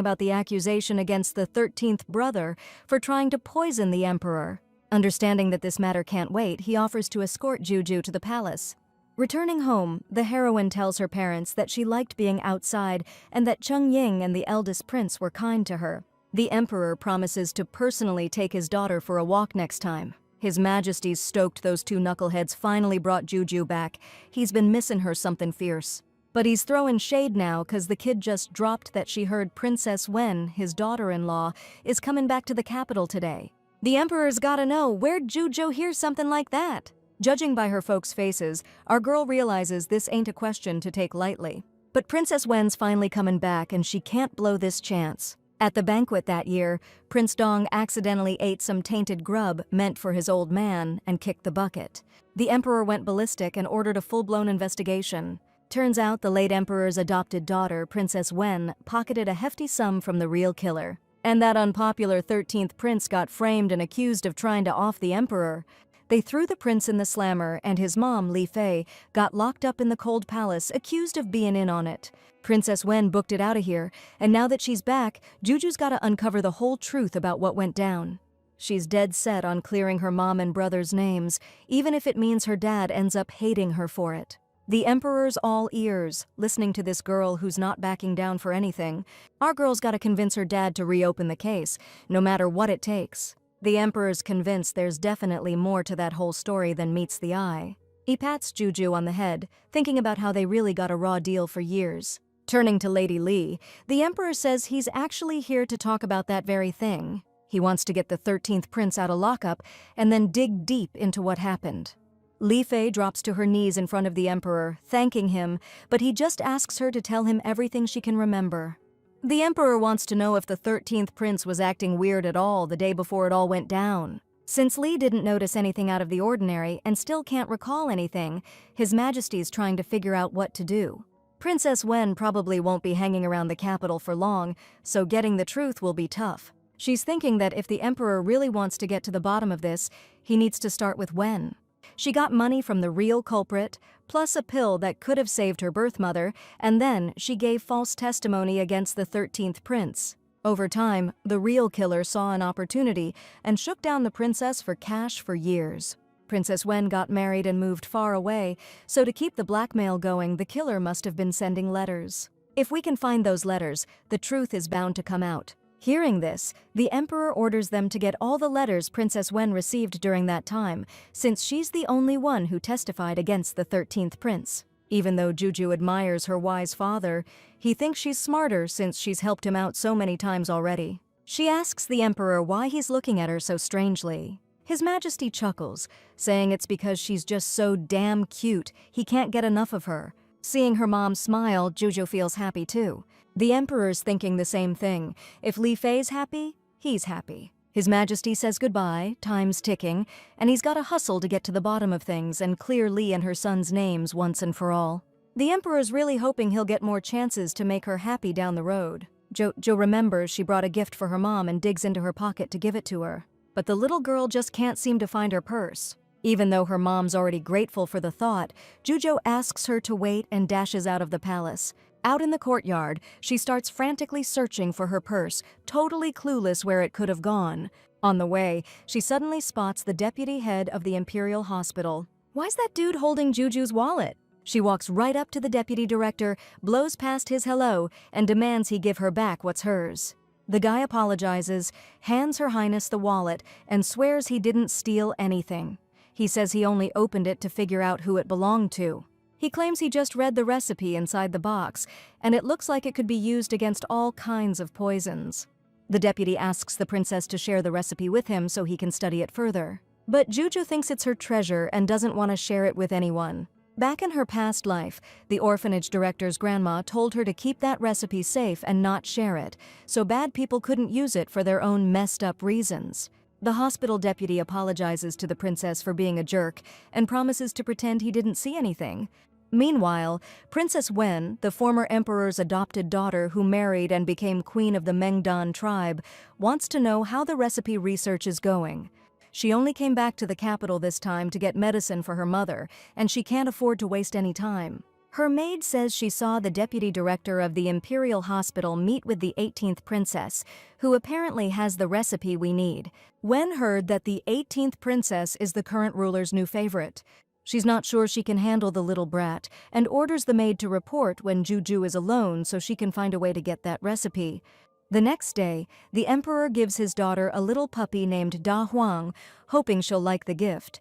about the accusation against the 13th brother for trying to poison the emperor. Understanding that this matter can't wait, he offers to escort Juju to the palace. Returning home, the heroine tells her parents that she liked being outside and that Cheng Ying and the eldest prince were kind to her. The emperor promises to personally take his daughter for a walk next time. His Majesty's stoked those two knuckleheads finally brought Juju back. He's been missing her something fierce. But he's throwing shade now cause the kid just dropped that she heard Princess Wen, his daughter-in-law, is coming back to the capital today. The emperor's gotta know, where'd Juju hear something like that? Judging by her folks' faces, our girl realizes this ain't a question to take lightly. But Princess Wen's finally coming back and she can't blow this chance. At the banquet that year, Prince Dong accidentally ate some tainted grub meant for his old man and kicked the bucket. The emperor went ballistic and ordered a full-blown investigation. Turns out the late emperor's adopted daughter, Princess Wen, pocketed a hefty sum from the real killer. And that unpopular 13th prince got framed and accused of trying to off the emperor. They threw the prince in the slammer, and his mom, Li Fei, got locked up in the cold palace, accused of being in on it. Princess Wen booked it out of here, and now that she's back, Juju's gotta uncover the whole truth about what went down. She's dead set on clearing her mom and brother's names, even if it means her dad ends up hating her for it. The emperor's all ears, listening to this girl who's not backing down for anything. Our girl's gotta convince her dad to reopen the case, no matter what it takes. The emperor's convinced there's definitely more to that whole story than meets the eye. He pats Juju on the head, thinking about how they really got a raw deal for years. Turning to Lady Li, the emperor says he's actually here to talk about that very thing. He wants to get the 13th prince out of lockup and then dig deep into what happened. Li Fei drops to her knees in front of the emperor, thanking him, but he just asks her to tell him everything she can remember. The emperor wants to know if the 13th prince was acting weird at all the day before it all went down. Since Li didn't notice anything out of the ordinary and still can't recall anything, His Majesty's trying to figure out what to do. Princess Wen probably won't be hanging around the capital for long, so getting the truth will be tough. She's thinking that if the emperor really wants to get to the bottom of this, he needs to start with Wen. She got money from the real culprit, plus a pill that could have saved her birth mother, and then she gave false testimony against the 13th prince. Over time, the real killer saw an opportunity and shook down the princess for cash for years. Princess Wen got married and moved far away, so to keep the blackmail going, the killer must have been sending letters. If we can find those letters, the truth is bound to come out. Hearing this, the emperor orders them to get all the letters Princess Wen received during that time, since she's the only one who testified against the 13th prince. Even though Juju admires her wise father, he thinks she's smarter since she's helped him out so many times already. She asks the emperor why he's looking at her so strangely. His Majesty chuckles, saying it's because she's just so damn cute, he can't get enough of her. Seeing her mom smile, Juju feels happy too. The emperor's thinking the same thing. If Li Fei's happy, he's happy. His Majesty says goodbye, time's ticking, and he's got to hustle to get to the bottom of things and clear Li and her son's names once and for all. The emperor's really hoping he'll get more chances to make her happy down the road. Jo remembers she brought a gift for her mom and digs into her pocket to give it to her. But the little girl just can't seem to find her purse. Even though her mom's already grateful for the thought, Jo asks her to wait and dashes out of the palace. Out in the courtyard, she starts frantically searching for her purse, totally clueless where it could have gone. On the way, she suddenly spots the deputy head of the Imperial Hospital. Why's that dude holding Juju's wallet? She walks right up to the deputy director, blows past his hello, and demands he give her back what's hers. The guy apologizes, hands Her Highness the wallet, and swears he didn't steal anything. He says he only opened it to figure out who it belonged to. He claims he just read the recipe inside the box, and it looks like it could be used against all kinds of poisons. The deputy asks the princess to share the recipe with him so he can study it further. But Juju thinks it's her treasure and doesn't want to share it with anyone. Back in her past life, the orphanage director's grandma told her to keep that recipe safe and not share it, so bad people couldn't use it for their own messed-up reasons. The hospital deputy apologizes to the princess for being a jerk and promises to pretend he didn't see anything. Meanwhile, Princess Wen, the former emperor's adopted daughter who married and became queen of the Mengdan tribe, wants to know how the recipe research is going. She only came back to the capital this time to get medicine for her mother, and she can't afford to waste any time. Her maid says she saw the deputy director of the Imperial Hospital meet with the 18th princess, who apparently has the recipe we need. Wen heard that the 18th princess is the current ruler's new favorite. She's not sure she can handle the little brat, and orders the maid to report when Juju is alone so she can find a way to get that recipe. The next day, the emperor gives his daughter a little puppy named Da Huang, hoping she'll like the gift.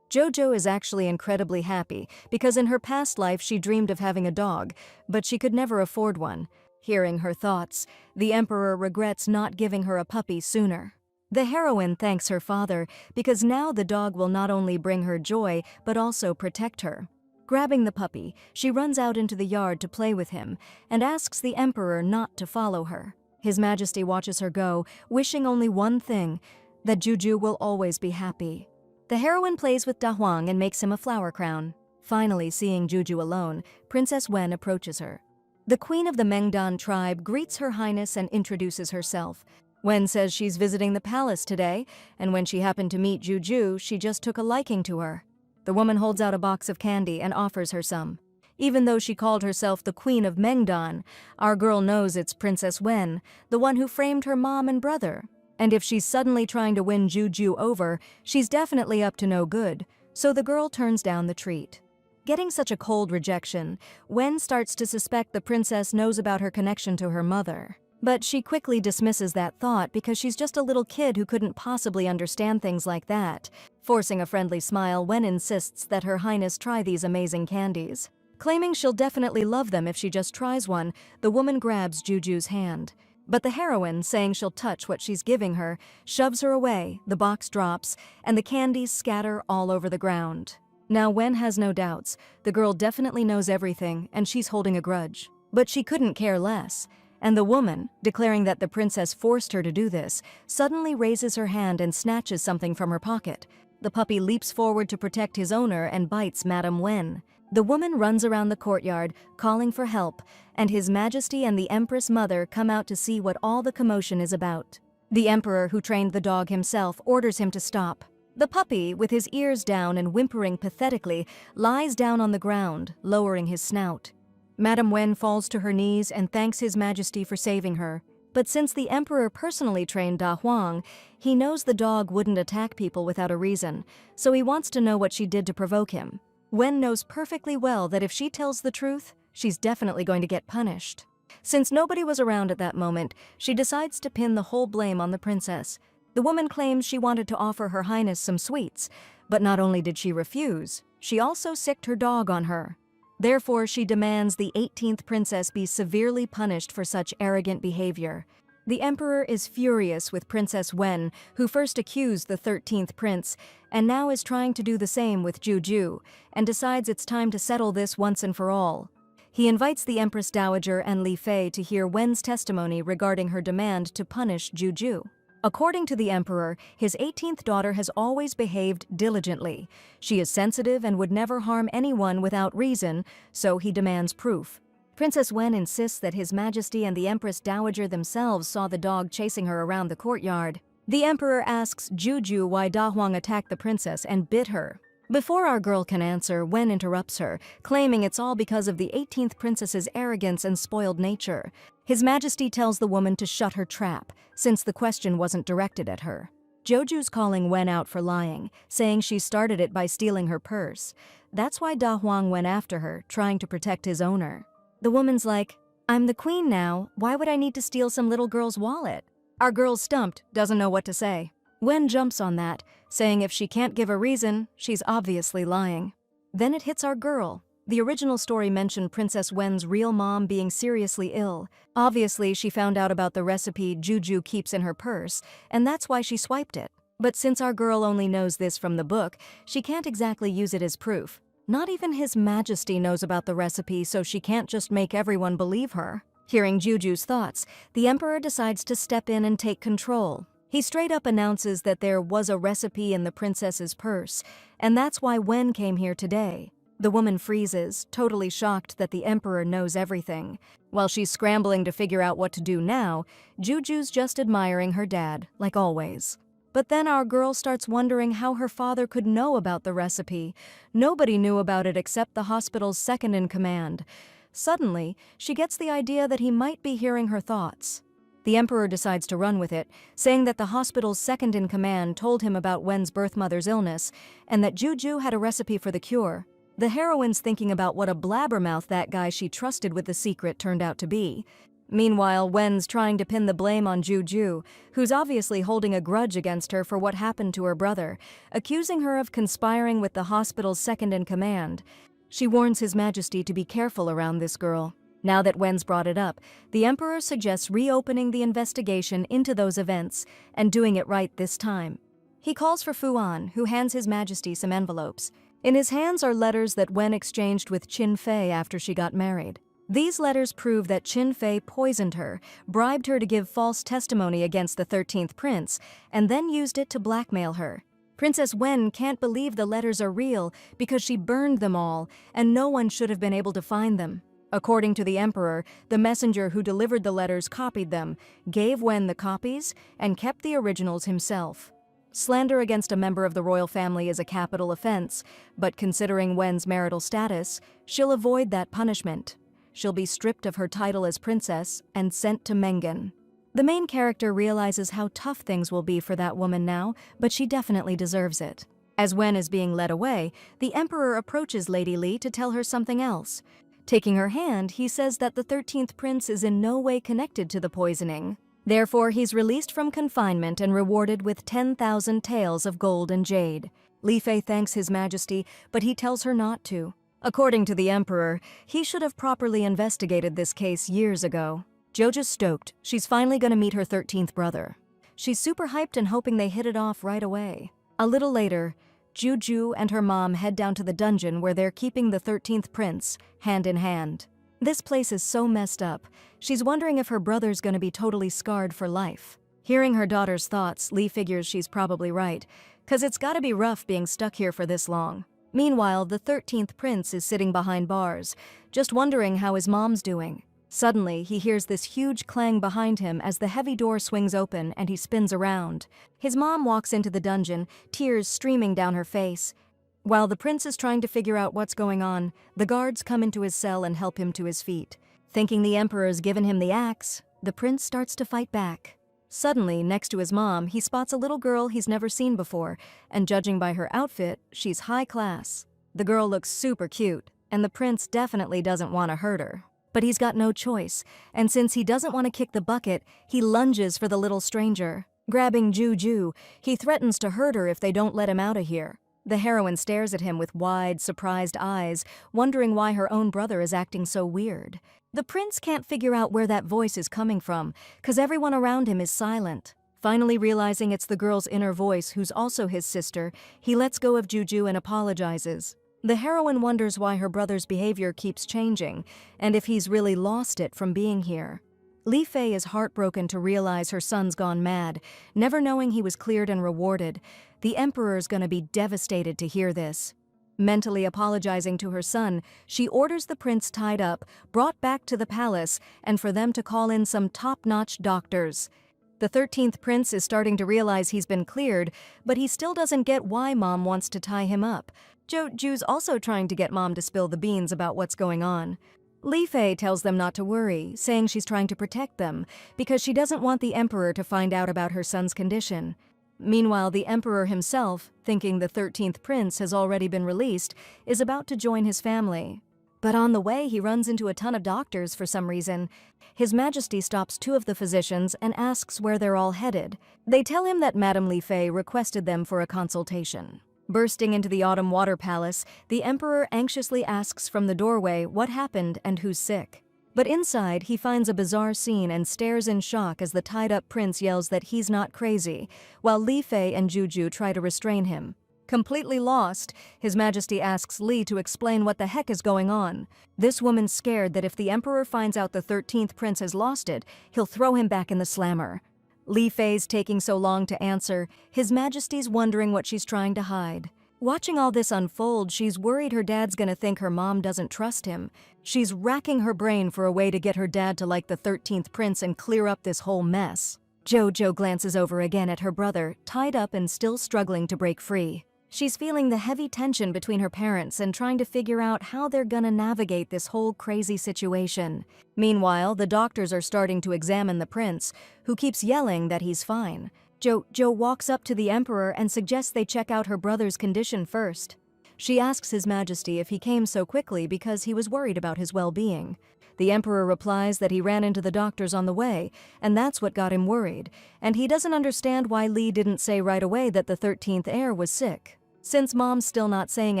Jojo is actually incredibly happy because in her past life she dreamed of having a dog, but she could never afford one. Hearing her thoughts, the emperor regrets not giving her a puppy sooner. The heroine thanks her father because now the dog will not only bring her joy but also protect her. Grabbing the puppy, she runs out into the yard to play with him and asks the emperor not to follow her. His Majesty watches her go, wishing only one thing, that Juju will always be happy. The heroine plays with Da Huang and makes him a flower crown. Finally, seeing Juju alone, Princess Wen approaches her. The queen of the Mengdan tribe greets Her Highness and introduces herself. Wen says she's visiting the palace today, and when she happened to meet Juju, she just took a liking to her. The woman holds out a box of candy and offers her some. Even though she called herself the Queen of Mengdan, our girl knows it's Princess Wen, the one who framed her mom and brother. And if she's suddenly trying to win Juju over, she's definitely up to no good, so the girl turns down the treat. Getting such a cold rejection, Wen starts to suspect the princess knows about her connection to her mother. But she quickly dismisses that thought because she's just a little kid who couldn't possibly understand things like that. Forcing a friendly smile, Wen insists that Her Highness try these amazing candies. Claiming she'll definitely love them if she just tries one, the woman grabs Juju's hand. But the heroine, saying she'll touch what she's giving her, shoves her away, the box drops, and the candies scatter all over the ground. Now Wen has no doubts. The girl definitely knows everything, and she's holding a grudge. But she couldn't care less. And the woman, declaring that the princess forced her to do this, suddenly raises her hand and snatches something from her pocket. The puppy leaps forward to protect his owner and bites Madame Wen. The woman runs around the courtyard, calling for help, and His Majesty and the Empress Mother come out to see what all the commotion is about. The emperor, who trained the dog himself, orders him to stop. The puppy, with his ears down and whimpering pathetically, lies down on the ground, lowering his snout. Madame Wen falls to her knees and thanks His Majesty for saving her. But since the emperor personally trained Da Huang, he knows the dog wouldn't attack people without a reason, so he wants to know what she did to provoke him. Wen knows perfectly well that if she tells the truth, she's definitely going to get punished. Since nobody was around at that moment, she decides to pin the whole blame on the princess. The woman claims she wanted to offer Her Highness some sweets, but not only did she refuse, she also sicked her dog on her. Therefore, she demands the 18th princess be severely punished for such arrogant behavior. The emperor is furious with Princess Wen, who first accused the 13th prince, and now is trying to do the same with Juju, and decides it's time to settle this once and for all. He invites the Empress Dowager and Li Fei to hear Wen's testimony regarding her demand to punish Juju. According to the emperor, his 18th daughter has always behaved diligently. She is sensitive and would never harm anyone without reason, so he demands proof. Princess Wen insists that His Majesty and the Empress Dowager themselves saw the dog chasing her around the courtyard. The Emperor asks Juju why Da Huang attacked the princess and bit her. Before our girl can answer, Wen interrupts her, claiming it's all because of the 18th princess's arrogance and spoiled nature. His Majesty tells the woman to shut her trap, since the question wasn't directed at her. Joju's calling Wen out for lying, saying she started it by stealing her purse. That's why Da Huang went after her, trying to protect his owner. The woman's like, "I'm the queen now, why would I need to steal some little girl's wallet?" Our girl's stumped, doesn't know what to say. Wen jumps on that, saying if she can't give a reason, she's obviously lying. Then it hits our girl. The original story mentioned Princess Wen's real mom being seriously ill. Obviously, she found out about the recipe Juju keeps in her purse, and that's why she swiped it. But since our girl only knows this from the book, she can't exactly use it as proof. Not even His Majesty knows about the recipe, so she can't just make everyone believe her. Hearing Juju's thoughts, the Emperor decides to step in and take control. He straight up announces that there was a recipe in the princess's purse, and that's why Wen came here today. The woman freezes, totally shocked that the Emperor knows everything. While she's scrambling to figure out what to do now, Juju's just admiring her dad, like always. But then our girl starts wondering how her father could know about the recipe. Nobody knew about it except the hospital's second-in-command. Suddenly, she gets the idea that he might be hearing her thoughts. The Emperor decides to run with it, saying that the hospital's second-in-command told him about Wen's birth mother's illness, and that Juju had a recipe for the cure. The heroine's thinking about what a blabbermouth that guy she trusted with the secret turned out to be. Meanwhile, Wen's trying to pin the blame on Juju, who's obviously holding a grudge against her for what happened to her brother, accusing her of conspiring with the hospital's second-in-command. She warns His Majesty to be careful around this girl. Now that Wen's brought it up, the Emperor suggests reopening the investigation into those events and doing it right this time. He calls for Fuan, who hands His Majesty some envelopes. In his hands are letters that Wen exchanged with Qin Fei after she got married. These letters prove that Qin Fei poisoned her, bribed her to give false testimony against the 13th prince, and then used it to blackmail her. Princess Wen can't believe the letters are real because she burned them all, and no one should have been able to find them. According to the Emperor, the messenger who delivered the letters copied them, gave Wen the copies, and kept the originals himself. Slander against a member of the royal family is a capital offense, but considering Wen's marital status, she'll avoid that punishment. She'll be stripped of her title as princess and sent to Mengan. The main character realizes how tough things will be for that woman now, but she definitely deserves it. As Wen is being led away, the Emperor approaches Lady Li to tell her something else. Taking her hand, he says that the 13th prince is in no way connected to the poisoning. Therefore, he's released from confinement and rewarded with 10,000 taels of gold and jade. Li Fei thanks His Majesty, but he tells her not to. According to the Emperor, he should have properly investigated this case years ago. Jojo's stoked. She's finally gonna meet her 13th brother. She's super hyped and hoping they hit it off right away. A little later, Juju and her mom head down to the dungeon where they're keeping the 13th prince, hand in hand. This place is so messed up. She's wondering if her brother's gonna be totally scarred for life. Hearing her daughter's thoughts, Lee figures she's probably right, 'cause it's gotta be rough being stuck here for this long. Meanwhile, the 13th prince is sitting behind bars, just wondering how his mom's doing. Suddenly, he hears this huge clang behind him as the heavy door swings open and he spins around. His mom walks into the dungeon, tears streaming down her face. While the prince is trying to figure out what's going on, the guards come into his cell and help him to his feet. Thinking the emperor's given him the axe, the prince starts to fight back. Suddenly, next to his mom, he spots a little girl he's never seen before, and judging by her outfit, she's high class. The girl looks super cute, and the prince definitely doesn't want to hurt her. But he's got no choice, and since he doesn't want to kick the bucket, he lunges for the little stranger. Grabbing Juju, he threatens to hurt her if they don't let him out of here. The heroine stares at him with wide, surprised eyes, wondering why her own brother is acting so weird. The prince can't figure out where that voice is coming from, 'cause everyone around him is silent. Finally realizing it's the girl's inner voice, who's also his sister, he lets go of Juju and apologizes. The heroine wonders why her brother's behavior keeps changing, and if he's really lost it from being here. Li Fei is heartbroken to realize her son's gone mad, never knowing he was cleared and rewarded. The emperor's gonna be devastated to hear this. Mentally apologizing to her son, she orders the prince tied up, brought back to the palace, and for them to call in some top-notch doctors. The 13th prince is starting to realize he's been cleared, but he still doesn't get why Mom wants to tie him up. Juju's also trying to get Mom to spill the beans about what's going on. Li Fei tells them not to worry, saying she's trying to protect them, because she doesn't want the emperor to find out about her son's condition. Meanwhile, the emperor himself, thinking the 13th prince has already been released, is about to join his family. But on the way, he runs into a ton of doctors for some reason. His Majesty stops 2 of the physicians and asks where they're all headed. They tell him that Madame Li Fei requested them for a consultation. Bursting into the Autumn Water Palace, the emperor anxiously asks from the doorway what happened and who's sick. But inside, he finds a bizarre scene and stares in shock as the tied-up prince yells that he's not crazy, while Li Fei and Juju try to restrain him. Completely lost, His Majesty asks Li to explain what the heck is going on. This woman's scared that if the emperor finds out the 13th prince has lost it, he'll throw him back in the slammer. Li Fei's taking so long to answer, His Majesty's wondering what she's trying to hide. Watching all this unfold, she's worried her dad's gonna think her mom doesn't trust him. She's racking her brain for a way to get her dad to like the 13th prince and clear up this whole mess. Jojo glances over again at her brother, tied up and still struggling to break free. She's feeling the heavy tension between her parents and trying to figure out how they're gonna navigate this whole crazy situation. Meanwhile, the doctors are starting to examine the prince, who keeps yelling that he's fine. Jo walks up to the emperor and suggests they check out her brother's condition first. She asks His Majesty if he came so quickly because he was worried about his well-being. The emperor replies that he ran into the doctors on the way, and that's what got him worried, and he doesn't understand why Li didn't say right away that the 13th heir was sick. Since Mom's still not saying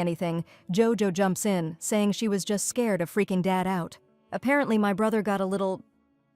anything, Jojo jumps in, saying she was just scared of freaking Dad out. Apparently my brother got a little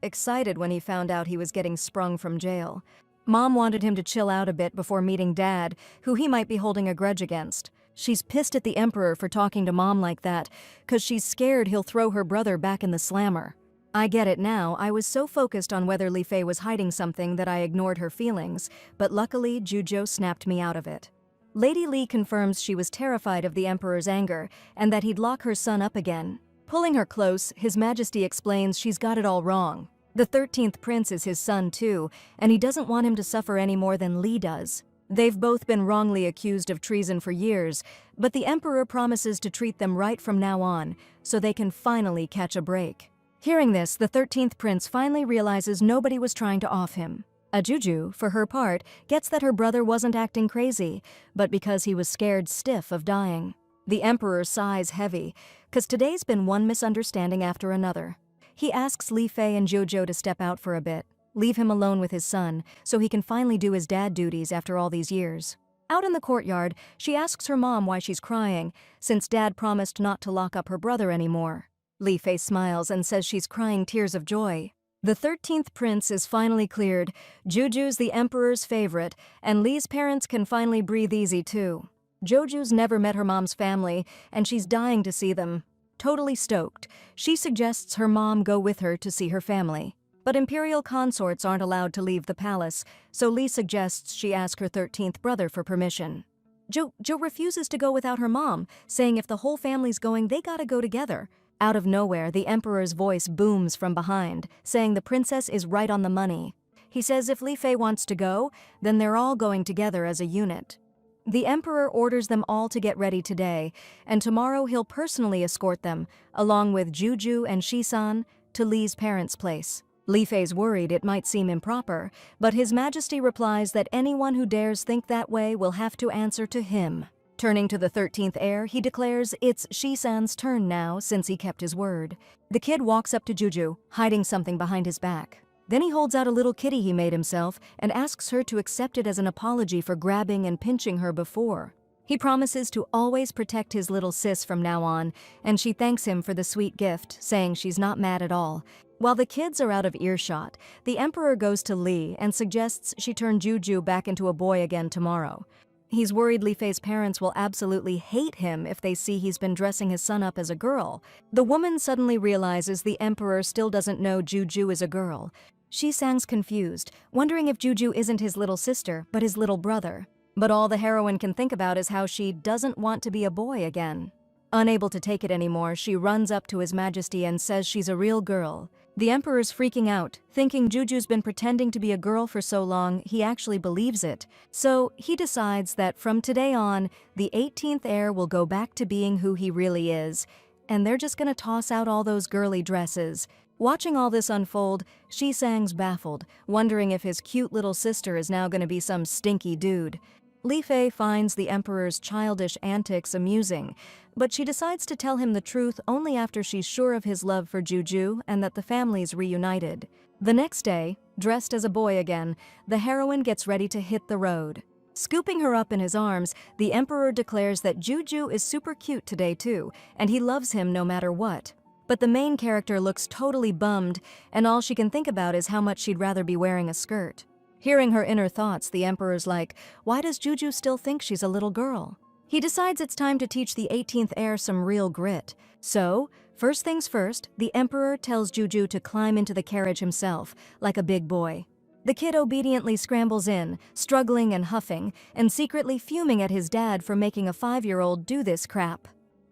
excited when he found out he was getting sprung from jail. Mom wanted him to chill out a bit before meeting Dad, who he might be holding a grudge against. She's pissed at the emperor for talking to Mom like that, 'cause she's scared he'll throw her brother back in the slammer. I get it now, I was so focused on whether Li Fei was hiding something that I ignored her feelings, but luckily Jujo snapped me out of it. Lady Li confirms she was terrified of the emperor's anger and that he'd lock her son up again. Pulling her close, His Majesty explains she's got it all wrong. The 13th prince is his son too, and he doesn't want him to suffer any more than Li does. They've both been wrongly accused of treason for years, but the emperor promises to treat them right from now on, so they can finally catch a break. Hearing this, the 13th prince finally realizes nobody was trying to off him. Juju, for her part, gets that her brother wasn't acting crazy, but because he was scared stiff of dying. The emperor sighs heavy, 'cause today's been one misunderstanding after another. He asks Li Fei and Jojo to step out for a bit, leave him alone with his son, so he can finally do his dad duties after all these years. Out in the courtyard, she asks her mom why she's crying, since Dad promised not to lock up her brother anymore. Li Fei smiles and says she's crying tears of joy. The 13th prince is finally cleared, Juju's the emperor's favorite, and Li's parents can finally breathe easy too. Joju's never met her mom's family, and she's dying to see them. Totally stoked, she suggests her mom go with her to see her family. But imperial consorts aren't allowed to leave the palace, so Li suggests she ask her 13th brother for permission. Jo refuses to go without her mom, saying if the whole family's going, they gotta go together. Out of nowhere, the emperor's voice booms from behind, saying the princess is right on the money. He says if Li Fei wants to go, then they're all going together as a unit. The emperor orders them all to get ready today, and tomorrow he'll personally escort them, along with Juju and Shisan, to Li's parents' place. Li Fei's worried it might seem improper, but His Majesty replies that anyone who dares think that way will have to answer to him. Turning to the 13th heir, he declares it's Shisan's turn now since he kept his word. The kid walks up to Juju, hiding something behind his back. Then he holds out a little kitty he made himself and asks her to accept it as an apology for grabbing and pinching her before. He promises to always protect his little sis from now on, and she thanks him for the sweet gift, saying she's not mad at all. While the kids are out of earshot, the emperor goes to Li and suggests she turn Juju back into a boy again tomorrow. He's worried Li Fei's parents will absolutely hate him if they see he's been dressing his son up as a girl. The woman suddenly realizes the emperor still doesn't know Juju is a girl. She sounds confused, wondering if Juju isn't his little sister, but his little brother. But all the heroine can think about is how she doesn't want to be a boy again. Unable to take it anymore, she runs up to His Majesty and says she's a real girl. The Emperor's freaking out, thinking Juju's been pretending to be a girl for so long he actually believes it. So he decides that from today on, the 18th heir will go back to being who he really is, and they're just gonna toss out all those girly dresses. Watching all this unfold, Shisang's baffled, wondering if his cute little sister is now gonna be some stinky dude. Li Fei finds the Emperor's childish antics amusing, but she decides to tell him the truth only after she's sure of his love for Juju and that the family's reunited. The next day, dressed as a boy again, the heroine gets ready to hit the road. Scooping her up in his arms, the Emperor declares that Juju is super cute today too, and he loves him no matter what. But the main character looks totally bummed, and all she can think about is how much she'd rather be wearing a skirt. Hearing her inner thoughts, the Emperor's like, why does Juju still think she's a little girl? He decides it's time to teach the 18th heir some real grit. So, first things first, the Emperor tells Juju to climb into the carriage himself, like a big boy. The kid obediently scrambles in, struggling and huffing, and secretly fuming at his dad for making a 5-year-old do this crap.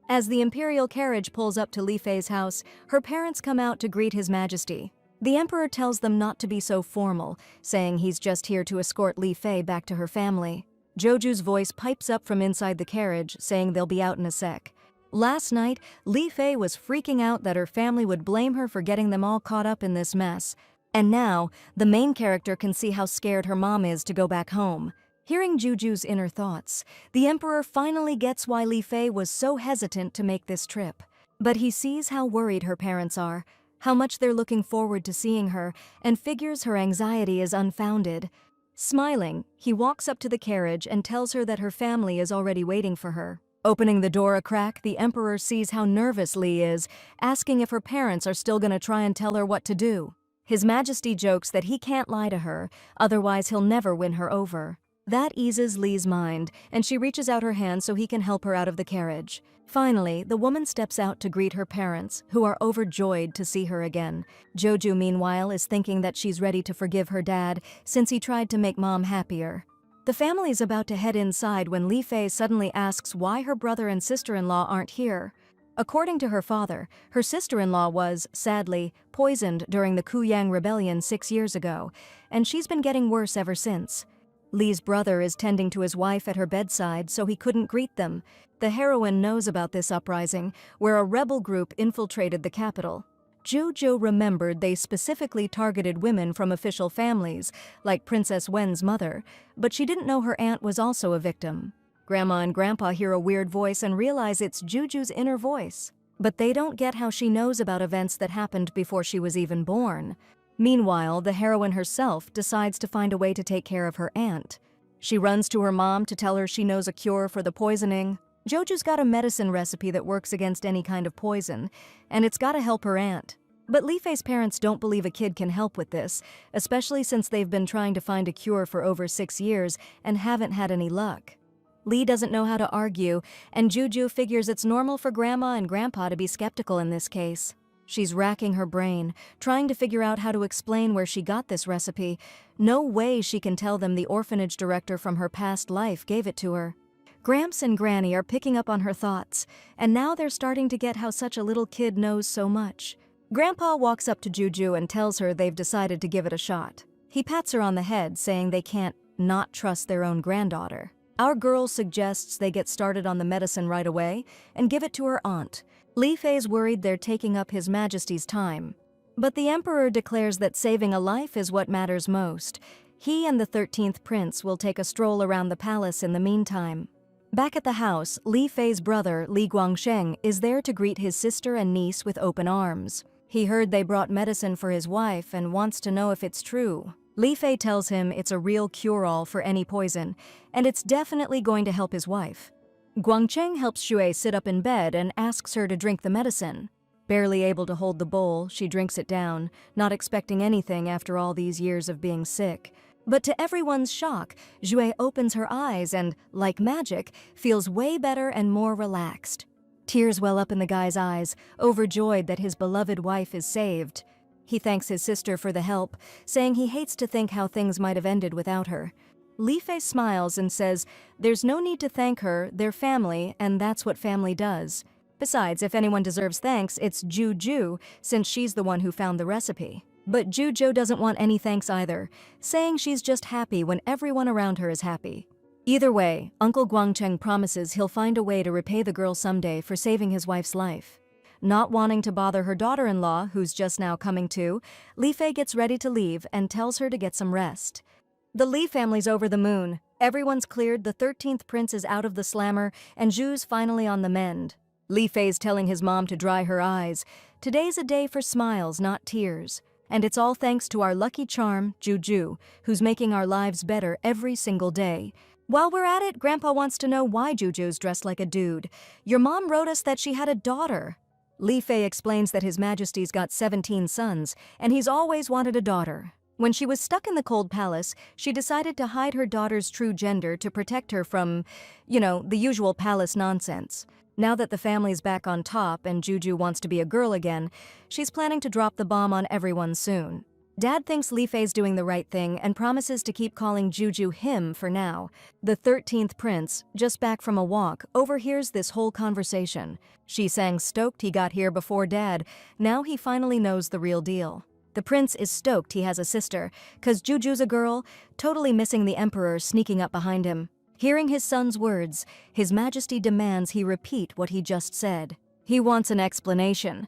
As the imperial carriage pulls up to Li Fei's house, her parents come out to greet His Majesty. The Emperor tells them not to be so formal, saying he's just here to escort Li Fei back to her family. Joju's voice pipes up from inside the carriage, saying they'll be out in a sec. Last night, Li Fei was freaking out that her family would blame her for getting them all caught up in this mess. And now, the main character can see how scared her mom is to go back home. Hearing Juju's inner thoughts, the Emperor finally gets why Li Fei was so hesitant to make this trip. But he sees how worried her parents are, how much they're looking forward to seeing her, and figures her anxiety is unfounded. Smiling, he walks up to the carriage and tells her that her family is already waiting for her. Opening the door a crack, the Emperor sees how nervous Li is, asking if her parents are still gonna try and tell her what to do. His Majesty jokes that he can't lie to her, otherwise he'll never win her over. That eases Li's mind, and she reaches out her hand so he can help her out of the carriage. Finally, the woman steps out to greet her parents, who are overjoyed to see her again. Joju, meanwhile, is thinking that she's ready to forgive her dad since he tried to make mom happier. The family's about to head inside when Li Fei suddenly asks why her brother and sister-in-law aren't here. According to her father, her sister-in-law was, sadly, poisoned during the Kuyang Rebellion 6 years ago, and she's been getting worse ever since. Li's brother is tending to his wife at her bedside, so he couldn't greet them. The heroine knows about this uprising, where a rebel group infiltrated the capital. Jojo remembered they specifically targeted women from official families, like Princess Wen's mother, but she didn't know her aunt was also a victim. Grandma and Grandpa hear a weird voice and realize it's Juju's inner voice. But they don't get how she knows about events that happened before she was even born. Meanwhile, the heroine herself decides to find a way to take care of her aunt. She runs to her mom to tell her she knows a cure for the poisoning. Joju's got a medicine recipe that works against any kind of poison, and it's gotta help her aunt. But Li Fei's parents don't believe a kid can help with this, especially since they've been trying to find a cure for over 6 years and haven't had any luck. Li doesn't know how to argue, and Juju figures it's normal for Grandma and Grandpa to be skeptical in this case. She's racking her brain, trying to figure out how to explain where she got this recipe. No way she can tell them the orphanage director from her past life gave it to her. Gramps and Granny are picking up on her thoughts, and now they're starting to get how such a little kid knows so much. Grandpa walks up to Juju and tells her they've decided to give it a shot. He pats her on the head, saying they can't not trust their own granddaughter. Our girl suggests they get started on the medicine right away and give it to her aunt. Li Fei's worried they're taking up His Majesty's time. But the Emperor declares that saving a life is what matters most. He and the 13th prince will take a stroll around the palace in the meantime. Back at the house, Li Fei's brother, Li Guangsheng, is there to greet his sister and niece with open arms. He heard they brought medicine for his wife and wants to know if it's true. Li Fei tells him it's a real cure-all for any poison, and it's definitely going to help his wife. Guangcheng helps Xue sit up in bed and asks her to drink the medicine. Barely able to hold the bowl, she drinks it down, not expecting anything after all these years of being sick. But to everyone's shock, Xue opens her eyes and, like magic, feels way better and more relaxed. Tears well up in the guy's eyes, overjoyed that his beloved wife is saved. He thanks his sister for the help, saying he hates to think how things might have ended without her. Li Fei smiles and says there's no need to thank her, they're family, and that's what family does. Besides, if anyone deserves thanks, it's Juju, since she's the one who found the recipe. But Juju doesn't want any thanks either, saying she's just happy when everyone around her is happy. Either way, Uncle Guangcheng promises he'll find a way to repay the girl someday for saving his wife's life. Not wanting to bother her daughter-in-law, who's just now coming to, Li Fei gets ready to leave and tells her to get some rest. The Li family's over the moon. Everyone's cleared, the 13th prince is out of the slammer, and Zhu's finally on the mend. Li Fei's telling his mom to dry her eyes. Today's a day for smiles, not tears. And it's all thanks to our lucky charm, Juju, who's making our lives better every single day. While we're at it, Grandpa wants to know why Juju's dressed like a dude. Your mom wrote us that she had a daughter. Li Fei explains that His Majesty's got 17 sons, and he's always wanted a daughter. When she was stuck in the cold palace, she decided to hide her daughter's true gender to protect her from, the usual palace nonsense. Now that the family's back on top and Juju wants to be a girl again, she's planning to drop the bomb on everyone soon. Dad thinks Li Fei's doing the right thing and promises to keep calling Juju him for now. The 13th prince, just back from a walk, overhears this whole conversation. She sang stoked he got here before Dad. Now he finally knows the real deal. The prince is stoked he has a sister, 'cause Juju's a girl, totally missing the emperor sneaking up behind him. Hearing his son's words, His Majesty demands he repeat what he just said. He wants an explanation.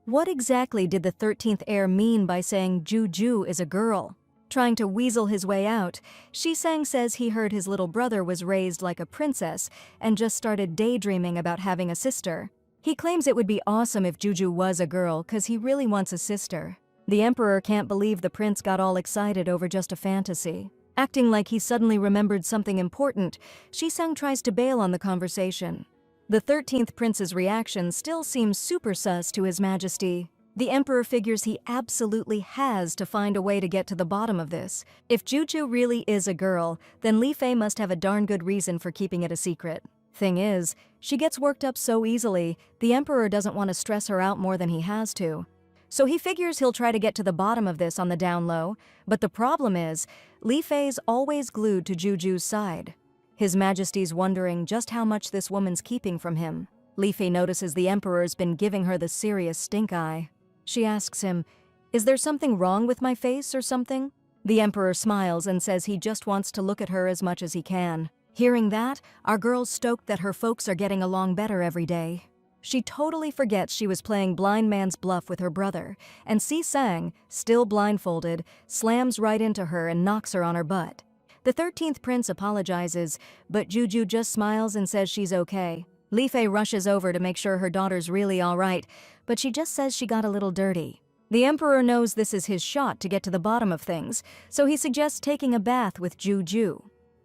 What exactly did the 13th heir mean by saying Juju is a girl? Trying to weasel his way out, Shisang says he heard his little brother was raised like a princess and just started daydreaming about having a sister. He claims it would be awesome if Juju was a girl, 'cause he really wants a sister. The emperor can't believe the prince got all excited over just a fantasy. Acting like he suddenly remembered something important, Shisang tries to bail on the conversation. The 13th prince's reaction still seems super sus to His Majesty. The emperor figures he absolutely has to find a way to get to the bottom of this. If Juju really is a girl, then Li Fei must have a darn good reason for keeping it a secret. Thing is, she gets worked up so easily, the emperor doesn't want to stress her out more than he has to. So he figures he'll try to get to the bottom of this on the down low, but the problem is, Li Fei's always glued to Juju's side. His Majesty's wondering just how much this woman's keeping from him. Li Fei notices the emperor's been giving her the serious stink eye. She asks him, "Is there something wrong with my face or something?" The emperor smiles and says he just wants to look at her as much as he can. Hearing that, our girl's stoked that her folks are getting along better every day. She totally forgets she was playing blind man's bluff with her brother, and Shisang, still blindfolded, slams right into her and knocks her on her butt. The 13th prince apologizes, but Juju just smiles and says she's okay. Li Fei rushes over to make sure her daughter's really all right, but she just says she got a little dirty. The emperor knows this is his shot to get to the bottom of things, so he suggests taking a bath with Juju.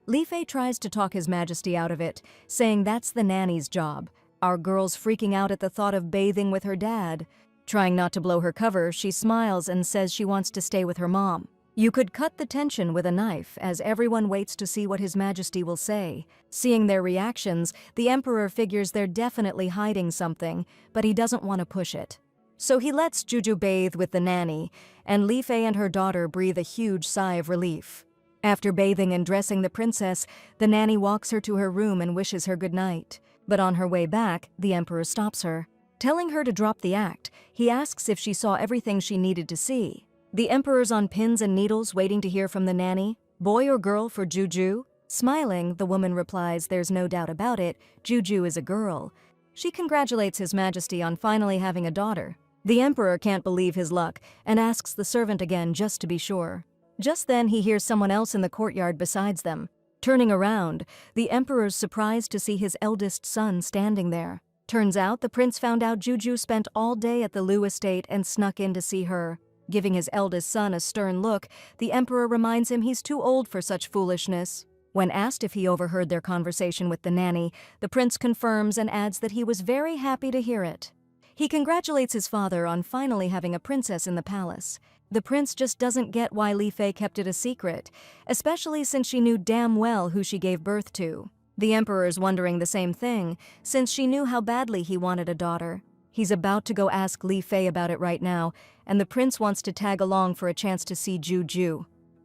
Li Fei tries to talk His Majesty out of it, saying that's the nanny's job. Our girl's freaking out at the thought of bathing with her dad. Trying not to blow her cover, she smiles and says she wants to stay with her mom. You could cut the tension with a knife, as everyone waits to see what His Majesty will say. Seeing their reactions, the emperor figures they're definitely hiding something, but he doesn't want to push it. So he lets Juju bathe with the nanny, and Li Fei and her daughter breathe a huge sigh of relief. After bathing and dressing the princess, the nanny walks her to her room and wishes her good night. But on her way back, the emperor stops her. Telling her to drop the act, he asks if she saw everything she needed to see. The emperor's on pins and needles waiting to hear from the nanny. Boy or girl for Juju? Smiling, the woman replies there's no doubt about it, Juju is a girl. She congratulates His Majesty on finally having a daughter. The emperor can't believe his luck and asks the servant again just to be sure. Just then he hears someone else in the courtyard besides them. Turning around, the emperor's surprised to see his eldest son standing there. Turns out the prince found out Juju spent all day at the Liu estate and snuck in to see her. Giving his eldest son a stern look, the emperor reminds him he's too old for such foolishness. When asked if he overheard their conversation with the nanny, the prince confirms and adds that he was very happy to hear it. He congratulates his father on finally having a princess in the palace. The prince just doesn't get why Li Fei kept it a secret, especially since she knew damn well who she gave birth to. The emperor's wondering the same thing, since she knew how badly he wanted a daughter. He's about to go ask Li Fei about it right now, and the prince wants to tag along for a chance to see Juju.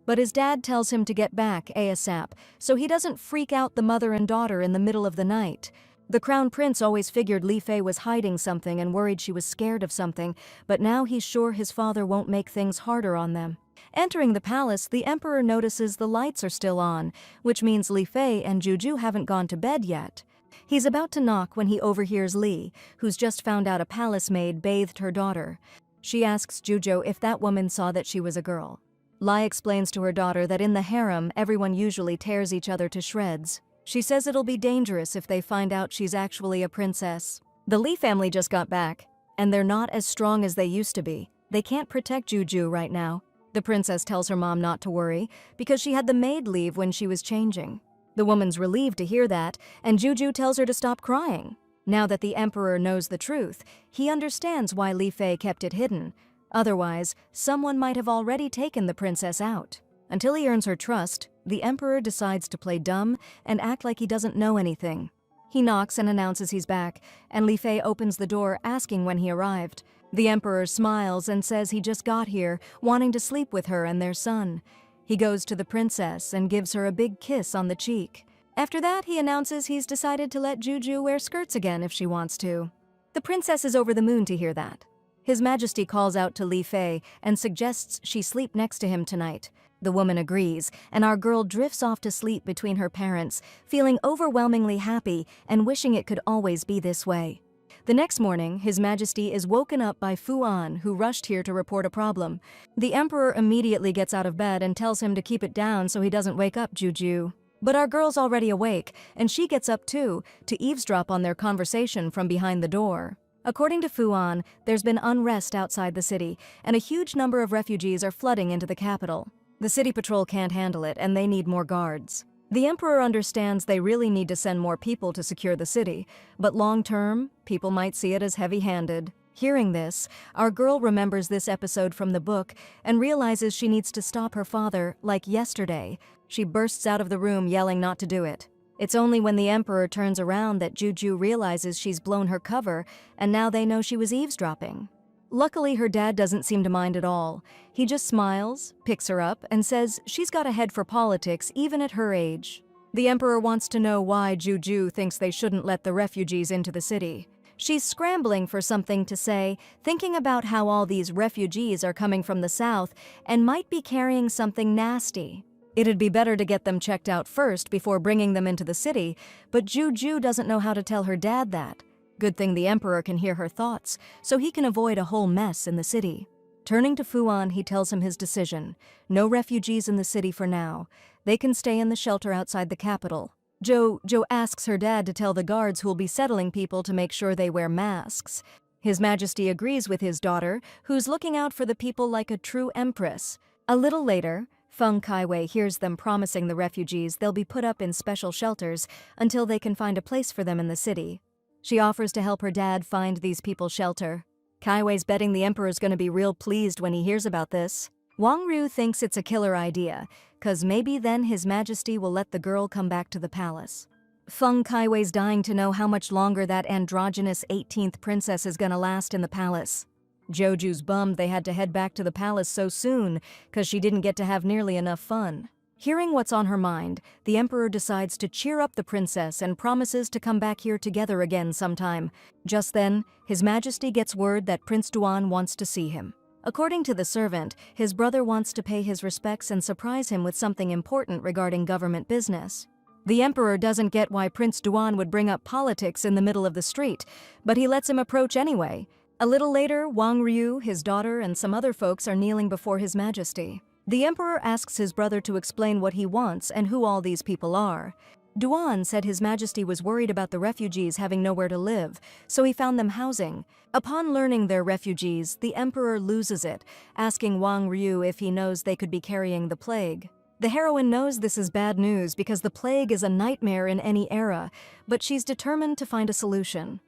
But his dad tells him to get back ASAP, so he doesn't freak out the mother and daughter in the middle of the night. The crown prince always figured Li Fei was hiding something and worried she was scared of something, but now he's sure his father won't make things harder on them. Entering the palace, the emperor notices the lights are still on, which means Li Fei and Juju haven't gone to bed yet. He's about to knock when he overhears Li, who's just found out a palace maid bathed her daughter. She asks Juju if that woman saw that she was a girl. Li explains to her daughter that in the harem, everyone usually tears each other to shreds. She says it'll be dangerous if they find out she's actually a princess. The Li family just got back, and they're not as strong as they used to be. They can't protect Juju right now. The princess tells her mom not to worry, because she had the maid leave when she was changing. The woman's relieved to hear that, and Juju tells her to stop crying. Now that the emperor knows the truth, he understands why Li Fei kept it hidden. Otherwise, someone might have already taken the princess out. Until he earns her trust, the emperor decides to play dumb and act like he doesn't know anything. He knocks and announces he's back, and Li Fei opens the door asking when he arrived. The emperor smiles and says he just got here, wanting to sleep with her and their son. He goes to the princess and gives her a big kiss on the cheek. After that, he announces he's decided to let Juju wear skirts again if she wants to. The princess is over the moon to hear that. His Majesty calls out to Li Fei and suggests she sleep next to him tonight. The woman agrees, and our girl drifts off to sleep between her parents, feeling overwhelmingly happy and wishing it could always be this way. The next morning, His Majesty is woken up by Fu An, who rushed here to report a problem. The Emperor immediately gets out of bed and tells him to keep it down so he doesn't wake up Juju. But our girl's already awake, and she gets up too, to eavesdrop on their conversation from behind the door. According to Fu An, there's been unrest outside the city, and a huge number of refugees are flooding into the capital. The city patrol can't handle it, and they need more guards. The Emperor understands they really need to send more people to secure the city, but long-term, people might see it as heavy-handed. Hearing this, our girl remembers this episode from the book and realizes she needs to stop her father, like yesterday. She bursts out of the room yelling not to do it. It's only when the Emperor turns around that Juju realizes she's blown her cover, and now they know she was eavesdropping. Luckily, her dad doesn't seem to mind at all. He just smiles, picks her up, and says she's got a head for politics even at her age. The Emperor wants to know why Juju thinks they shouldn't let the refugees into the city. She's scrambling for something to say, thinking about how all these refugees are coming from the south and might be carrying something nasty. It'd be better to get them checked out first before bringing them into the city, but Juju doesn't know how to tell her dad that. Good thing the Emperor can hear her thoughts, so he can avoid a whole mess in the city. Turning to Fu An, he tells him his decision. No refugees in the city for now. They can stay in the shelter outside the capital. Jo asks her dad to tell the guards who'll be settling people to make sure they wear masks. His Majesty agrees with his daughter, who's looking out for the people like a true empress. A little later, Feng Kaiwei hears them promising the refugees they'll be put up in special shelters until they can find a place for them in the city. She offers to help her dad find these people shelter. Kaiwei's betting the Emperor's gonna be real pleased when he hears about this. Wang Ryu thinks it's a killer idea, 'cause maybe then His Majesty will let the girl come back to the palace. Feng Kaiwei's dying to know how much longer that androgynous 18th princess is gonna last in the palace. Joju's bummed they had to head back to the palace so soon, 'cause she didn't get to have nearly enough fun. Hearing what's on her mind, the Emperor decides to cheer up the princess and promises to come back here together again sometime. Just then, His Majesty gets word that Prince Duan wants to see him. According to the servant, his brother wants to pay his respects and surprise him with something important regarding government business. The Emperor doesn't get why Prince Duan would bring up politics in the middle of the street, but he lets him approach anyway. A little later, Wang Ryu, his daughter, and some other folks are kneeling before His Majesty. The Emperor asks his brother to explain what he wants and who all these people are. Duan said His Majesty was worried about the refugees having nowhere to live, so he found them housing. Upon learning they're refugees, the Emperor loses it, asking Wang Ryu if he knows they could be carrying the plague. The heroine knows this is bad news because the plague is a nightmare in any era, but she's determined to find a solution.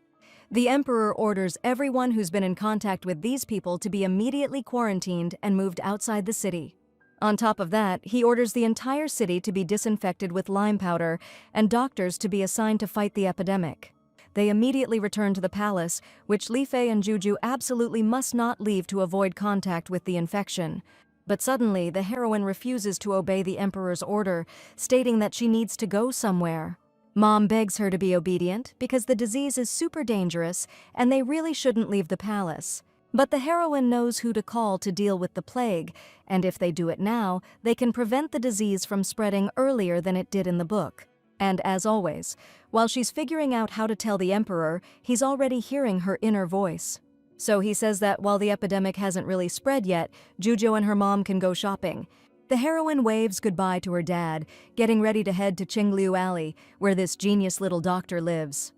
The Emperor orders everyone who's been in contact with these people to be immediately quarantined and moved outside the city. On top of that, he orders the entire city to be disinfected with lime powder and doctors to be assigned to fight the epidemic. They immediately return to the palace, which Li Fei and Juju absolutely must not leave to avoid contact with the infection. But suddenly, the heroine refuses to obey the emperor's order, stating that she needs to go somewhere. Mom begs her to be obedient because the disease is super dangerous and they really shouldn't leave the palace. But the heroine knows who to call to deal with the plague, and if they do it now, they can prevent the disease from spreading earlier than it did in the book. And as always, while she's figuring out how to tell the emperor, he's already hearing her inner voice. So he says that while the epidemic hasn't really spread yet, Jujo and her mom can go shopping. The heroine waves goodbye to her dad, getting ready to head to Qingliu Alley, where this genius little doctor lives.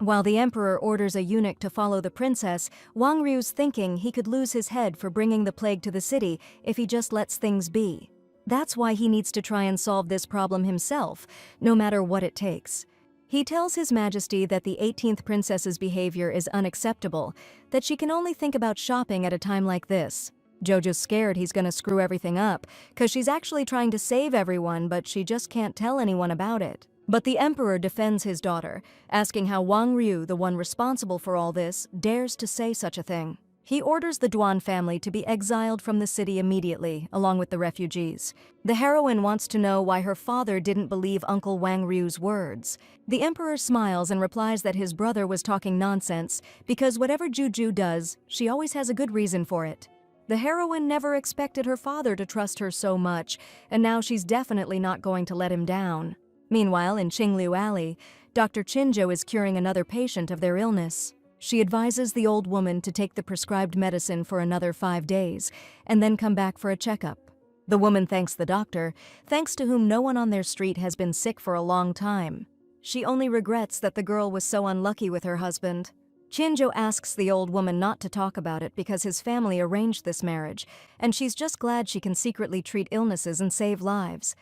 While the emperor orders a eunuch to follow the princess, Wang Ryu's thinking he could lose his head for bringing the plague to the city if he just lets things be. That's why he needs to try and solve this problem himself, no matter what it takes. He tells His Majesty that the 18th princess's behavior is unacceptable, that she can only think about shopping at a time like this. Jojo's scared he's gonna screw everything up, cause she's actually trying to save everyone, but she just can't tell anyone about it. But the emperor defends his daughter, asking how Wang Ryu, the one responsible for all this, dares to say such a thing. He orders the Duan family to be exiled from the city immediately, along with the refugees. The heroine wants to know why her father didn't believe Uncle Wang Ryu's words. The emperor smiles and replies that his brother was talking nonsense, because whatever Juju does, she always has a good reason for it. The heroine never expected her father to trust her so much, and now she's definitely not going to let him down. Meanwhile, in Qingliu Alley, Dr. Chinjo is curing another patient of their illness. She advises the old woman to take the prescribed medicine for another 5 days, and then come back for a checkup. The woman thanks the doctor, thanks to whom no one on their street has been sick for a long time. She only regrets that the girl was so unlucky with her husband. Chinjo asks the old woman not to talk about it because his family arranged this marriage, and she's just glad she can secretly treat illnesses and save lives.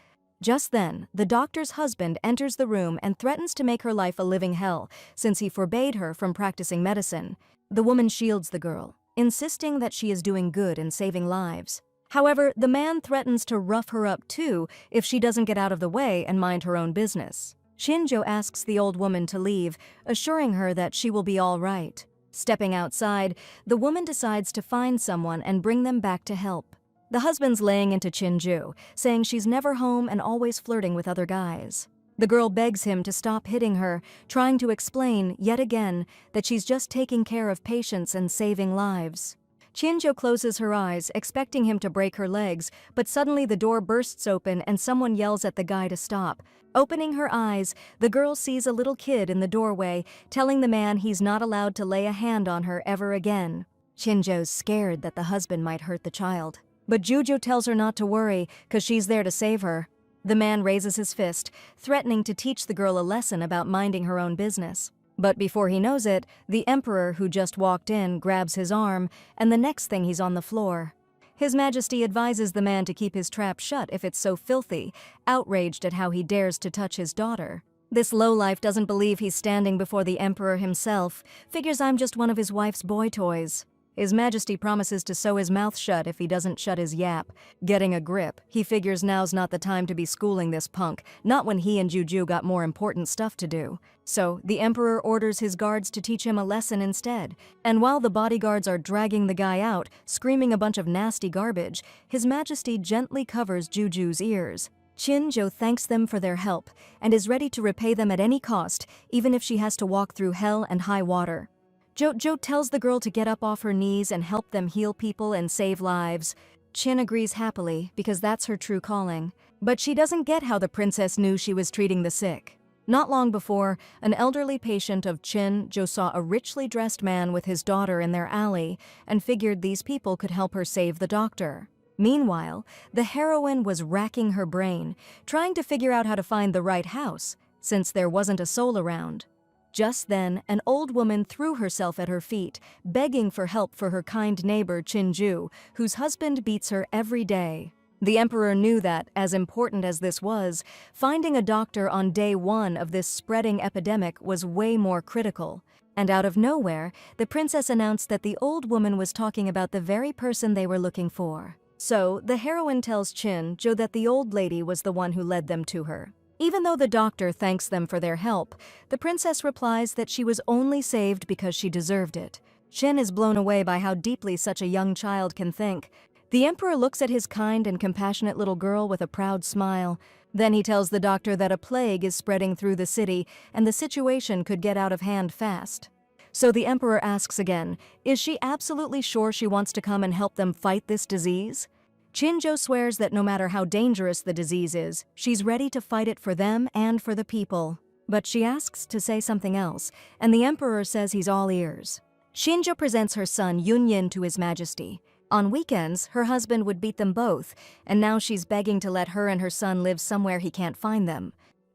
Just then, the doctor's husband enters the room and threatens to make her life a living hell, since he forbade her from practicing medicine. The woman shields the girl, insisting that she is doing good and saving lives. However, the man threatens to rough her up too if she doesn't get out of the way and mind her own business. Shinjo asks the old woman to leave, assuring her that she will be all right. Stepping outside, the woman decides to find someone and bring them back to help. The husband's laying into Chinju, saying she's never home and always flirting with other guys. The girl begs him to stop hitting her, trying to explain, yet again, that she's just taking care of patients and saving lives. Chinjo closes her eyes, expecting him to break her legs, but suddenly the door bursts open and someone yells at the guy to stop. Opening her eyes, the girl sees a little kid in the doorway, telling the man he's not allowed to lay a hand on her ever again. Chinjo's scared that the husband might hurt the child. But Juju tells her not to worry, cause she's there to save her. The man raises his fist, threatening to teach the girl a lesson about minding her own business. But before he knows it, the emperor who just walked in grabs his arm, and the next thing he's on the floor. His Majesty advises the man to keep his trap shut if it's so filthy, outraged at how he dares to touch his daughter. This lowlife doesn't believe he's standing before the emperor himself, figures I'm just one of his wife's boy toys. His Majesty promises to sew his mouth shut if he doesn't shut his yap. Getting a grip, he figures now's not the time to be schooling this punk, not when he and Juju got more important stuff to do. So, the Emperor orders his guards to teach him a lesson instead. And while the bodyguards are dragging the guy out, screaming a bunch of nasty garbage, His Majesty gently covers Juju's ears. Chinjo thanks them for their help, and is ready to repay them at any cost, even if she has to walk through hell and high water. Jojo tells the girl to get up off her knees and help them heal people and save lives. Chin agrees happily, because that's her true calling. But she doesn't get how the princess knew she was treating the sick. Not long before, an elderly patient of Chinjo saw a richly dressed man with his daughter in their alley, and figured these people could help her save the doctor. Meanwhile, the heroine was racking her brain, trying to figure out how to find the right house, since there wasn't a soul around. Just then, an old woman threw herself at her feet, begging for help for her kind neighbor Chinju, whose husband beats her every day. The emperor knew that, as important as this was, finding a doctor on day 1 of this spreading epidemic was way more critical. And out of nowhere, the princess announced that the old woman was talking about the very person they were looking for. So, the heroine tells Chinjo that the old lady was the one who led them to her. Even though the doctor thanks them for their help, the princess replies that she was only saved because she deserved it. Chin is blown away by how deeply such a young child can think. The emperor looks at his kind and compassionate little girl with a proud smile. Then he tells the doctor that a plague is spreading through the city and the situation could get out of hand fast. So the emperor asks again, is she absolutely sure she wants to come and help them fight this disease? Chinjo swears that no matter how dangerous the disease is, she's ready to fight it for them and for the people. But she asks to say something else, and the emperor says he's all ears. Chinjo presents her son Yunyin to his majesty. On weekends, her husband would beat them both, and now she's begging to let her and her son live somewhere he can't find them.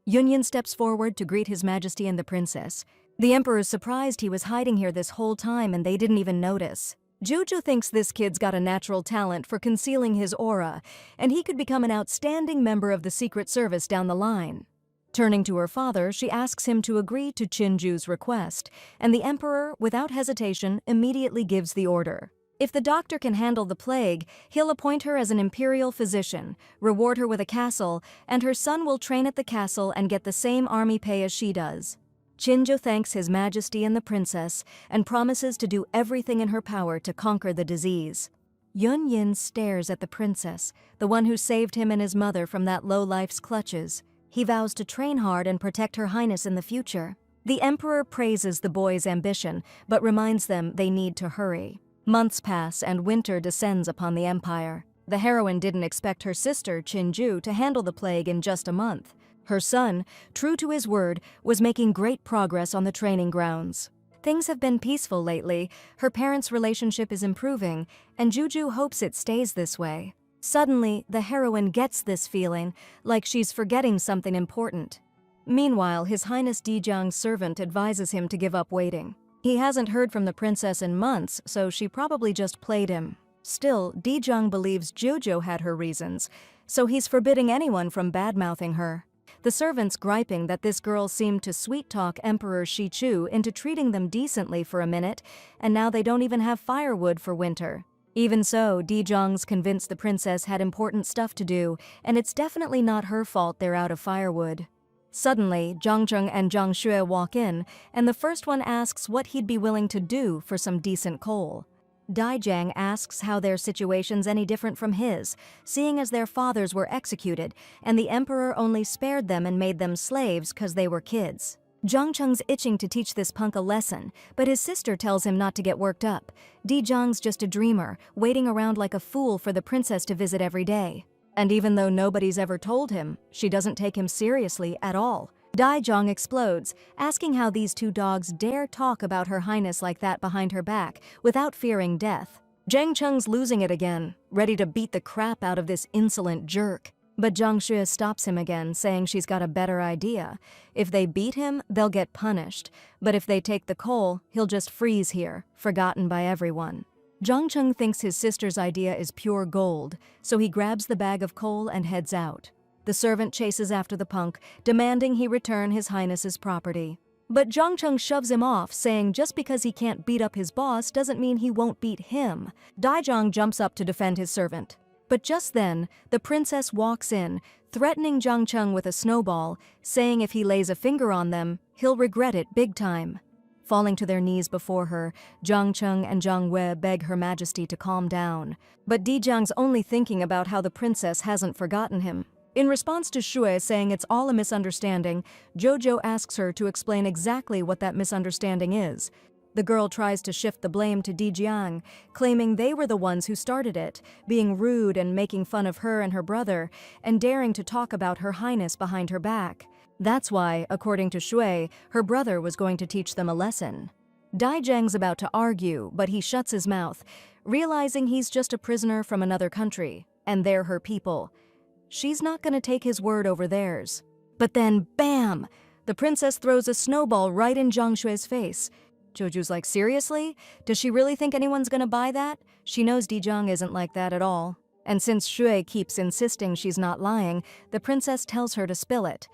Yunyin steps forward to greet his majesty and the princess. The emperor's surprised he was hiding here this whole time and they didn't even notice. Juju thinks this kid's got a natural talent for concealing his aura, and he could become an outstanding member of the Secret Service down the line. Turning to her father, she asks him to agree to Chinju's request, and the emperor, without hesitation, immediately gives the order. If the doctor can handle the plague, he'll appoint her as an imperial physician, reward her with a castle, and her son will train at the castle and get the same army pay as she does. Chinjo thanks his majesty and the princess and promises to do everything in her power to conquer the disease. Yunyin stares at the princess, the one who saved him and his mother from that lowlife's clutches. He vows to train hard and protect her highness in the future. The emperor praises the boys' ambition, but reminds them they need to hurry. Months pass and winter descends upon the empire. The heroine didn't expect her sister, Chinju, to handle the plague in just a month. Her son, true to his word, was making great progress on the training grounds. Things have been peaceful lately, her parents' relationship is improving, and Juju hopes it stays this way. Suddenly, the heroine gets this feeling, like she's forgetting something important. Meanwhile, His Highness Dijiang's servant advises him to give up waiting. He hasn't heard from the princess in months, so she probably just played him. Still, Dijiang believes Juju had her reasons, so he's forbidding anyone from bad-mouthing her. The servants griping that this girl seemed to sweet-talk Emperor Shichu into treating them decently for a minute, and now they don't even have firewood for winter. Even so, Dijiang's convinced the princess had important stuff to do, and it's definitely not her fault they're out of firewood. Suddenly, Zhangzheng and Zhang Xue walk in, and the first one asks what he'd be willing to do for some decent coal. Daijang asks how their situation's any different from his, seeing as their fathers were executed, and the emperor only spared them and made them slaves because they were kids. Zhangcheng's itching to teach this punk a lesson, but his sister tells him not to get worked up. Dijiang's just a dreamer, waiting around like a fool for the princess to visit every day. And even though nobody's ever told him, she doesn't take him seriously at all. Daijang explodes, asking how these two dogs dare talk about her highness like that behind her back, without fearing death. Zhang Cheng's losing it again, ready to beat the crap out of this insolent jerk. But Zhang Xue stops him again, saying she's got a better idea. If they beat him, they'll get punished. But if they take the coal, he'll just freeze here, forgotten by everyone. Zhang Cheng thinks his sister's idea is pure gold, so he grabs the bag of coal and heads out. The servant chases after the punk, demanding he return His Highness's property. But Zhang Cheng shoves him off, saying just because he can't beat up his boss doesn't mean he won't beat him. Daijang jumps up to defend his servant. But just then, the princess walks in, threatening Zhang Cheng with a snowball, saying if he lays a finger on them, he'll regret it big time. Falling to their knees before her, Zhang Cheng and Zhang Wei beg Her Majesty to calm down. But Dijiang's only thinking about how the princess hasn't forgotten him. In response to Shui saying it's all a misunderstanding, Jojo asks her to explain exactly what that misunderstanding is. The girl tries to shift the blame to Dijiang, claiming they were the ones who started it, being rude and making fun of her and her brother, and daring to talk about Her Highness behind her back. That's why, according to Shui, her brother was going to teach them a lesson. Daijang's about to argue, but he shuts his mouth, realizing he's just a prisoner from another country, and they're her people. She's not going to take his word over theirs. But then, bam! The princess throws a snowball right in Zhang Xue's face. Joju's like, seriously? Does she really think anyone's going to buy that? She knows Dijiang isn't like that at all. And since Shui keeps insisting she's not lying, the princess tells her to spill it.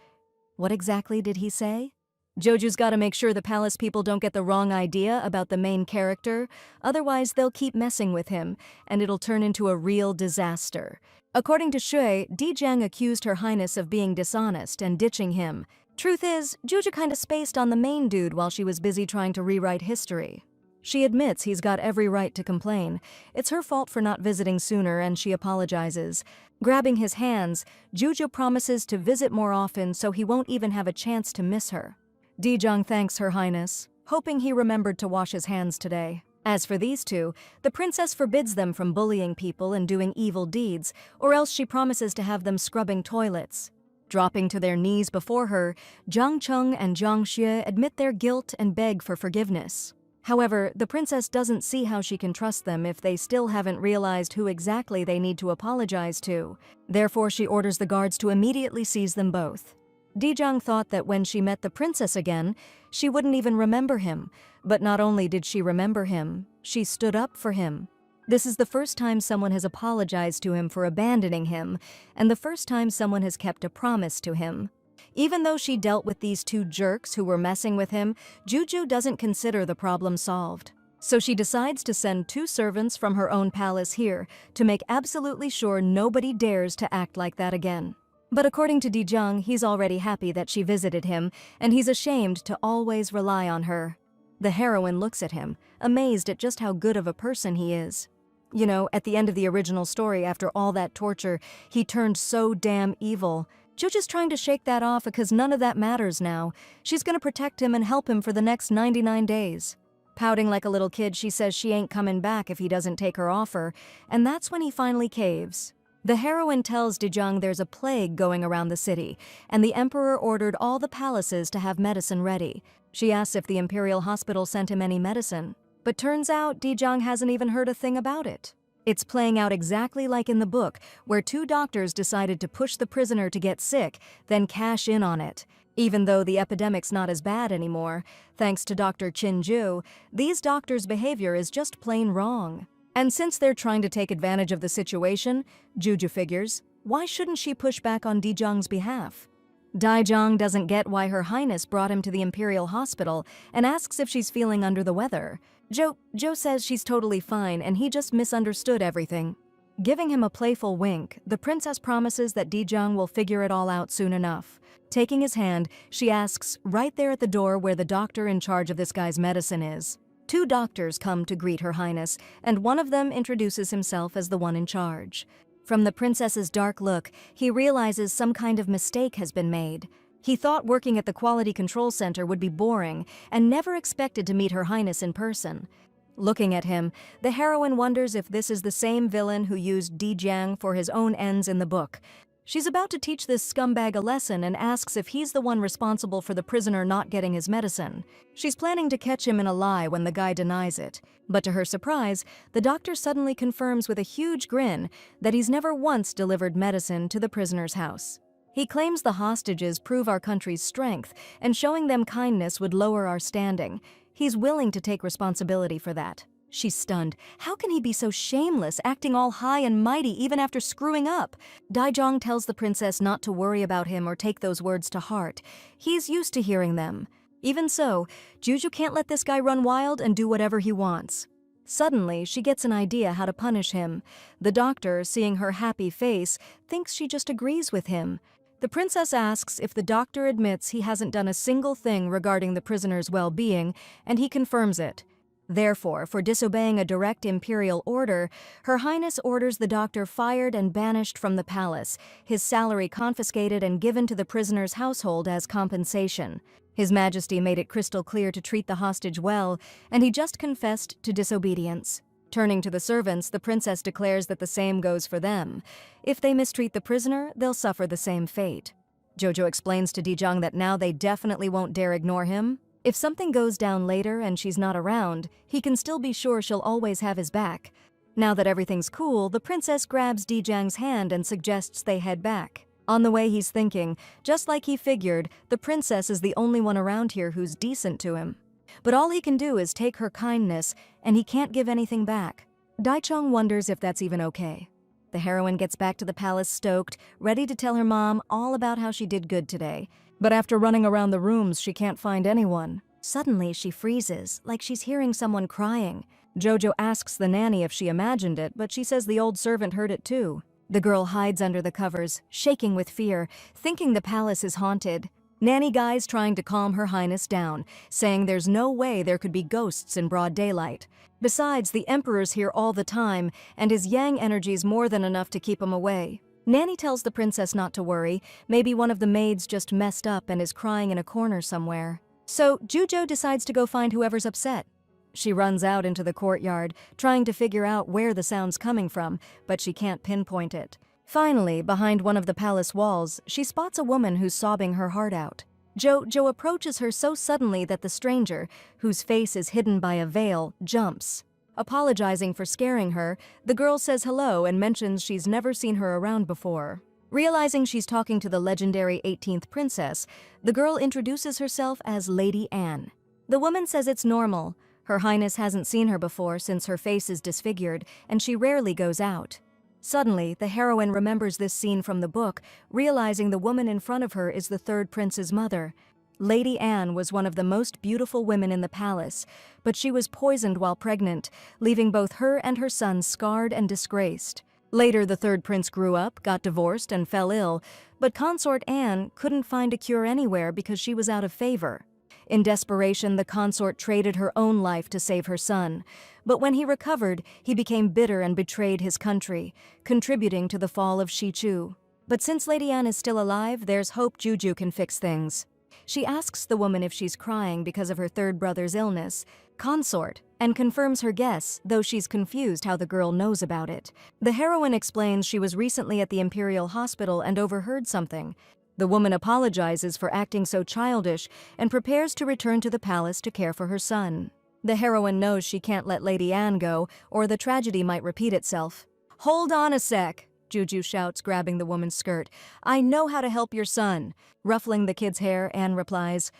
What exactly did he say? Joju's got to make sure the palace people don't get the wrong idea about the main character, otherwise they'll keep messing with him, and it'll turn into a real disaster. According to Shui, Dijiang accused Her Highness of being dishonest and ditching him. Truth is, Juju kinda spaced on the main dude while she was busy trying to rewrite history. She admits he's got every right to complain. It's her fault for not visiting sooner, and she apologizes. Grabbing his hands, Juju promises to visit more often so he won't even have a chance to miss her. Dejong thanks Her Highness, hoping he remembered to wash his hands today. As for these two, the princess forbids them from bullying people and doing evil deeds, or else she promises to have them scrubbing toilets. Dropping to their knees before her, Jiang Chung and Jiang Xue admit their guilt and beg for forgiveness. However, the princess doesn't see how she can trust them if they still haven't realized who exactly they need to apologize to. Therefore, she orders the guards to immediately seize them both. Dejong thought that when she met the princess again, she wouldn't even remember him. But not only did she remember him, she stood up for him. This is the first time someone has apologized to him for abandoning him, and the first time someone has kept a promise to him. Even though she dealt with these two jerks who were messing with him, Juju doesn't consider the problem solved. So she decides to send 2 servants from her own palace here to make absolutely sure nobody dares to act like that again. But according to Dejong, he's already happy that she visited him, and he's ashamed to always rely on her. The heroine looks at him, amazed at just how good of a person he is. You know, at the end of the original story, after all that torture, he turned so damn evil. Juju's trying to shake that off because none of that matters now. She's gonna protect him and help him for the next 99 days. Pouting like a little kid, she says she ain't coming back if he doesn't take her offer, and that's when he finally caves. The heroine tells Dejong there's a plague going around the city, and the emperor ordered all the palaces to have medicine ready. She asks if the imperial hospital sent him any medicine, but turns out Dejong hasn't even heard a thing about it. It's playing out exactly like in the book, where 2 doctors decided to push the prisoner to get sick, then cash in on it. Even though the epidemic's not as bad anymore, thanks to Dr. Chin-ju, these doctors' behavior is just plain wrong. And since they're trying to take advantage of the situation, Juju figures, why shouldn't she push back on Dejong's behalf? Daijong doesn't get why Her Highness brought him to the Imperial Hospital and asks if she's feeling under the weather. Jo says she's totally fine and he just misunderstood everything. Giving him a playful wink, the princess promises that Dejong will figure it all out soon enough. Taking his hand, she asks, right there at the door where the doctor in charge of this guy's medicine is. 2 doctors come to greet Her Highness, and one of them introduces himself as the one in charge. From the princess's dark look, he realizes some kind of mistake has been made. He thought working at the Quality Control Center would be boring, and never expected to meet Her Highness in person. Looking at him, the heroine wonders if this is the same villain who used Dejong for his own ends in the book. She's about to teach this scumbag a lesson and asks if he's the one responsible for the prisoner not getting his medicine. She's planning to catch him in a lie when the guy denies it. But to her surprise, the doctor suddenly confirms with a huge grin that he's never once delivered medicine to the prisoner's house. He claims the hostages prove our country's strength, and showing them kindness would lower our standing. He's willing to take responsibility for that. She's stunned. How can he be so shameless, acting all high and mighty even after screwing up? Daijong tells the princess not to worry about him or take those words to heart. He's used to hearing them. Even so, Juju can't let this guy run wild and do whatever he wants. Suddenly, she gets an idea how to punish him. The doctor, seeing her happy face, thinks she just agrees with him. The princess asks if the doctor admits he hasn't done a single thing regarding the prisoner's well-being, and he confirms it. Therefore, for disobeying a direct imperial order, Her Highness orders the doctor fired and banished from the palace, his salary confiscated and given to the prisoner's household as compensation. His Majesty made it crystal clear to treat the hostage well, and he just confessed to disobedience. Turning to the servants, the princess declares that the same goes for them. If they mistreat the prisoner, they'll suffer the same fate. Jojo explains to Dejong that now they definitely won't dare ignore him. If something goes down later and she's not around, he can still be sure she'll always have his back. Now that everything's cool, the princess grabs Dejong's hand and suggests they head back. On the way, he's thinking, just like he figured, the princess is the only one around here who's decent to him. But all he can do is take her kindness, and he can't give anything back. Daichong wonders if that's even okay. The heroine gets back to the palace stoked, ready to tell her mom all about how she did good today. But after running around the rooms, she can't find anyone. Suddenly, she freezes, like she's hearing someone crying. Jojo asks the nanny if she imagined it, but she says the old servant heard it too. The girl hides under the covers, shaking with fear, thinking the palace is haunted. Nanny Guy's trying to calm Her Highness down, saying there's no way there could be ghosts in broad daylight. Besides, the Emperor's here all the time, and his yang energy's more than enough to keep him away. Nanny tells the princess not to worry, maybe one of the maids just messed up and is crying in a corner somewhere. So Jujo decides to go find whoever's upset. She runs out into the courtyard, trying to figure out where the sound's coming from, but she can't pinpoint it. Finally, behind one of the palace walls, she spots a woman who's sobbing her heart out. Jo approaches her so suddenly that the stranger, whose face is hidden by a veil, jumps. Apologizing for scaring her, the girl says hello and mentions she's never seen her around before. Realizing she's talking to the legendary 18th princess, the girl introduces herself as Lady Anne. The woman says it's normal. Her Highness hasn't seen her before since her face is disfigured, and she rarely goes out. Suddenly, the heroine remembers this scene from the book, realizing the woman in front of her is the third prince's mother. Lady Anne was one of the most beautiful women in the palace, but she was poisoned while pregnant, leaving both her and her son scarred and disgraced. Later, the third prince grew up, got divorced, and fell ill, but consort Anne couldn't find a cure anywhere because she was out of favor. In desperation, the consort traded her own life to save her son. But when he recovered, he became bitter and betrayed his country, contributing to the fall of Shichu. But since Lady Anne is still alive, there's hope Juju can fix things. She asks the woman if she's crying because of her third brother's illness, consort, and confirms her guess, though she's confused how the girl knows about it. The heroine explains she was recently at the Imperial Hospital and overheard something. The woman apologizes for acting so childish and prepares to return to the palace to care for her son. The heroine knows she can't let Lady Anne go, or the tragedy might repeat itself. "Hold on a sec," Juju shouts, grabbing the woman's skirt. "I know how to help your son." Ruffling the kid's hair, Anne replies,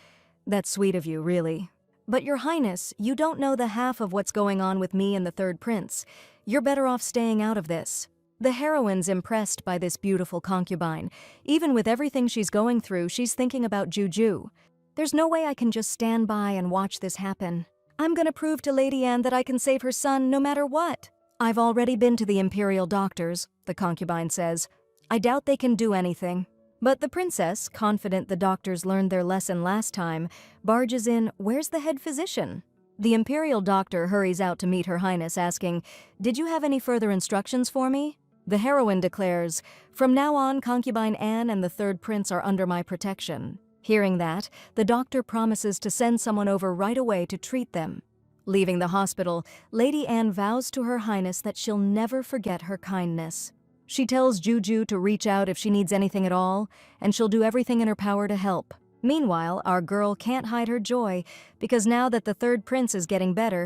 "That's sweet of you, really. But Your Highness, you don't know the half of what's going on with me and the third prince. You're better off staying out of this." The heroine's impressed by this beautiful concubine. Even with everything she's going through, she's thinking about Juju. "There's no way I can just stand by and watch this happen. I'm gonna prove to Lady Anne that I can save her son no matter what." "I've already been to the imperial doctors," the concubine says. "I doubt they can do anything." But the princess, confident the doctors learned their lesson last time, barges in, "Where's the head physician?" The imperial doctor hurries out to meet Her Highness, asking, "Did you have any further instructions for me?" The heroine declares, "From now on, concubine Anne and the third prince are under my protection." Hearing that, the doctor promises to send someone over right away to treat them. Leaving the hospital, Lady Anne vows to Her Highness that she'll never forget her kindness. She tells Juju to reach out if she needs anything at all, and she'll do everything in her power to help. Meanwhile, our girl can't hide her joy, because now that the third prince is getting better,